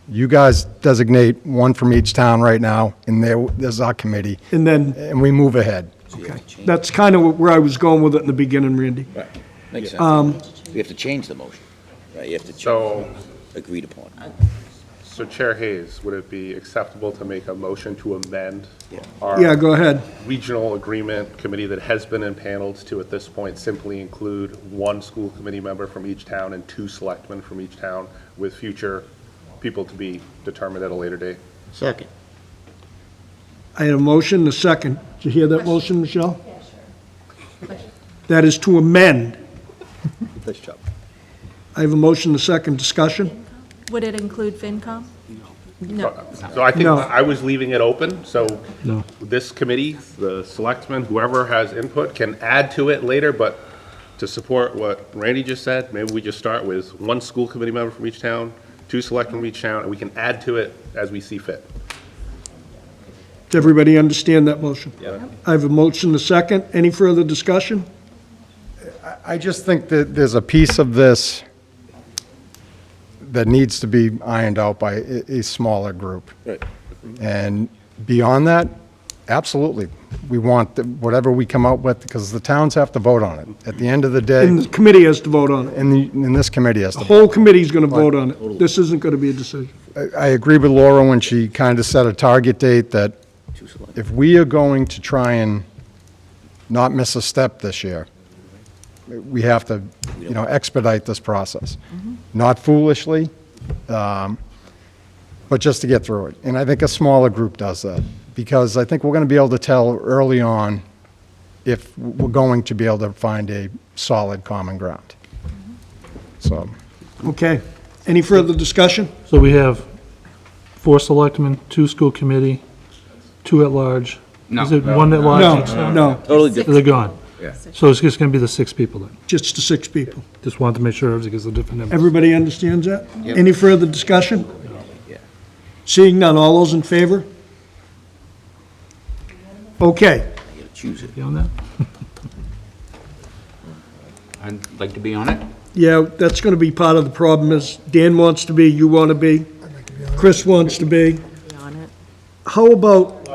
Speaker 13: You guys designate 1 from each town right now, and there's our committee,
Speaker 1: And then,
Speaker 13: and we move ahead.
Speaker 1: okay, that's kind of where I was going with it in the beginning, Randy.
Speaker 4: Right, makes sense. We have to change the motion, right? You have to change,
Speaker 7: So,
Speaker 4: agreed upon.
Speaker 7: so Chair Hayes, would it be acceptable to make a motion to amend our
Speaker 1: Yeah, go ahead.
Speaker 7: regional agreement committee that has been impaneled to, at this point, simply include 1 school committee member from each town and 2 selectmen from each town, with future people to be determined at a later date?
Speaker 20: Second.
Speaker 1: I had a motion, a second. Did you hear that motion, Michelle? Yeah, sure. That is to amend.
Speaker 3: Nice job.
Speaker 1: I have a motion, a second. Discussion?
Speaker 6: Would it include FinCom? No.
Speaker 7: So I think
Speaker 1: No.
Speaker 7: I was leaving it open, so
Speaker 11: No.
Speaker 7: this committee, the selectmen, whoever has input, can add to it later, but to support what Randy just said, maybe we just start with 1 school committee member from each town, 2 selectmen from each town, and we can add to it as we see fit.
Speaker 1: Does everybody understand that motion?
Speaker 7: Yeah.
Speaker 1: I have a motion, a second. Any further discussion?
Speaker 13: I just think that there's a piece of this that needs to be ironed out by a smaller group.
Speaker 4: Right.
Speaker 13: And beyond that, absolutely, we want whatever we come up with, because the towns have to vote on it. At the end of the day,
Speaker 1: And the committee has to vote on it.
Speaker 13: and this committee has
Speaker 1: The
Speaker 13: to.
Speaker 1: whole committee's going to vote on it. This isn't going to be a decision.
Speaker 13: I agree with Laura when she kind of set a target date that if we are going to try and not miss a step this year, we have to, expedite this process. Not foolishly, but just to get through it. And I think a smaller group does that, because I think we're going to be able to tell early on if we're going to be able to find a solid common ground. So,
Speaker 1: Okay. Any further discussion?
Speaker 11: So we have 4 selectmen, 2 school committee, 2 at large.
Speaker 5: No.
Speaker 11: Is it 1 at large
Speaker 1: No,
Speaker 11: each town?
Speaker 1: no,
Speaker 4: Totally
Speaker 11: So
Speaker 4: different.
Speaker 11: they're gone.
Speaker 4: Yeah.
Speaker 11: So it's just going to be the 6 people then?
Speaker 1: just the 6 people.
Speaker 11: Just wanted to make sure everything is the different numbers.
Speaker 1: Everybody understands that? Any further discussion? Seeing none, all those in favor? Okay.
Speaker 4: You gotta choose it.
Speaker 11: You on that?
Speaker 5: I'd like to be on it.
Speaker 1: Yeah, that's going to be part of the problem is Dan wants to be, you want to be, Chris wants to be.
Speaker 14: On it.
Speaker 1: How about,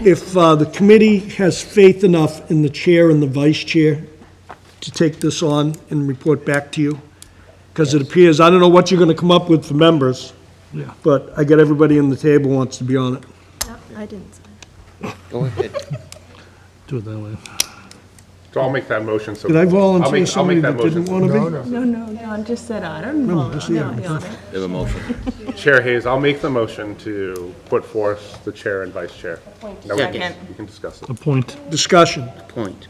Speaker 1: if the committee has faith enough in the chair and the vice chair to take this on and report back to you? Because it appears, I don't know what you're going to come up with for members,
Speaker 11: Yeah.
Speaker 1: but I got everybody on the table wants to be on it.
Speaker 6: No, I didn't sign.
Speaker 20: Go ahead.
Speaker 11: Do it that way.
Speaker 7: So I'll make that motion, so.
Speaker 1: Did I volunteer
Speaker 7: I'll make
Speaker 1: somebody
Speaker 7: that
Speaker 1: that didn't
Speaker 7: motion.
Speaker 1: want to be?
Speaker 14: No, Don just said, I don't
Speaker 1: No,
Speaker 14: know.
Speaker 1: I see it.
Speaker 4: They have a motion.
Speaker 7: Chair Hayes, I'll make the motion to put forth the chair and vice chair. Now we can-
Speaker 14: Second.
Speaker 7: We can discuss it.
Speaker 11: Appoint.
Speaker 1: Discussion.
Speaker 20: Point.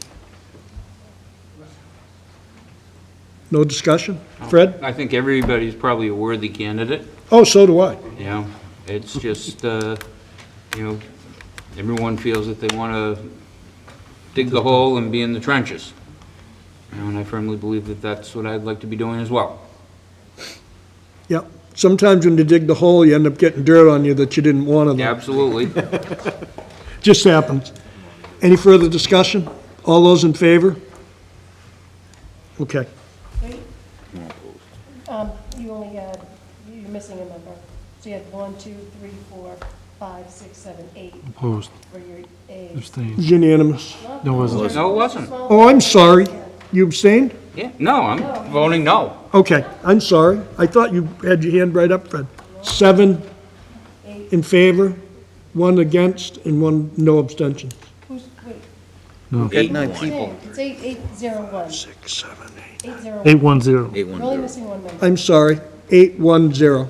Speaker 1: No discussion? Fred?
Speaker 5: I think everybody's probably a worthy candidate,
Speaker 1: Oh, so do I.
Speaker 5: you know? It's just, everyone feels that they want to dig the hole and be in the trenches. And I firmly believe that that's what I'd like to be doing as well.
Speaker 1: Yep. Sometimes when you dig the hole, you end up getting dirt on you that you didn't want to.
Speaker 5: Absolutely.
Speaker 1: Just happens. Any further discussion? All those in favor? Okay.
Speaker 8: You only had, you're missing a member. So you had 1, 2, 3, 4, 5, 6, 7, 8
Speaker 11: Opposed.
Speaker 8: for your A.
Speaker 11: Abstained.
Speaker 1: It's unanimous.
Speaker 11: No, it wasn't.
Speaker 5: No, it wasn't.
Speaker 1: Oh, I'm sorry. You abstained?
Speaker 5: Yeah, no, I'm voting no.
Speaker 1: Okay, I'm sorry. I thought you had your hand right up, Fred. 7 in favor, 1 against, and 1 no abstention.
Speaker 8: Who's, wait.
Speaker 11: No.
Speaker 4: 8-9 people.
Speaker 8: It's 801.
Speaker 1: 6, 7, 8.
Speaker 8: 801.
Speaker 11: 810.
Speaker 8: We're only missing 1 member.
Speaker 1: I'm sorry. 810.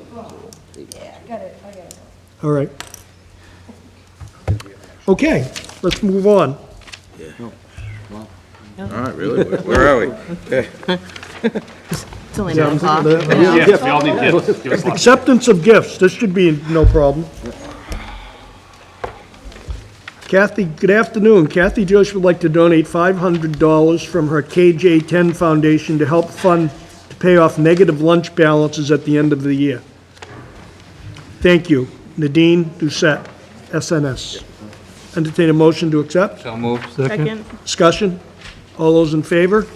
Speaker 8: Yeah, got it, I got it.
Speaker 1: All right. Okay, let's move on.
Speaker 4: All right, really? Where are we? Okay.
Speaker 14: It's only 9 o'clock.
Speaker 7: Yes, we all need gifts. Give us lots.
Speaker 1: Acceptance of gifts, this should be no problem. Kathy, good afternoon. Kathy Joyce would like to donate $500 from her KJ10 Foundation to help fund, to pay off negative lunch balances at the end of the year. Thank you. Nadine Doucette, SNS. Entertain a motion to accept?
Speaker 5: So moved.
Speaker 14: Second.
Speaker 1: Discussion? All those in favor?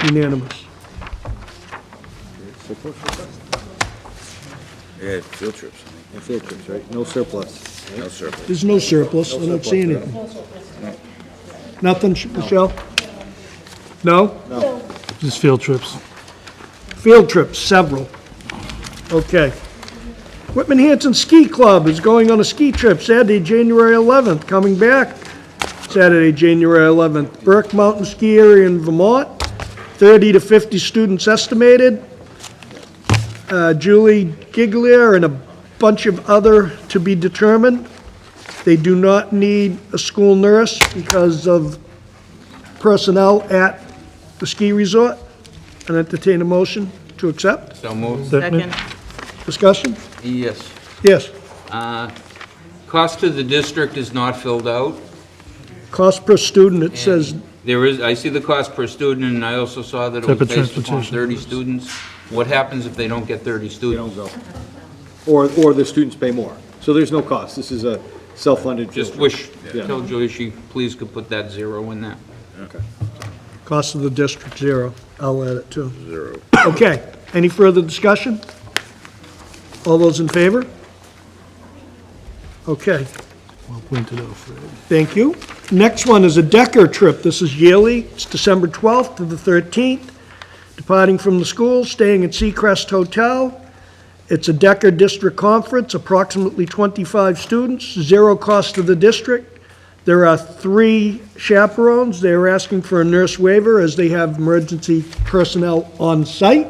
Speaker 1: Unanimous.
Speaker 4: Yeah, field trips.
Speaker 3: Field trips, right? No surplus.
Speaker 4: No surplus.
Speaker 1: There's no surplus, I don't see anything. Nothing, Michelle? No?
Speaker 11: Just field trips.
Speaker 1: Field trips, several. Okay. Whitman-Hanson Ski Club is going on a ski trip Saturday, January 11th, coming back Saturday, January 11th. Burke Mountain Ski Area in Vermont, 30 to 50 students estimated. Julie Giglier and a bunch of other to be determined. They do not need a school nurse because of personnel at the ski resort. And entertain a motion to accept.
Speaker 5: So moved.
Speaker 14: Second.
Speaker 1: Discussion?
Speaker 5: Yes.
Speaker 1: Yes.
Speaker 5: Cost to the district is not filled out.
Speaker 1: Cost per student, it says,
Speaker 5: There is, I see the cost per student, and I also saw that it was
Speaker 11: Separate
Speaker 5: based upon
Speaker 11: transportation.
Speaker 5: 30 students. What happens if they don't get 30 students?
Speaker 3: Or the students pay more. So there's no cost. This is a self-funded.
Speaker 5: Just
Speaker 3: field
Speaker 5: wish,
Speaker 3: Yeah.
Speaker 5: tell Joy she please could put that 0 in there.
Speaker 1: cost of the district, 0. I'll add it too. 0. Okay, any further discussion? All those in favor? Okay,
Speaker 11: Well pointed out, Fred.
Speaker 1: thank you. Next one is a Decker trip. This is yearly. It's December 12th to the 13th. Departing from the school, staying at Seacrest Hotel. It's a Decker District Conference, approximately 25 students, 0 cost to the district. There are 3 chaperones. They're asking for a nurse waiver as they have emergency personnel on site.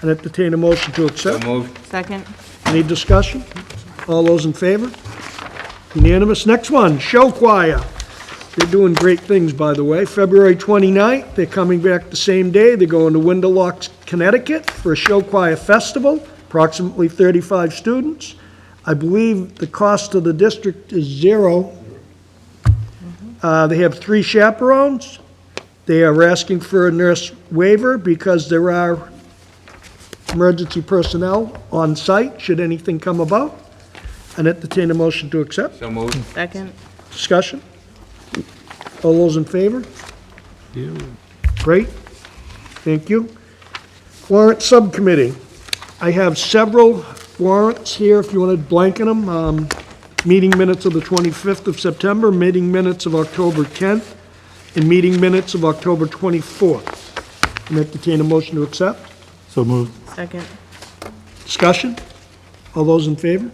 Speaker 1: And entertain a motion to
Speaker 5: So
Speaker 1: accept.
Speaker 5: moved.
Speaker 14: Second.
Speaker 1: Any discussion? All those in favor? Unanimous. Next one, show choir. They're doing great things, by the way. February 29th, they're coming back the same day. They're going to Winterlocks, Connecticut for a show choir festival, approximately 35 students. I believe the cost to the district is 0. They have 3 chaperones. They are asking for a nurse waiver because there are emergency personnel on site should anything come about. And entertain a motion to accept.
Speaker 5: So moved.
Speaker 14: Second.
Speaker 1: Discussion? All those in favor? Great. Thank you. Warrant Subcommittee. I have several warrants here, if you want to blanket them. Meeting minutes of the 25th of September, meeting minutes of October 10th, and meeting minutes of October 24th. And entertain a motion to accept.
Speaker 11: So moved.
Speaker 14: Second.
Speaker 1: Discussion? All those in favor?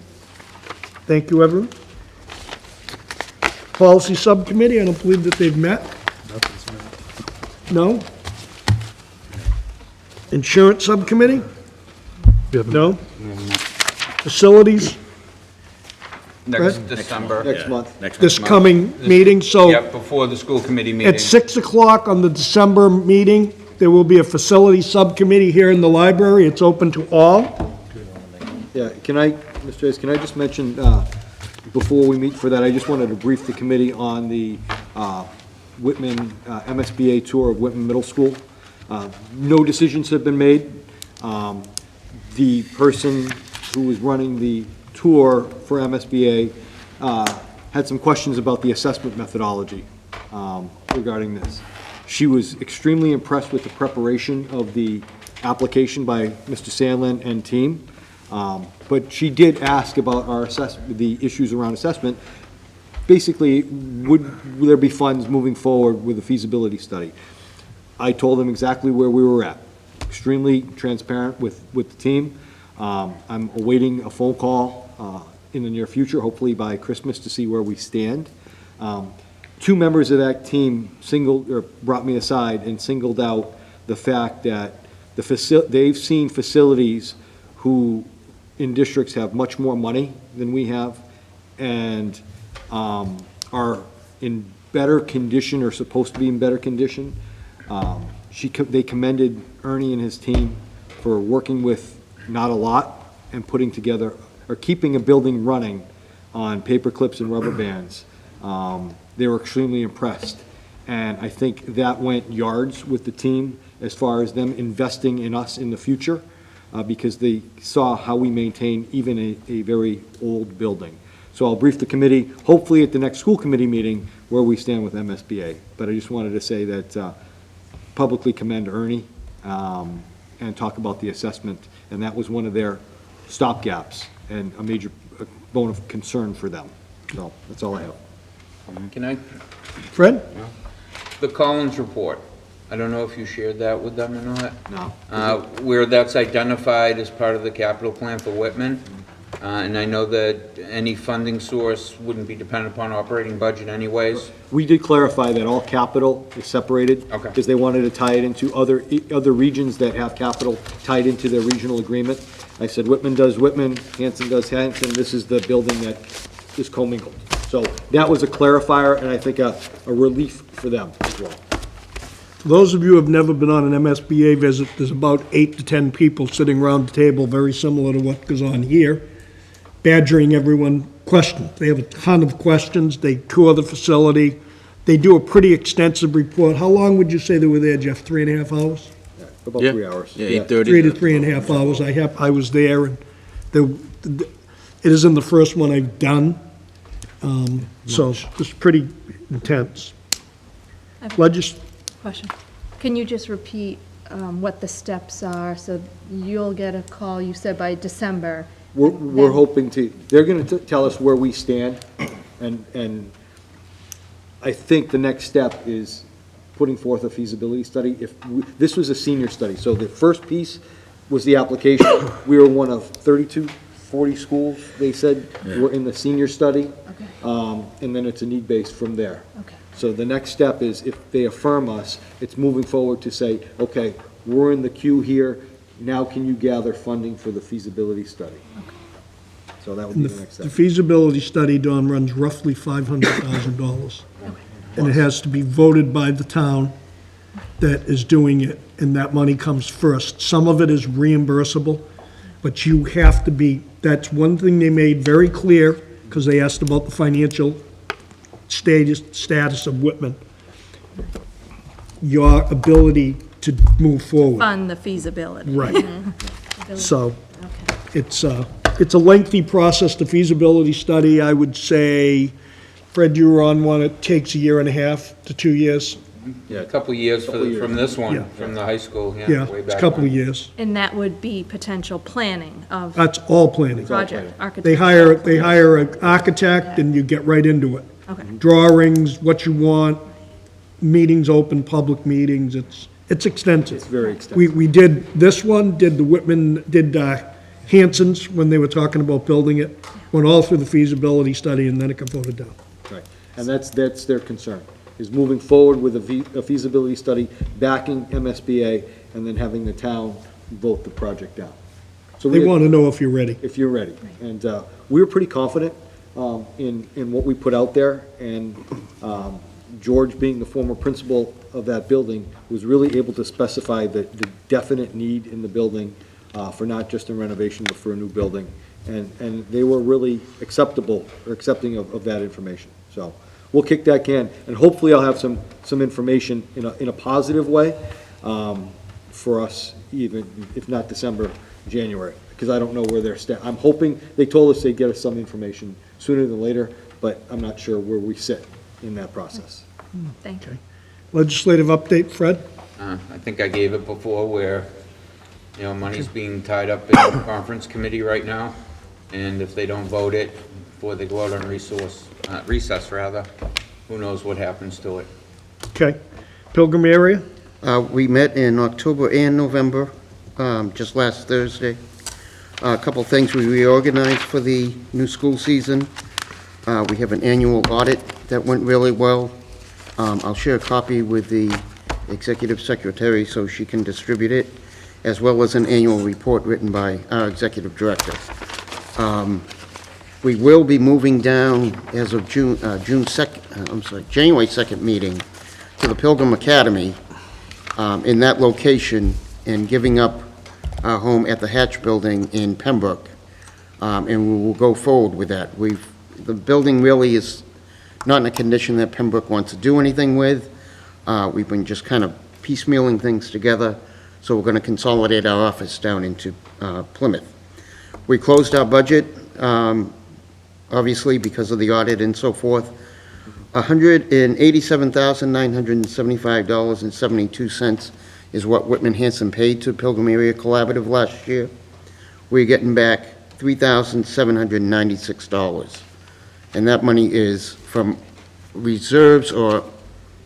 Speaker 1: Thank you, everyone. Policy Subcommittee, I don't believe that they've met. No? Insurance Subcommittee? No? Facilities?
Speaker 5: Next
Speaker 1: Right.
Speaker 5: December.
Speaker 3: Next month.
Speaker 1: This coming meeting, so
Speaker 5: Yep, before the school committee meeting.
Speaker 1: at 6 o'clock on the December meeting, there will be a Facility Subcommittee here in the library. It's open to all.
Speaker 3: Yeah, can I, Mr. Hayes, can I just mention, before we meet for that, I just wanted to brief the committee on the Whitman, MSBA tour of Whitman Middle School. No decisions have been made. The person who was running the tour for MSBA had some questions about the assessment methodology regarding this. She was extremely impressed with the preparation of the application by Mr. Sandlin and team. But she did ask about our the issues around assessment. Basically, would there be funds moving forward with the feasibility study? I told them exactly where we were at. Extremely transparent with the team. I'm awaiting a phone call in the near future, hopefully by Christmas, to see where we stand. Two members of that team brought me aside and singled out the fact that they've seen facilities who in districts have much more money than we have and are in better condition or supposed to be in better condition. They commended Ernie and his team for working with not a lot and putting together or keeping a building running on paper clips and rubber bands. They were extremely impressed. And I think that went yards with the team as far as them investing in us in the future, because they saw how we maintain even a very old building. So I'll brief the committee, hopefully at the next school committee meeting, where we stand with MSBA. But I just wanted to say that publicly commend Ernie and talk about the assessment. And that was one of their stopgaps and a major bone of concern for them. So that's all I have.
Speaker 5: Can I?
Speaker 1: Fred?
Speaker 5: The Collins report. I don't know if you shared that with them or not.
Speaker 3: No.
Speaker 5: Where that's identified as part of the capital plan for Whitman. And I know that any funding source wouldn't be dependent upon operating budget anyways.
Speaker 3: We did clarify that all capital is separated.
Speaker 5: Okay.
Speaker 3: Because they wanted to tie it into other regions that have capital tied into their regional agreement. I said Whitman does Whitman, Hanson does Hanson, this is the building that is commingled. So that was a clarifier and I think a relief for them as well.
Speaker 1: For those of you who have never been on an MSBA visit, there's about 8 to 10 people sitting around the table, very similar to what goes on here, badgering everyone questions. They have a ton of questions. They tour the facility. They do a pretty extensive report. How long would you say they were there, Jeff? 3.5 hours?
Speaker 3: About 3 hours.
Speaker 4: Yeah, 8:30.
Speaker 1: 3 to 3.5 hours. I was there, and it isn't the first one I've done, so it's pretty intense.
Speaker 6: Question. Can you just repeat what the steps are? So you'll get a call, you said by December.
Speaker 3: We're hoping they're going to tell us where we stand, and I think the next step is putting forth a feasibility study. This was a senior study, so the first piece was the application. We were one of 40 schools, they said, were in the senior study.
Speaker 6: Okay.
Speaker 3: And then it's a need base from there.
Speaker 6: Okay.
Speaker 3: So the next step is, if they affirm us, it's moving forward to say, okay, we're in the queue here, now can you gather funding for the feasibility study? So that would be the next
Speaker 1: The
Speaker 3: step.
Speaker 1: feasibility study, Don, runs roughly $500,000. And it has to be voted by the town that is doing it, and that money comes first. Some of it is reimbursable, but you have to be, that's one thing they made very clear, because they asked about the financial status of Whitman. Your ability to move forward.
Speaker 6: Fund the feasibility.
Speaker 1: Right.
Speaker 6: Mhm.
Speaker 1: So it's a lengthy process, the feasibility study. I would say, Fred, you were on one, it takes 1.5 to 2 years.
Speaker 5: Yeah, a couple of years from this one,
Speaker 1: Yeah.
Speaker 5: from the high school,
Speaker 1: Yeah,
Speaker 5: way
Speaker 1: it's a
Speaker 5: back
Speaker 1: couple
Speaker 5: when.
Speaker 1: of years.
Speaker 6: And that would be potential planning of
Speaker 1: That's all planning.
Speaker 6: project, architect.
Speaker 1: They hire an architect and you get right into it.
Speaker 6: Okay.
Speaker 1: Drawings, what you want, meetings open, public meetings, it's extensive.
Speaker 3: It's very extensive.
Speaker 1: We did this one, did the Whitman, did Hanson's when they were talking about building it, went all through the feasibility study and then it got voted down.
Speaker 3: Right. And that's their concern, is moving forward with a feasibility study, backing MSBA, and then having the town vote the project down. So
Speaker 1: They
Speaker 3: we-
Speaker 1: want to know if you're ready.
Speaker 3: if you're ready. And we were pretty confident in what we put out there, and George, being the former principal of that building, was really able to specify the definite need in the building for not just a renovation, but for a new building. And they were really accepting of that information. So we'll kick that can, and hopefully I'll have some information in a positive way for us, even if not December, January, because I don't know where they're I'm hoping, they told us they'd get us some information sooner than later, but I'm not sure where we sit in that process.
Speaker 6: Thank you.
Speaker 1: Legislative update, Fred?
Speaker 5: I think I gave it before where, money's being tied up in the conference committee right now, and if they don't vote it before they go out on recess, who knows what happens to it.
Speaker 1: Okay. Pilgrim area?
Speaker 20: We met in October and November, just last Thursday. A couple things we reorganized for the new school season. We have an annual audit that went really well. I'll share a copy with the executive secretary so she can distribute it, as well as an annual report written by our executive director. We will be moving down as of January 2nd meeting to the Pilgrim Academy in that location, and giving up our home at the Hatch Building in Pembroke. And we will go forward with that. The building really is not in a condition that Pembroke wants to do anything with. We've been just kind of piecemealing things together, so we're going to consolidate our office down into Plymouth. We closed our budget, obviously because of the audit and so forth. $187,975.72 is what Whitman-Hanson paid to Pilgrim Area Collaborative last year. We're getting back $3,796. And that money is from reserves, or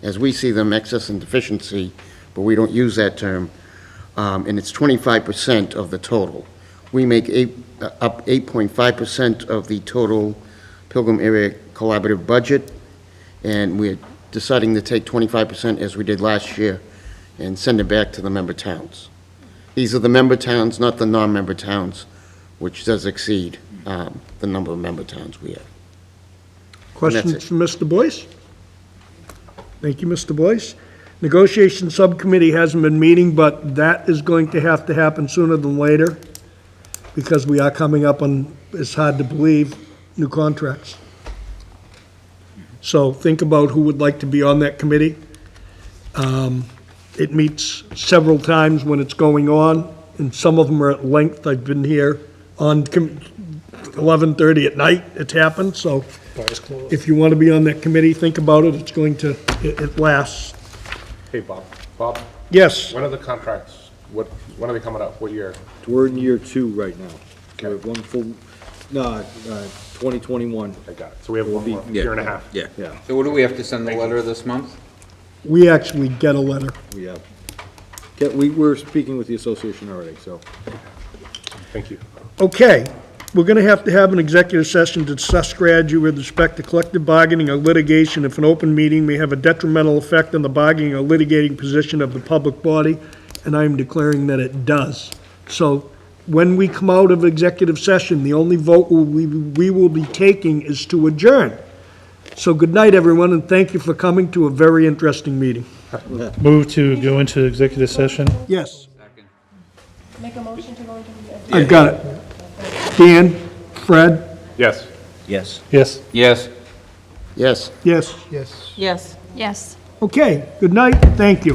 Speaker 20: as we see them, excess and deficiency, but we don't use that term. And it's 25% of the total. We make up 8.5% of the total Pilgrim Area Collaborative budget, and we're deciding to take 25%, as we did last year, and send it back to the member towns. These are the member towns, not the non-member towns, which does exceed the number of member towns we have.
Speaker 1: Questions for Mr. Boyce? Thank you, Mr. Boyce. Negotiation Subcommittee hasn't been meeting, but that is going to have to happen sooner than later, because we are coming up on, it's hard to believe, new contracts. So think about who would like to be on that committee. It meets several times when it's going on, and some of them are at length. I've been here on 11:30 at night, it's happened, so if you want to be on that committee, think about it. It's going to, it lasts.
Speaker 7: Hey, Bob. Bob?
Speaker 1: Yes.
Speaker 7: When are the contracts, when are they coming up? What year?
Speaker 3: We're in year 2 right now. We have one full, 2021.
Speaker 7: I got it. So we have one more year and a half.
Speaker 5: Yeah.
Speaker 3: Yeah.
Speaker 5: So what do we have to send the letter this month?
Speaker 1: We actually get a letter.
Speaker 3: We have. We were speaking with the association already, so.
Speaker 7: Thank you.
Speaker 1: Okay, we're going to have an executive session to discuss strategy with respect to collective bargaining or litigation if an open meeting may have a detrimental effect on the bargaining or litigating position of the public body, and I am declaring that it does. So when we come out of executive session, the only vote we will be taking is to adjourn. So good night, everyone, and thank you for coming to a very interesting meeting.
Speaker 11: Move to go into executive session.
Speaker 1: Yes,
Speaker 8: Make a motion to go into the.
Speaker 1: I've got it. Dan, Fred?
Speaker 7: Yes.
Speaker 22: Yes.
Speaker 11: Yes.
Speaker 5: Yes.
Speaker 20: Yes.
Speaker 1: Yes.
Speaker 2: Yes.
Speaker 14: Yes.
Speaker 6: Yes.
Speaker 1: Okay, good night, thank you.